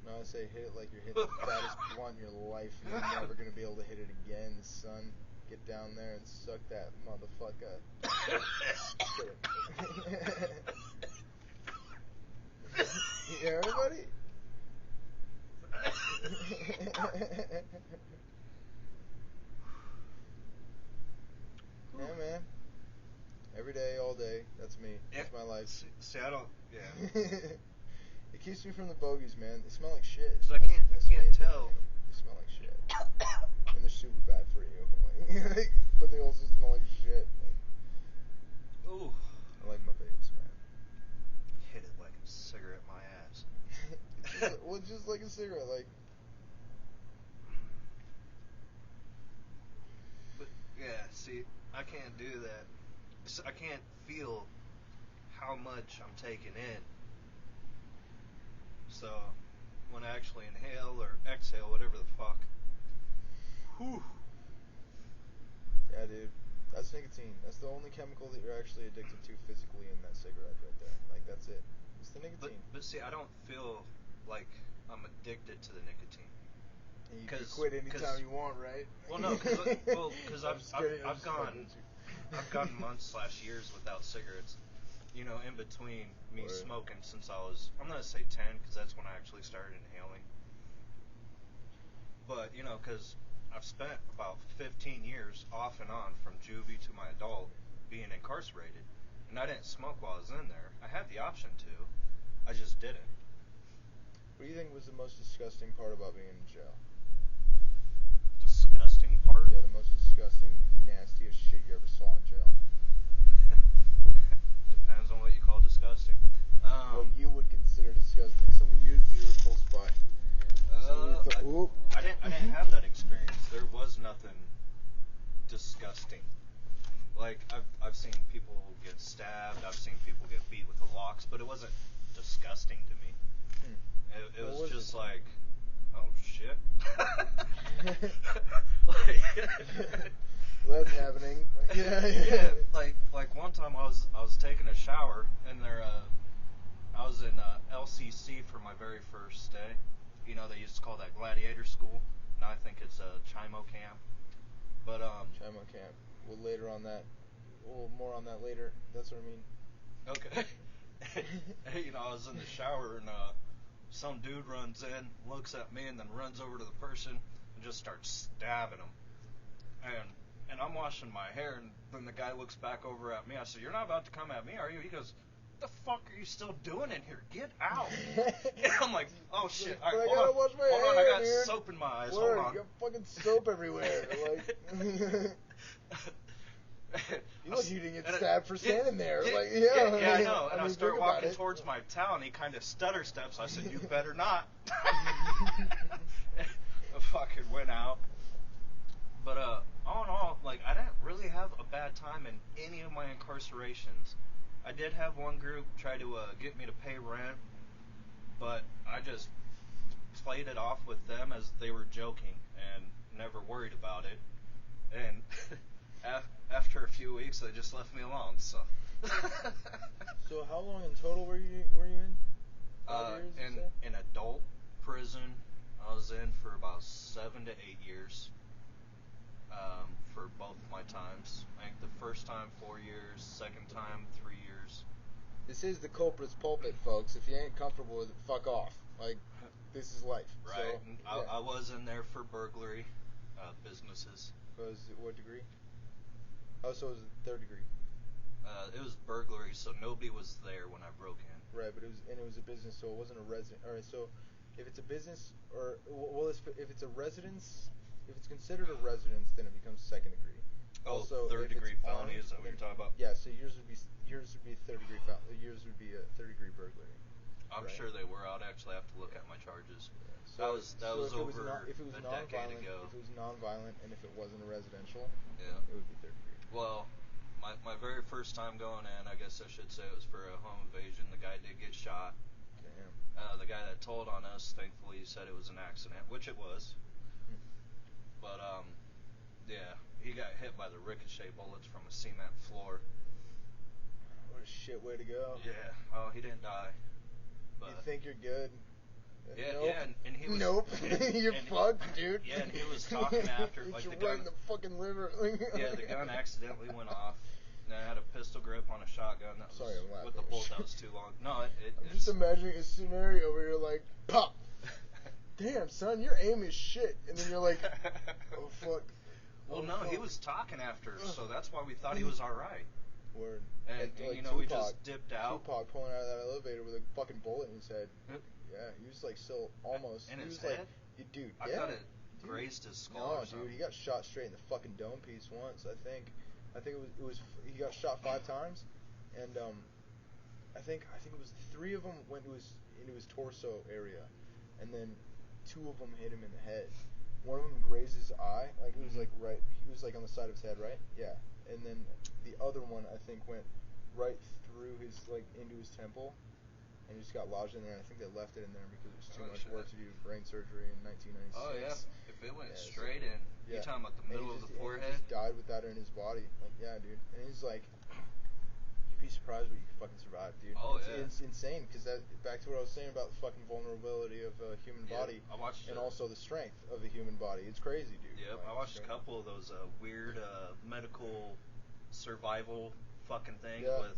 No, I say hit it like you're hitting the baddest blunt in your life, and you're never gonna be able to hit it again, son. Get down there and suck that motherfucker. You hear everybody? Yeah, man. Every day, all day. That's me. That's my life. See, I don't. Yeah. It keeps me from the bogeys, man. They smell like shit. 'Cause I can't tell. They smell like shit. And they're super bad for you. But they also smell like shit. Ooh. I like my vapes, man. Hit it like a cigarette in my ass. Well, just like a cigarette, like. But yeah, see, I can't do that. So I can't feel how much I'm taking in. So when I actually inhale or exhale, whatever the fuck. Whew. Yeah, dude. That's nicotine. That's the only chemical that you're actually addicted to physically in that cigarette right there. Like, that's it. It's the nicotine. But see, I don't feel like I'm addicted to the nicotine. And you can quit anytime you want, right? Well, no, because I've gone months/years without cigarettes. You know, in between me smoking since I was, I'm gonna say 10, because that's when I actually started inhaling. But you know, because I've spent about 15 years off and on from juvie to my adult being incarcerated, and I didn't smoke while I was in there. I had the option to, I just didn't. What do you think was the most disgusting part about being in jail? Disgusting part? Yeah, the most disgusting, nastiest shit you ever saw in jail. Depends on what you call disgusting. What you would consider disgusting. Something you'd be repulsed by. I didn't have that experience. There was nothing disgusting. Like, I've seen people get stabbed. I've seen people get beat with the locks, but it wasn't disgusting to me. It was just like, oh shit. Well, that's happening. Yeah. Like one time I was taking a shower and I was in LCC for my very first day. You know, they used to call that gladiator school. Now I think it's a Chimo camp. But Chimo camp. We'll more on that later. That's what I mean. Okay. You know, I was in the shower and some dude runs in, looks at me, and then runs over to the person and just starts stabbing him. And I'm washing my hair, and then the guy looks back over at me. I said, "You're not about to come at me, are you?" He goes, "What the fuck are you still doing in here? Get out!" And I'm like, "Oh shit! All right, hold on, I got soap in my eyes. Hold on. You got fucking soap everywhere." Like, you didn't get stabbed for standing there. Yeah, I know. And I start walking towards my towel, and he kind of stutter steps. I said, "You better not." I fucking went out. But all in all, like, I didn't really have a bad time in any of my incarcerations. I did have one group try to get me to pay rent, but I just played it off with them as they were joking and never worried about it. And After a few weeks, they just left me alone. So. So how long in total were you in? 5 years, you say? In adult prison, I was in for about 7 to 8 years. For both my times. I think the first time 4 years, second time 3 years. This is the culprit's pulpit, folks. If you ain't comfortable with it, fuck off. Like, this is life. Right. So, yeah. I was in there for burglary, businesses. Was it what degree? Oh, so it was third degree. It was burglary, so nobody was there when I broke in. Right, but it was a business, so it wasn't a resident. All right, so if it's a business or well, if it's a residence, if it's considered a residence, then it becomes second degree. Oh, Also, third if degree it's felony, armed, is that what you're then- talking about? Yeah, so yours would be third degree yours would be a third degree burglary. I'm right? sure they were. I'd actually have to look at my charges. So, that was if over if it was a decade non-violent, ago. if it was non-violent, and if it wasn't a residential, Yeah. it would be third degree. Well, my very first time going in, I guess I should say it was for a home invasion. The guy did get shot. Damn. The guy that told on us, thankfully, said it was an accident, which it was. But yeah, he got hit by the ricochet bullets from a cement floor. What a shit way to go. Yeah. Oh, he didn't die. But You think you're good? yeah, Nope. yeah, and he was. Nope. You're and- fucked, dude. Yeah, and he was talking after, like You're the right gun. in the fucking liver. Yeah, the gun accidentally went off. And I had a pistol grip on a shotgun that was Sorry, I'm laughing. with the bolt that was too long. No, I'm it's just imagining a scenario where you're like, pop. Damn, son, your aim is shit. And then you're like, oh, fuck. Well, Oh, no, he fuck. was talking after, so that's why we thought he was all right. Word. And, Like you know, we Tupac. just dipped out. Tupac pulling out of that elevator with a fucking bullet in his head. Yep. Yeah, he was like still almost. In he his was head? like, dude, I yeah. thought it Dude. grazed his skull No, or something. dude, he got shot straight in the fucking dome piece once. I think it was he got shot 5 times, and I think it was 3 of them went into his torso area, and then 2 of them hit him in the head. One of them grazed his eye, like it was like right, he was like on the side of his head, right? Yeah, and then the other one I think went right through his like into his temple. And he just got lodged in there, and I think they left it in there because it was too much work to do brain surgery in 1996. Oh, yeah. If it went Yeah, straight in, yeah. you're talking about the And middle of the and forehead? he just died with that in his body. Like, yeah, dude. And he's like, you'd be surprised what you can fucking survive, dude. Oh, it's, yeah. It's insane, because that, back to what I was saying about the fucking vulnerability of a human Yeah, body, I watched and it. also the strength of the human body. It's crazy, dude. Yep, Like, I watched a it's couple of those weird medical survival fucking things Yeah. with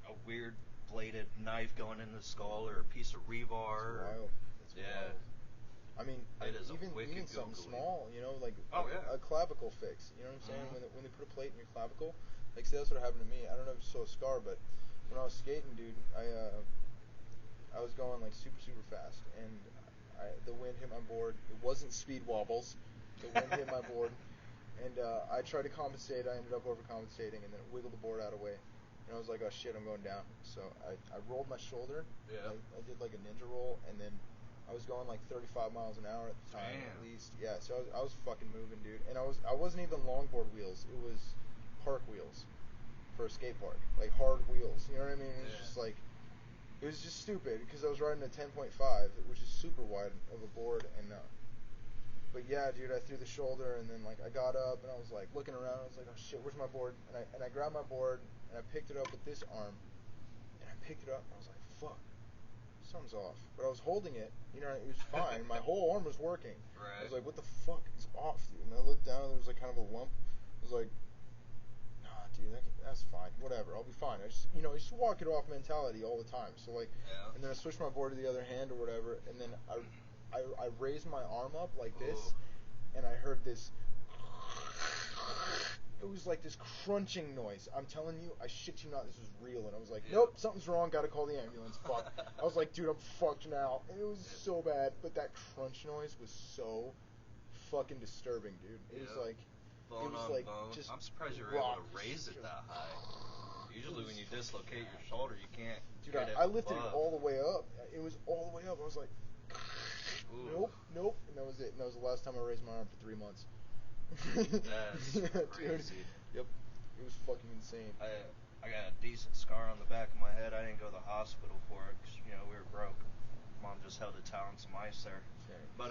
a weird bladed knife going in the skull or a piece of rebar. It's wild. It's Yeah. wild. I mean, It is a even wicked something googly. small, you know, like Oh, yeah. a clavicle fix. You know what I'm saying? Mhm. When they put a plate in your clavicle, like see, that's what happened to me. I don't know if you saw a scar, but when I was skating, dude, I was going like super fast, and the wind hit my board. It wasn't speed wobbles. The wind hit my board, and I tried to compensate. I ended up overcompensating, and then it wiggled the board out of the way. And I was like, oh shit, I'm going down. So I rolled my shoulder. Yeah. I did like a ninja roll, and then I was going like 35 miles an hour at the time, Damn. at least. Yeah, so I was fucking moving, dude. And I wasn't even longboard wheels. It was park wheels for a skate park, like hard wheels. You know what I mean? It was Yeah. just like, it was just stupid because I was riding a 10.5, which is super wide of a board, and but yeah, dude, I threw the shoulder, and then like I got up, and I was like looking around. I was like, oh shit, where's my board? And I grabbed my board, and I picked it up with this arm, and I picked it up, and I was like, fuck, something's off. But I was holding it, you know, it was fine. My whole arm was working. Right. I was like, what the fuck is off, dude? And I looked down, and there was like kind of a lump. I was like, nah, dude, that's fine, whatever, I'll be fine. I just, you know, I just walk it off mentality all the time. So like, Yeah. and then I switched my board to the other hand or whatever, and then I raised my arm up like this, Ooh. and I heard this. It was like this crunching noise. I'm telling you, I shit you not, this was real. And I was like, Yeah. nope, something's wrong, gotta call the ambulance. Fuck. I was like, dude, I'm fucked now. And it was so bad, but that crunch noise was so fucking disturbing, dude. It was Yeah. like, Bone it was on like bone. just I'm surprised you were able rock, to raise it just- that high. Usually when you dislocate your shoulder, you can't Dude, get it I lifted above. it all the way up. It was all the way up. I was like, Ooh. nope. And that was it. And that was the last time I raised my arm for 3 months. That's Dude. crazy. Yep. It was fucking insane. I got a decent scar on the back of my head. I didn't go to the hospital for it 'cause, you know, we were broke. Mom just held a towel and some ice there. Okay. But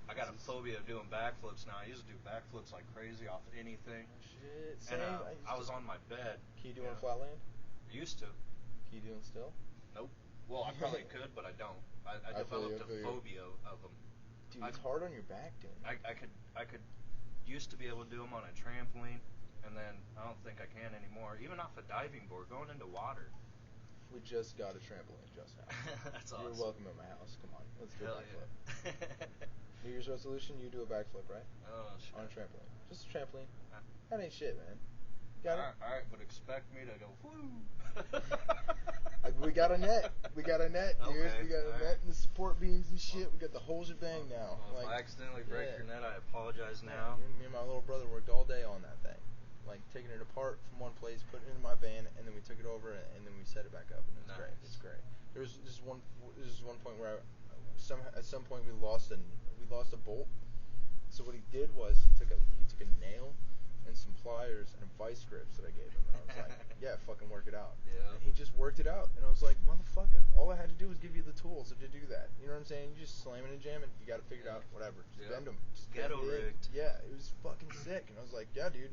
I got a This is- phobia of doing backflips now. I used to do backflips like crazy off anything. Shit. And Same. I was on my bed. Can you do you on know. flatland? Used to. Can you do them still? Nope. Well, I probably could, but I don't. I feel you, developed I feel a you. phobia of them. Dude, it's hard on your back doing that. I could used to be able to do them on a trampoline, and then I don't think I can anymore. Even off a diving board, going into water. We just got a trampoline just now. That's awesome. You're welcome at my house. Come on, let's do Hell a backflip. yeah. New Year's resolution: you do a backflip, right? Oh shit. On a trampoline. Just a trampoline. That ain't shit, man. Got it. All right, but expect me to go woo. We got a net. We got a net, dude. Okay, We got a alright. net and the support beams and shit. We got the whole shebang now. Well, if I accidentally break yeah. your net, I apologize Yeah, now. me and my little brother worked all day on that thing. Like taking it apart from one place, putting it in my van, and then we took it over and then we set it back up. And it's great. Nice. It's great. There was this one point where at some point we lost a bolt. So what he did was he took a nail and some pliers and vice grips that I gave him, and I was like, yeah, fucking work it out. Yeah. And he just worked it out, and I was like, motherfucker, all I had to do was give you the tools to do that. You know what I'm saying? You just slam it and jam it. You got it figured out. Whatever. Just Yeah. bend them. Just Ghetto bend it in. rigged. Yeah, it was fucking sick, and I was like, yeah, dude.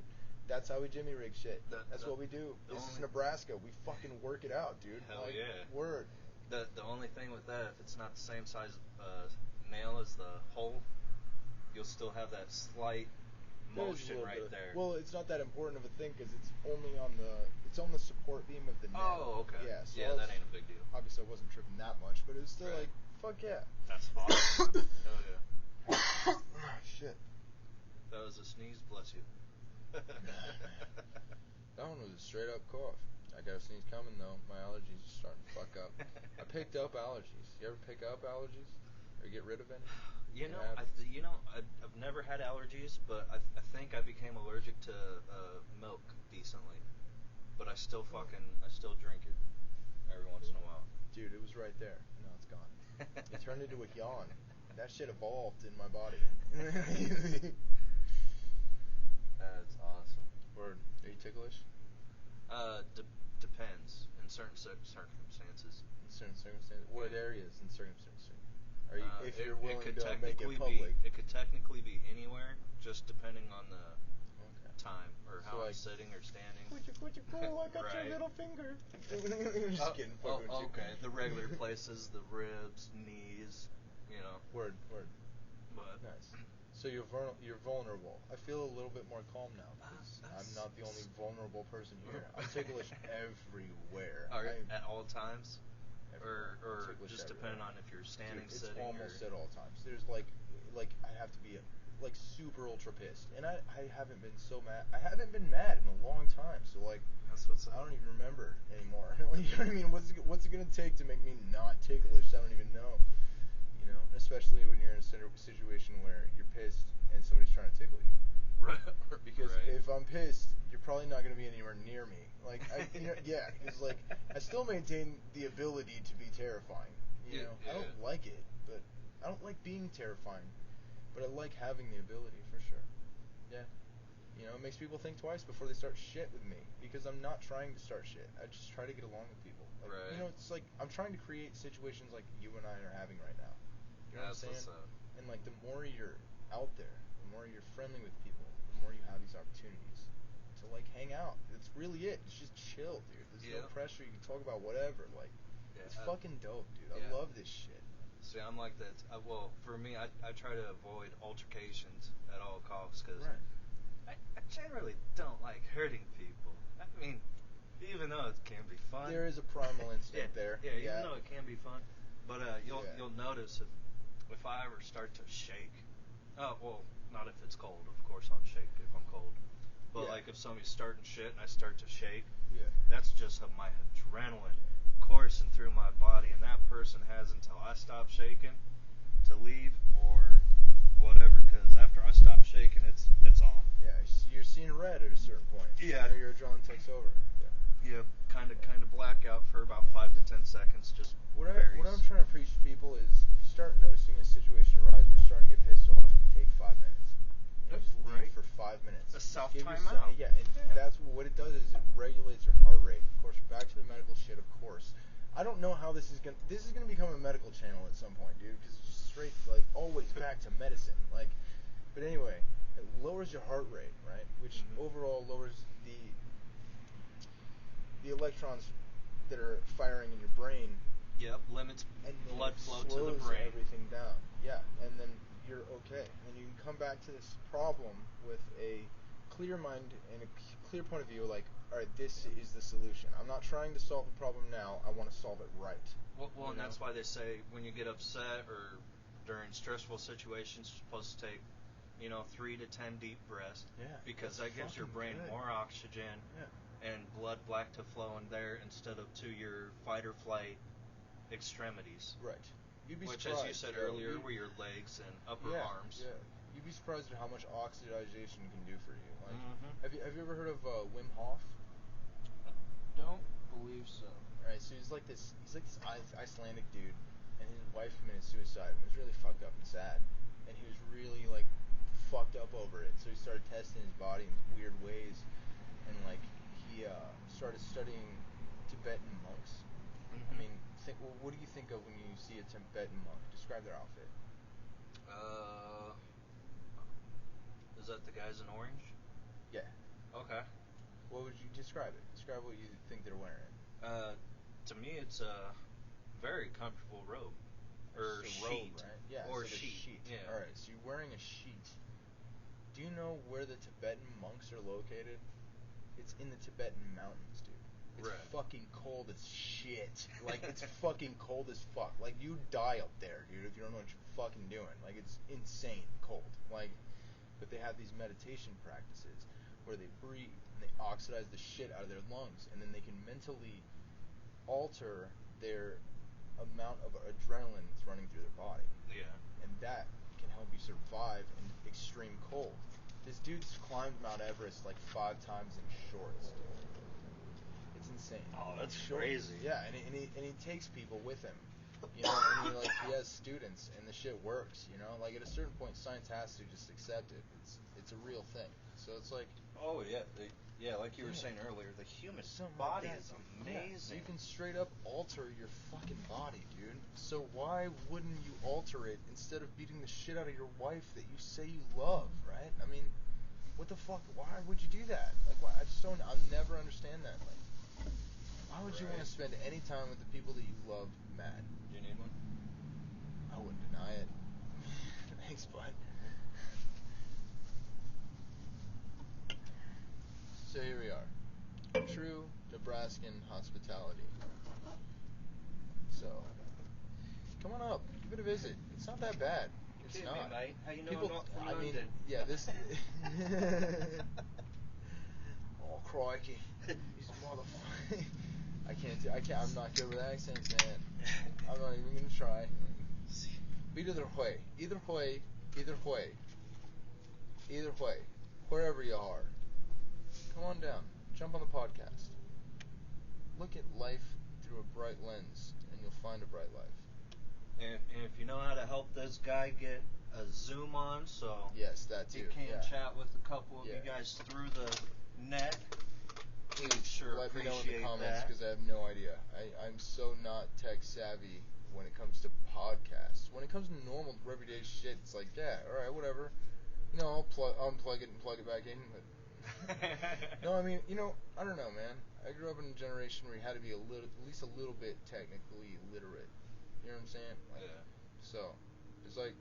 That's how we Jimmy rig shit. That's what we do. This is Nebraska. We fucking work it out, dude. Hell like, yeah. Word. The only thing with that, if it's not the same size nail as the hole, you'll still have that slight There's a motion little right bit of- there. Well, it's not that important of a thing because it's only on the support beam of the net. Oh, okay. Yeah, so Yeah, that ain't a big deal. Obviously, I wasn't tripping that much, but it was still Right. like, fuck yeah. That's awesome. Hell yeah. Shit. That was a sneeze, bless you. That one was a straight up cough. I got a sneeze coming though. My allergies are starting to fuck up. I picked up allergies. You ever pick up allergies or get rid of any? I've never had allergies, but I think I became allergic to milk decently. But I still drink it every once in a while. Dude, it was right there. No, it's gone. It turned into a yawn. That shit evolved in my body. That's awesome. Word. Are you ticklish? Depends in certain circumstances. In certain circumstances? What areas in circumstances? Are you, if you're willing could to make it technically public? It could technically be anywhere, just depending on the Okay. time or So how I'm like, sitting or standing. Cool, I got Right. your little finger. Just kidding. Fucking with you. Okay. The regular places, the ribs, knees, you know. Word. But Nice. So you're vulnerable. I feel a little bit more calm now. I'm not the only vulnerable person here. I'm ticklish everywhere. At all times, Everywhere. or Ticklish just everywhere. depending on if you're standing, Dude, it's sitting, almost or at all times. There's like I have to be like super ultra pissed, and I haven't been so mad. I haven't been mad in a long time. So like that's what's I up. don't even remember anymore. You know what I mean? What's it gonna take to make me not ticklish? I don't even know. You know, especially when you're in a situation where you're pissed and somebody's trying to tickle you. Right. Because right. if I'm pissed, you're probably not going to be anywhere near me. Like, yeah, because like I still maintain the ability to be terrifying. You know, I don't like it, but I don't like being terrifying, but I like having the ability for sure. Yeah. You know, it makes people think twice before they start shit with me because I'm not trying to start shit. I just try to get along with people. Like, Right. You know, it's like I'm trying to create situations like you and I are having right now. You know That's what I'm saying? what's up. And like the more you're out there, the more you're friendly with people, the more you have these opportunities to like hang out. That's really it. It's just chill, dude. There's no pressure. You can talk about whatever. Like, it's fucking dope, dude. I love this shit. See, I'm like that. Well, for me, I try to avoid altercations at all costs because I generally don't like hurting people. I mean, even though it can be fun. There is a primal instinct there. Yeah, even though it can be fun. But you'll notice if I ever start to shake. Well, not if it's cold. Of course, I'll shake if I'm cold. But like if somebody's starting shit and I start to shake, that's just my adrenaline coursing through my body, and that person has until I stop shaking to leave or whatever. Because after I stop shaking, it's on. Yeah, you're seeing red at a certain point. Yeah. You know, your adrenaline takes over. Yeah, kind of blackout for about 5 to 10 seconds. Just what I'm trying to preach to people is if you start noticing a situation arise where you're starting to get pissed off, take 5 minutes. And just leave for 5 minutes. A self Give time yourself- out. Yeah, and that's what it does is it regulates your heart rate. Of course, back to the medical shit. Of course, I don't know how this is gonna become a medical channel at some point, dude. Because it's just straight like always back to medicine. Like, but anyway, it lowers your heart rate, right? Which overall lowers the electrons that are firing in your brain. Yep, limits And then blood it flow to the slows brain. everything down. Yeah, and then you're okay. And then you can come back to this problem with a clear mind and a clear point of view. Like, all right, this is the solution. I'm not trying to solve the problem now. I want to solve it right. Well, and that's why they say when you get upset or during stressful situations, you're supposed to take, 3 to 10 deep breaths. Yeah, because that's that gives your brain fucking good. more oxygen and blood back to flow in there instead of to your fight or flight extremities. Right. You'd be Which, surprised, as you said yo. earlier, were your legs and upper arms. Yeah. You'd be surprised at how much oxidization can do for you. Like, Mhm. have you ever heard of Wim Hof? Don't believe so. Alright, so he's like this Icelandic dude, and his wife committed suicide. It was really fucked up and sad, and he was really like fucked up over it. So he started testing his body in weird ways, and like he started studying Tibetan monks. I mean, what do you think of when you see a Tibetan monk? Describe their outfit. Is that the guys in orange? Yeah. Okay. What would you describe it? Describe what you think they're wearing. To me, it's a very comfortable robe. Or It's a sheet. robe, right? Yeah, Or it's like a sheet. Yeah. Alright, so you're wearing a sheet. Do you know where the Tibetan monks are located? It's in the Tibetan mountains, dude. It's fucking cold as shit. Like, it's fucking cold as fuck. Like, you die up there, dude, if you don't know what you're fucking doing. Like, it's insane cold. Like, but they have these meditation practices where they breathe and they oxidize the shit out of their lungs, and then they can mentally alter their amount of adrenaline that's running through their body. Yeah. And that can help you survive in extreme cold. This dude's climbed Mount Everest like 5 times in shorts, dude. It's insane. Oh, that's Shorts. crazy. Yeah, and he takes people with him. And he has students, and the shit works. Like at a certain point, science has to just accept it. It's a real thing. So it's like. Oh yeah, like you were saying earlier, the human Something body like that, is dude. amazing. Yeah, you can straight up alter your fucking body, dude. So why wouldn't you alter it instead of beating the shit out of your wife that you say you love, right? I mean, what the fuck? Why would you do that? Like, why? I'll never understand that. Like, why would you want to spend any time with the people that you love mad? Do you need one? I wouldn't deny it. Thanks, bud. So here we are. True Nebraskan hospitality. So, come on up. Give it a visit. It's not that bad. It's Kidding not. me, mate. How you know People, I'm not from I mean, London? yeah, this. Oh, crikey. He's a motherfucker. I can't, I'm not good with accents, man. I'm not even gonna try. But either way. Wherever you are. Come on down. Jump on the podcast. Look at life through a bright lens, and you'll find a bright life. And if you know how to help this guy get a Zoom on, so Yes, that too. he can chat with a couple of Yeah. you guys through the net, we would Please sure let me know in appreciate the comments that. because I have no idea. I'm so not tech savvy when it comes to podcasts. When it comes to normal everyday shit, it's like, yeah, all right, whatever. I'll unplug it and plug it back in. But no, I mean, I don't know, man. I grew up in a generation where you had to be at least a little bit technically literate. You know what I'm saying? Like, Yeah. So, it's like,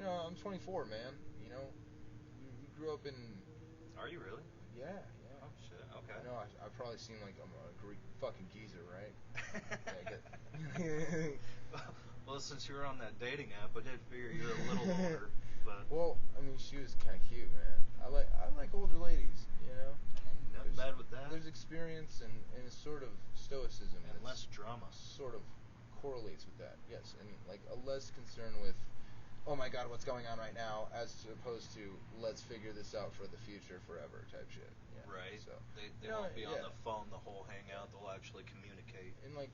I'm 24, man. We grew up in. Are you really? Yeah. Oh shit. Okay. I know. I probably seem like I'm a Greek fucking geezer, right? Well, since you were on that dating app, I did figure you're a little older. But Well, I mean, she was kind of cute, man. I like older ladies, nothing bad with that. There's experience and a sort of stoicism And that's less drama. sort of correlates with that. Yes, and like a less concern with, oh my God, what's going on right now, as opposed to let's figure this out for the future forever type shit. Yeah. Right. So They won't be on the phone the whole hangout. They'll actually communicate. And like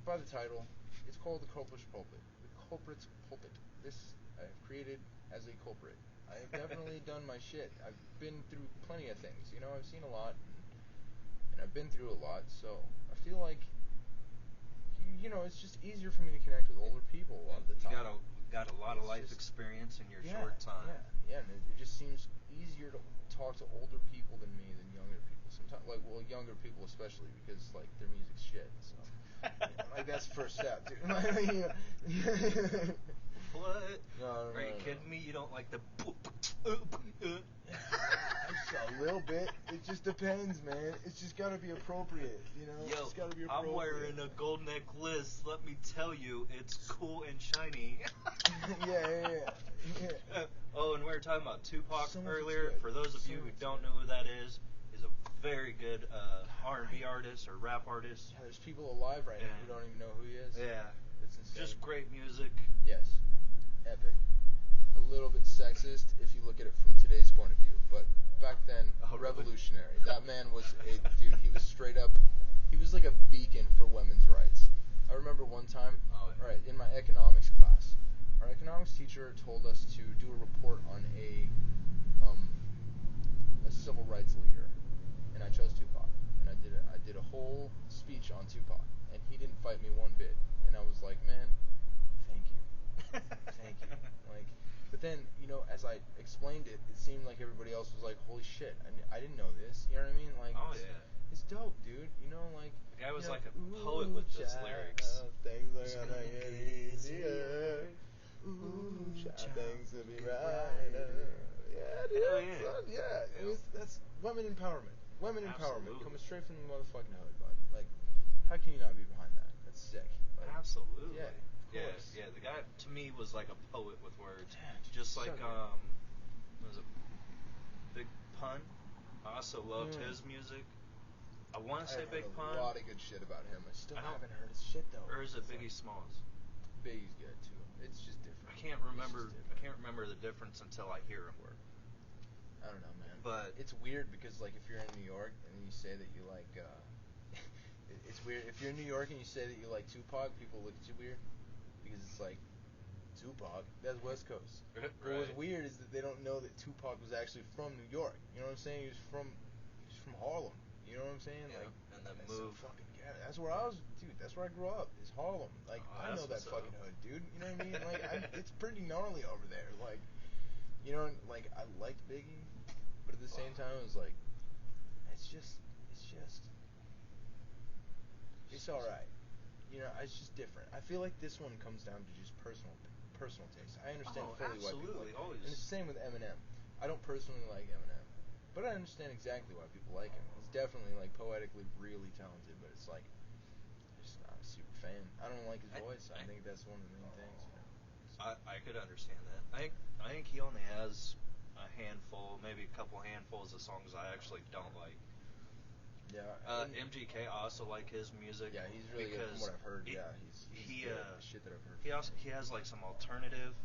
by the title, it's called the Culprit's Pulpit. The Culprit's Pulpit. This I have created as a culprit. I have definitely done my shit. I've been through plenty of things. I've seen a lot, and I've been through a lot. So I feel like, it's just easier for me to connect with older people a lot of the You time. got a lot of life experience in your short time. Yeah, and it just seems easier to talk to older people than me than younger people. Sometimes, younger people especially, because like their music's shit. So, like that's the first step, dude. What? No, Are you kidding me? You don't like the. A little bit. It just depends, man. It's just gotta be appropriate, Yo, it's gotta be appropriate. I'm wearing a gold necklace. Let me tell you, it's cool and shiny. Yeah. Oh, and we were talking about Tupac So much earlier. good. For those of So you who much don't good. know who that is, he's a very good R&B artist or rap artist. Yeah, there's people alive right now who don't even know who he is. Yeah. It's insane. Just great music. Yes. Epic. A little bit sexist if you look at it from today's point of view, but back then, Oh, really? revolutionary. That man was dude, he was straight up, he was like a beacon for women's rights. I remember one time, right, in my economics class, our economics teacher told us to do a report on a civil rights leader, and I chose Tupac, and I did a whole speech on Tupac, and he didn't fight me one bit, and I was like, man, thank you. Thank you. But then, as I explained it, it seemed like everybody else was like, holy shit, I didn't know this. You know what I mean? It's dope, dude. The guy was like a poet with those lyrics. Things are gonna get easier. Ooh, child, things will be brighter. Yeah, dude. Hell yeah. Son, yeah. That's women empowerment. Women empowerment Absolutely. coming straight from the motherfucking hood, bud. How can you not be behind that? That's sick. Absolutely. Yeah. Yeah, the guy to me was like a poet with words. Yeah, Just so like good. what was it Big Pun? I also loved his music. I want to say Big Pun. A lot of good shit about him. I still I don't- haven't heard his shit though. Or is it Biggie Smalls? Biggie's good too. It's just different. I can't remember the difference until I hear him. I don't know, man. But it's weird because if you're in New York and you say that you like it's weird if you're in New York and you say that you like Tupac, people look at you weird because it's like Tupac, that's West Coast. Right. But what's weird is that they don't know that Tupac was actually from New York. You know what I'm saying? He was from Harlem. You know what I'm saying? Yeah, and then that's move. so fucking that's where I was, dude. That's where I grew up. Is Harlem. I know that fucking hood, dude. You know what I mean? It's pretty gnarly over there. I liked Biggie, but at the same time, it was like, it's all right. It's just different. I feel like this one comes down to just personal taste. I understand fully why people like it. Always. And it's the same with Eminem. I don't personally like Eminem, but I understand exactly why people like him. He's definitely poetically really talented, but it's like I'm just not a super fan. I don't like his voice. I think that's one of the main things. I could understand that. I think he only has a handful, maybe a couple handfuls of songs I actually don't like. Yeah. MGK, I also like his music. Yeah, he's really good from what I've heard. He's good. The shit that I've heard. He has some alternative.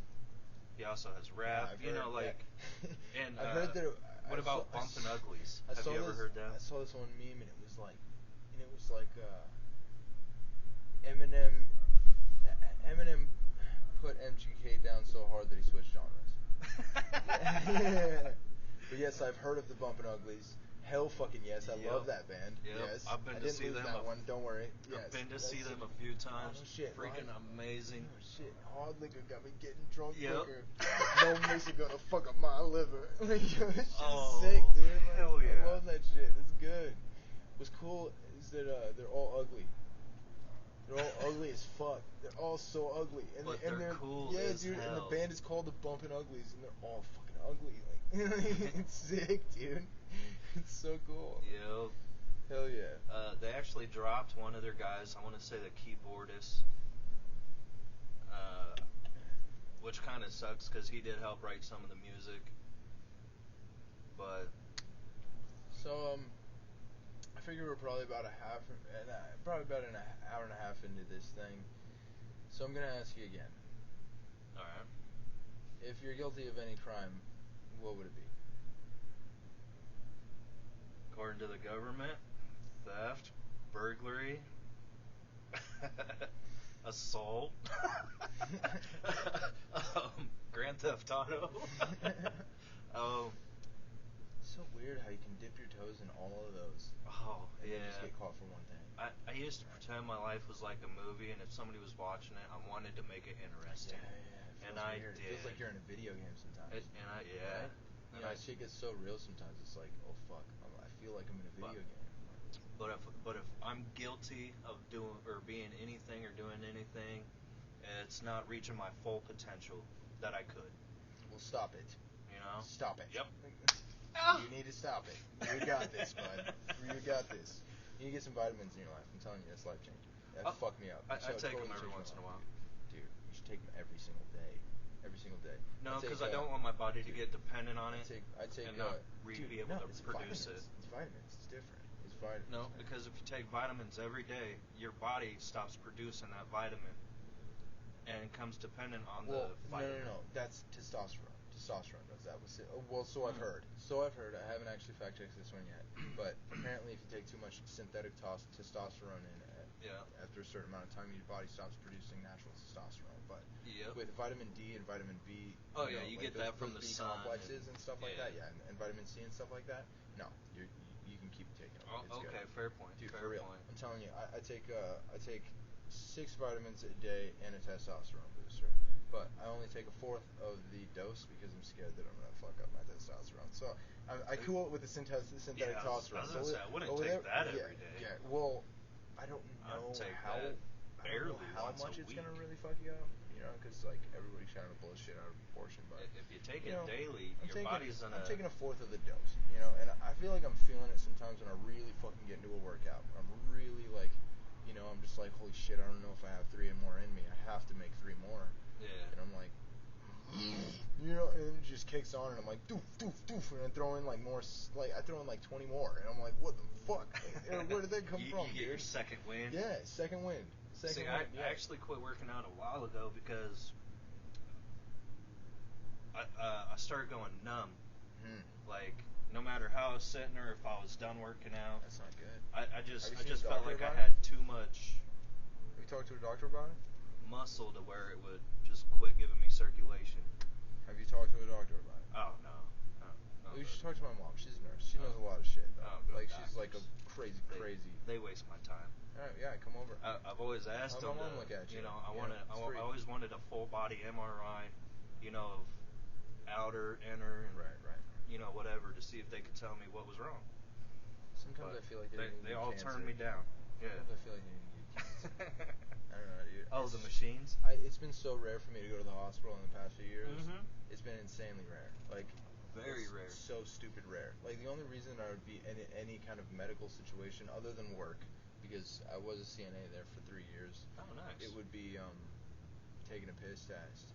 He also has rap. Yeah, I've heard, And I've heard that. What about Bumpin' Uglies? Have you ever heard that? I saw this one meme and it was like Eminem put MGK down so hard that he switched genres. But yes, I've heard of the Bumpin' Uglies. Hell fucking yes, I love that band. Yep. Yes, I've been I to didn't see lose them. that one. Don't worry. Yes, I've been to see them sick. a few times. Oh, shit, Freaking amazing. Oh shit, hard liquor got me getting drunk Yep. quicker. No mixer gonna fuck up my liver. This shit's Oh, sick, dude. hell yeah. I love that shit. It's good. What's cool is that they're all ugly. They're all ugly as fuck. They're all so ugly. But and they're cool Yeah, as dude. And the hell. band is called the Bumpin' Uglies, and they're all fucking ugly. It's sick, dude. It's so cool. Yep. Hell yeah. They actually dropped one of their guys. I want to say the keyboardist, which kind of sucks because he did help write some of the music. But So I figure we're probably about an hour and a half into this thing. So I'm gonna ask you again. all right. If you're guilty of any crime, what would it be? According to the government, theft, burglary, assault, Grand Theft Auto. so weird how you can dip your toes in all of those. Oh, And yeah. then just get caught for one thing. I used to pretend my life was like a movie, and if somebody was watching it, I wanted to make it interesting. It And feels I weird. did. It feels like you're in a video game sometimes. Right? You know, shit gets so real sometimes. It's like, oh fuck, I feel like I'm in a video game. But if I'm guilty of doing or being anything or doing anything, it's not reaching my full potential that I could. Well, stop it. You know? Stop it. Yep. You need to stop it. You got this, bud. You got this. You need to get some vitamins in your life. I'm telling you, that's life changing. That fucked me up. I take them every once in a while. Dude, you should take them every single day. Every single day. No, because I don't want my body to get dependent on it I take and not be able to it's produce vitamins. it. It's vitamins. It's different. It's vitamins. No, because if you take vitamins every day, your body stops producing that vitamin and comes dependent on the vitamin. No. That's testosterone. Testosterone does that. Well, so I've heard. I haven't actually fact checked this one yet. But apparently, if you take too much synthetic testosterone in after a certain amount of time, your body stops producing natural testosterone. But with vitamin D and vitamin B, you get that from the B sun complexes and stuff like that. Yeah, and vitamin C and stuff like that. No, you can keep taking them. Oh, It's okay, good. fair point. Dude, fair for real. point. I'm telling you, I take 6 vitamins a day and a testosterone booster. But I only take a fourth of the dose because I'm scared that I'm gonna fuck up my testosterone. So I cool it with the synthetic testosterone. I was gonna say I wouldn't take that every day. Yeah, well, I don't know how much it's gonna really fuck you up. You know, because like everybody's trying to bullshit out of proportion. But if you take it daily, body's gonna. I'm taking a fourth of the dose. You know, and I feel like I'm feeling it sometimes when I really fucking get into a workout. I'm really like, you know, I'm just like, holy shit, I don't know if I have 3 more in me. I have to make 3 more. Yeah. And I'm like, you know, and it just kicks on, and I'm like, doof, doof, doof, and I throw in like more, I throw in like 20 more, and I'm like, what the fuck? Where did that come from, You get your second wind. Yeah, second wind. I actually quit working out a while ago because I started going numb. Like, no matter how I was sitting or if I was done working out. That's not good. I just a felt doctor like I about had too much Have you talked to a doctor about it? muscle to where it would just quit giving me circulation. Have you talked to a doctor about it? Oh, no. You should talk to my mom. She's a nurse. She knows a lot of shit. Like, she's like a crazy. They waste my time. Alright, yeah, come over. I've always asked them Have my mom to, look at you. you know, I free. always wanted a full body MRI, you know, of outer, inner, and Right. you know, whatever, to see if they could tell me what was wrong. Sometimes I feel like they all turned me down. Yeah. Sometimes I feel like they need to get cancer. I don't know, dude. Oh, the machines? It's been so rare for me to go to the hospital in the past few years. Mhm. It's been insanely rare. Like, very rare. So stupid rare. Like, the only reason I would be in any kind of medical situation other than work, because I was a CNA there for 3 years. Oh, nice. It would be taking a piss test,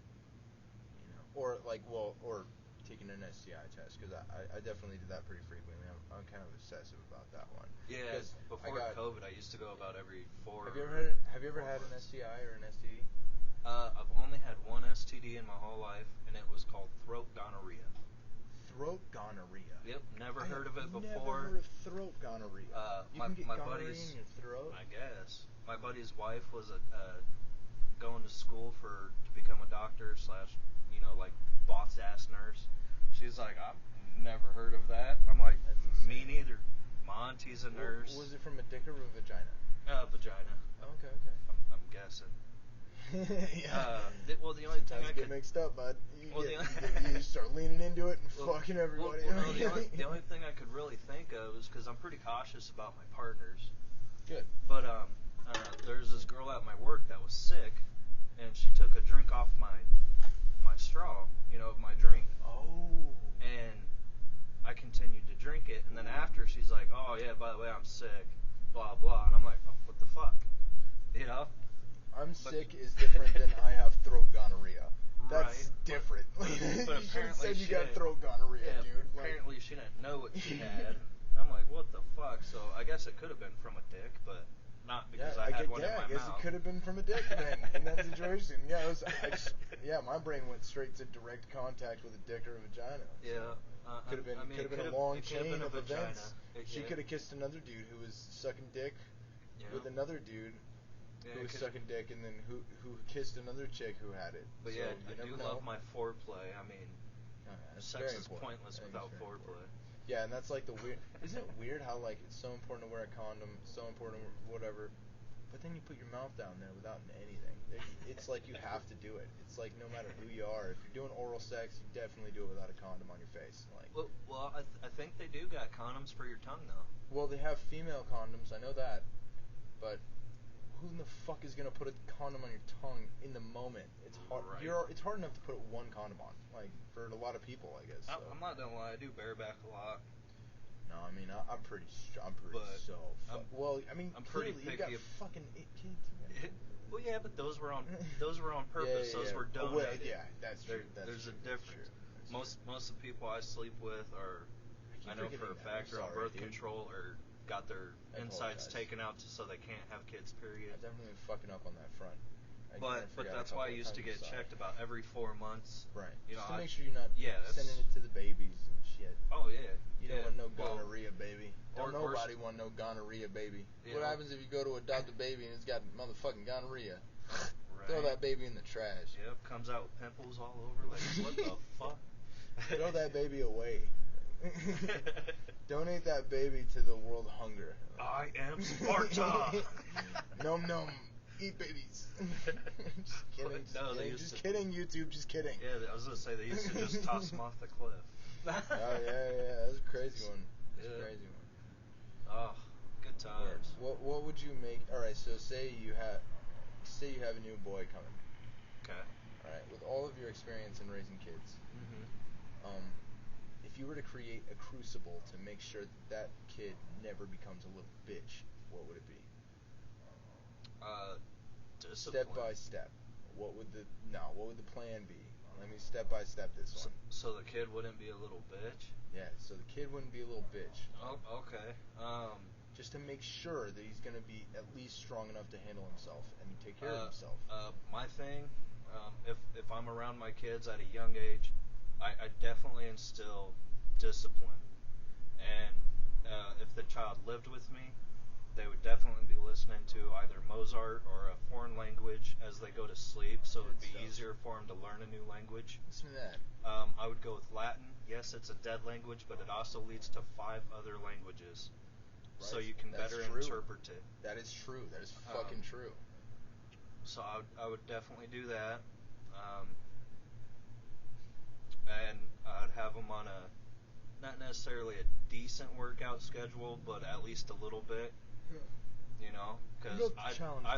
you know, or taking an STI test, because I definitely did that pretty frequently. I'm kind of obsessive about that one. Yeah, before COVID, I used to go about every 4. Have you ever had an STI or an STD? I've only had one STD in my whole life, and it was called throat gonorrhea. Throat gonorrhea. Yep, never heard of it before. Never heard of throat gonorrhea. You can get gonorrhea in your throat? I guess. My buddy's wife was going to school to become a doctor / you know, like boss ass nurse. She's like, I've never heard of that. I'm like, me neither. My auntie's a nurse. Was it from a dick or a vagina? Vagina. Okay. I'm guessing. Yeah. Well, the only thing I get could mixed up, bud. You start leaning into it and fucking everybody. The only thing I could really think of is because I'm pretty cautious about my partners. Good. But there's this girl at my work that was sick, and she took a drink off my straw, you know, of my drink. Oh. And I continued to drink it, and then after she's like, "Oh yeah, by the way, I'm sick," blah blah, and I'm like, "Oh, what the fuck," you know? Sick is different than I have throat gonorrhea. That's different. But apparently you got throat gonorrhea, dude. Apparently she didn't know what she had. I'm like, what the fuck? So I guess it could have been from a dick, but not because I had one in my mouth. I guess it could have been from a dick then in that situation. Yeah, my brain went straight to direct contact with a dick or a vagina. Yeah. Could have been a long chain of events. She could have kissed another dude who was sucking dick with another dude who was sucking dick, and then who kissed another chick who had it. But so yeah, I do love my foreplay. I mean, sex is pointless without foreplay. Yeah, and that's like the weird. Isn't it weird how like it's so important to wear a condom, so important whatever, but then you put your mouth down there without anything. It's like you have to do it. It's like no matter who you are, if you're doing oral sex, you definitely do it without a condom on your face. Like. Well, I think they do got condoms for your tongue though. Well, they have female condoms. I know that, but who in the fuck is gonna put a condom on your tongue in the moment? It's hard. Right. It's hard enough to put one condom on. Like for a lot of people, I guess. So. I'm not gonna lie, I do bareback a lot. No, I mean I'm pretty But so. Well, I mean I'm clearly pretty you got picky. fucking 8 kids. Well, yeah, but those were on purpose. Yeah. Those were Oh, donated. well, yeah, that's true. There's true, a difference. Most of the people I sleep with are, I know for a fact, are on birth control or got their insides taken out so they can't have kids. Period. I've definitely been fucking up on that front. But that's why I used to get checked about every 4 months. Right. You Just know, to make sure you're not sending it to the babies and shit. Oh yeah. You don't want no gonorrhea, baby. Or Nobody want no gonorrhea, baby. Yeah. What happens if you go to adopt a baby and it's got motherfucking gonorrhea? Right. Throw that baby in the trash. Yep, comes out with pimples all over. Like, what the fuck? Throw that baby away. Donate that baby to the world hunger. I am Sparta. Nom nom. Eat babies. Just kidding. No, they just kidding, YouTube. Just kidding. Yeah, I was gonna say they used to just toss them off the cliff. Oh yeah. That was a crazy one. That's a crazy one. Oh, good times. What would you make? All right. So say you have a new boy coming. Okay. All right. With all of your experience in raising kids, if you were to create a crucible to make sure that kid never becomes a little bitch, what would it be? Discipline. Step by step. What would the plan be? Let me step by step this one. So the kid wouldn't be a little bitch? Yeah, so the kid wouldn't be a little bitch. Oh, okay. Just to make sure that he's going to be at least strong enough to handle himself and take care of himself. My thing, if I'm around my kids at a young age, I definitely instill discipline. And if the child lived with me, they would definitely be listening to either Mozart or a foreign language as they go to sleep, so it would be easier for them to learn a new language. Listen to that. I would go with Latin. Yes, it's a dead language, but it also leads to 5 other languages. Right. So you can better interpret it. That is true. That is fucking true. So I would definitely do that. And I'd have them on not necessarily a decent workout schedule, but at least a little bit. You know, because I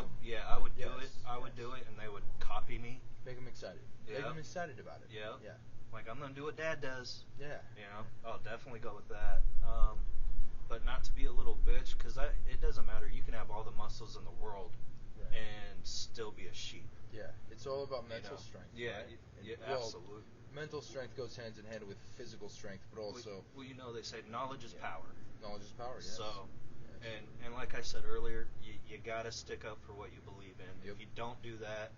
would do it. I would do it, and they would copy me. Make them excited. Yeah. Make them excited about it. Yeah. Yeah. Like, I'm gonna do what Dad does. Yeah. You know, I'll definitely go with that. But not to be a little bitch, because it doesn't matter. You can have all the muscles in the world and still be a sheep. Yeah. It's all about mental strength. Yeah. Right? Yeah. Well, absolutely. Mental strength goes hand in hand with physical strength, but also. Well, you know, they say knowledge is power. Knowledge is power. Yes. So. And like I said earlier, you gotta stick up for what you believe in. Yep. If you don't do that,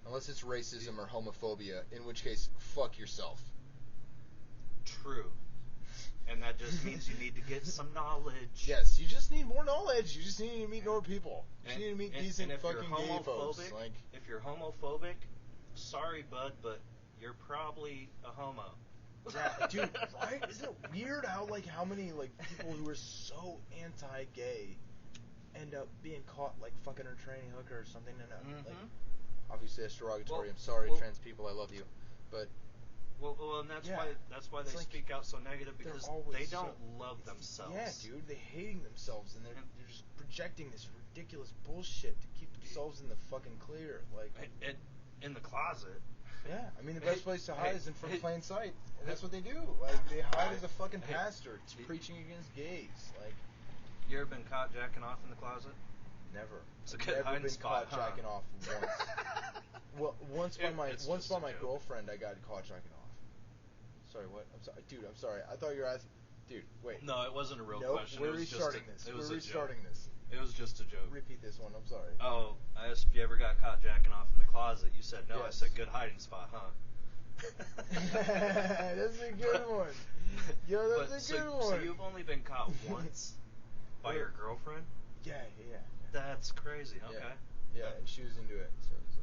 unless it's racism or homophobia, in which case, fuck yourself. True. And that just means you need to get some knowledge. Yes, you just need more knowledge. You just need to meet more people. You just need to meet decent fucking gay folks. Like, if you're homophobic, sorry, bud, but you're probably a homo. Yeah, dude, right? Isn't it weird how many people who are so anti-gay end up being caught fucking a tranny hooker or something? And obviously that's derogatory. Well, I'm sorry, trans people. I love you, but well, and that's why they speak out so negative, because they don't love themselves. Yeah, dude, they're hating themselves and they're just projecting this ridiculous bullshit to keep themselves in the fucking clear, in the closet. Yeah, I mean the best place to hide is in plain sight, and that's what they do. They hide as a fucking pastor preaching against gays. You ever been caught jacking off in the closet? Never. It's a good hiding spot. Never been caught jacking off once. Once by my girlfriend, I got caught jacking off. Sorry, what? I'm sorry, dude. I'm sorry. I thought you were asking. Dude, wait. No, it wasn't a real question. We're restarting this. We're restarting this. It was just a joke. Repeat this one. I'm sorry. Oh, I asked if you ever got caught jacking off in the closet. You said no. Yes. I said good hiding spot, huh? That's a good one. Yo, that's a good one. So you've only been caught once by your girlfriend? Yeah. That's crazy. Okay. Yeah, and she was into it, so it was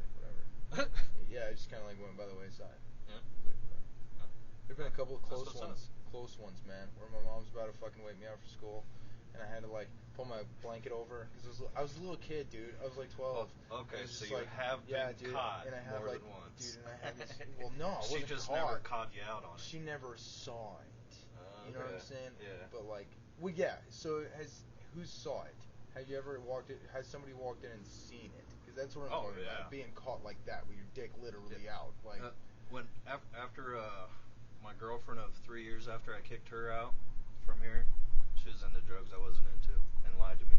whatever. Yeah, I just kind of went by the wayside. Yeah. There've been a couple of close ones. close ones, man, where my mom's about to fucking wake me up for school, and I had to like pull my blanket over because I was a little kid, dude. I was like 12. Oh, okay, And it was so just you like, have yeah, been dude, caught and I have more like, than once. dude, and I had this. Well, no, I She wasn't just caught. never caught you out on it. She never saw it. You know what I'm Okay, saying? yeah. But like, well, yeah. So who saw it? Have you ever walked it? Has somebody walked in and seen it? Because that's what I'm Oh, talking yeah. about. Being caught like that, with your dick literally out. Like, When after my girlfriend of 3 years after I kicked her out from here, she was into drugs I wasn't into and lied to me.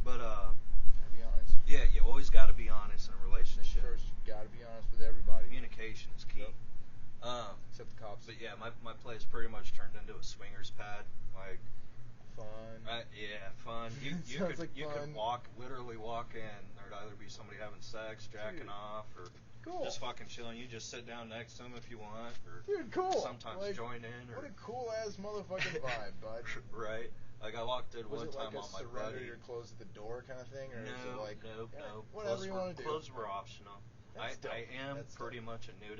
But gotta be honest. yeah, you always got to be honest in a relationship. First, you gotta be honest with everybody. Communication is key. Yep. Except the cops. But yeah, my place pretty much turned into a swingers pad. Like, Fun. yeah, fun. You Sounds could like you fun. could literally walk in. There'd either be somebody having sex, jacking Dude. off, or Cool. just fucking chilling. You just sit down next to them if you want, or Dude, cool. sometimes Like, join in. Or What a cool ass motherfucking vibe, bud. Right. Like I walked in Was one it like time a on my surrender buddy. your clothes at the door kind of thing, or is it like No. whatever Clothes you were, want to do? clothes were optional. That's dope. I am That's pretty dope. much a nudist.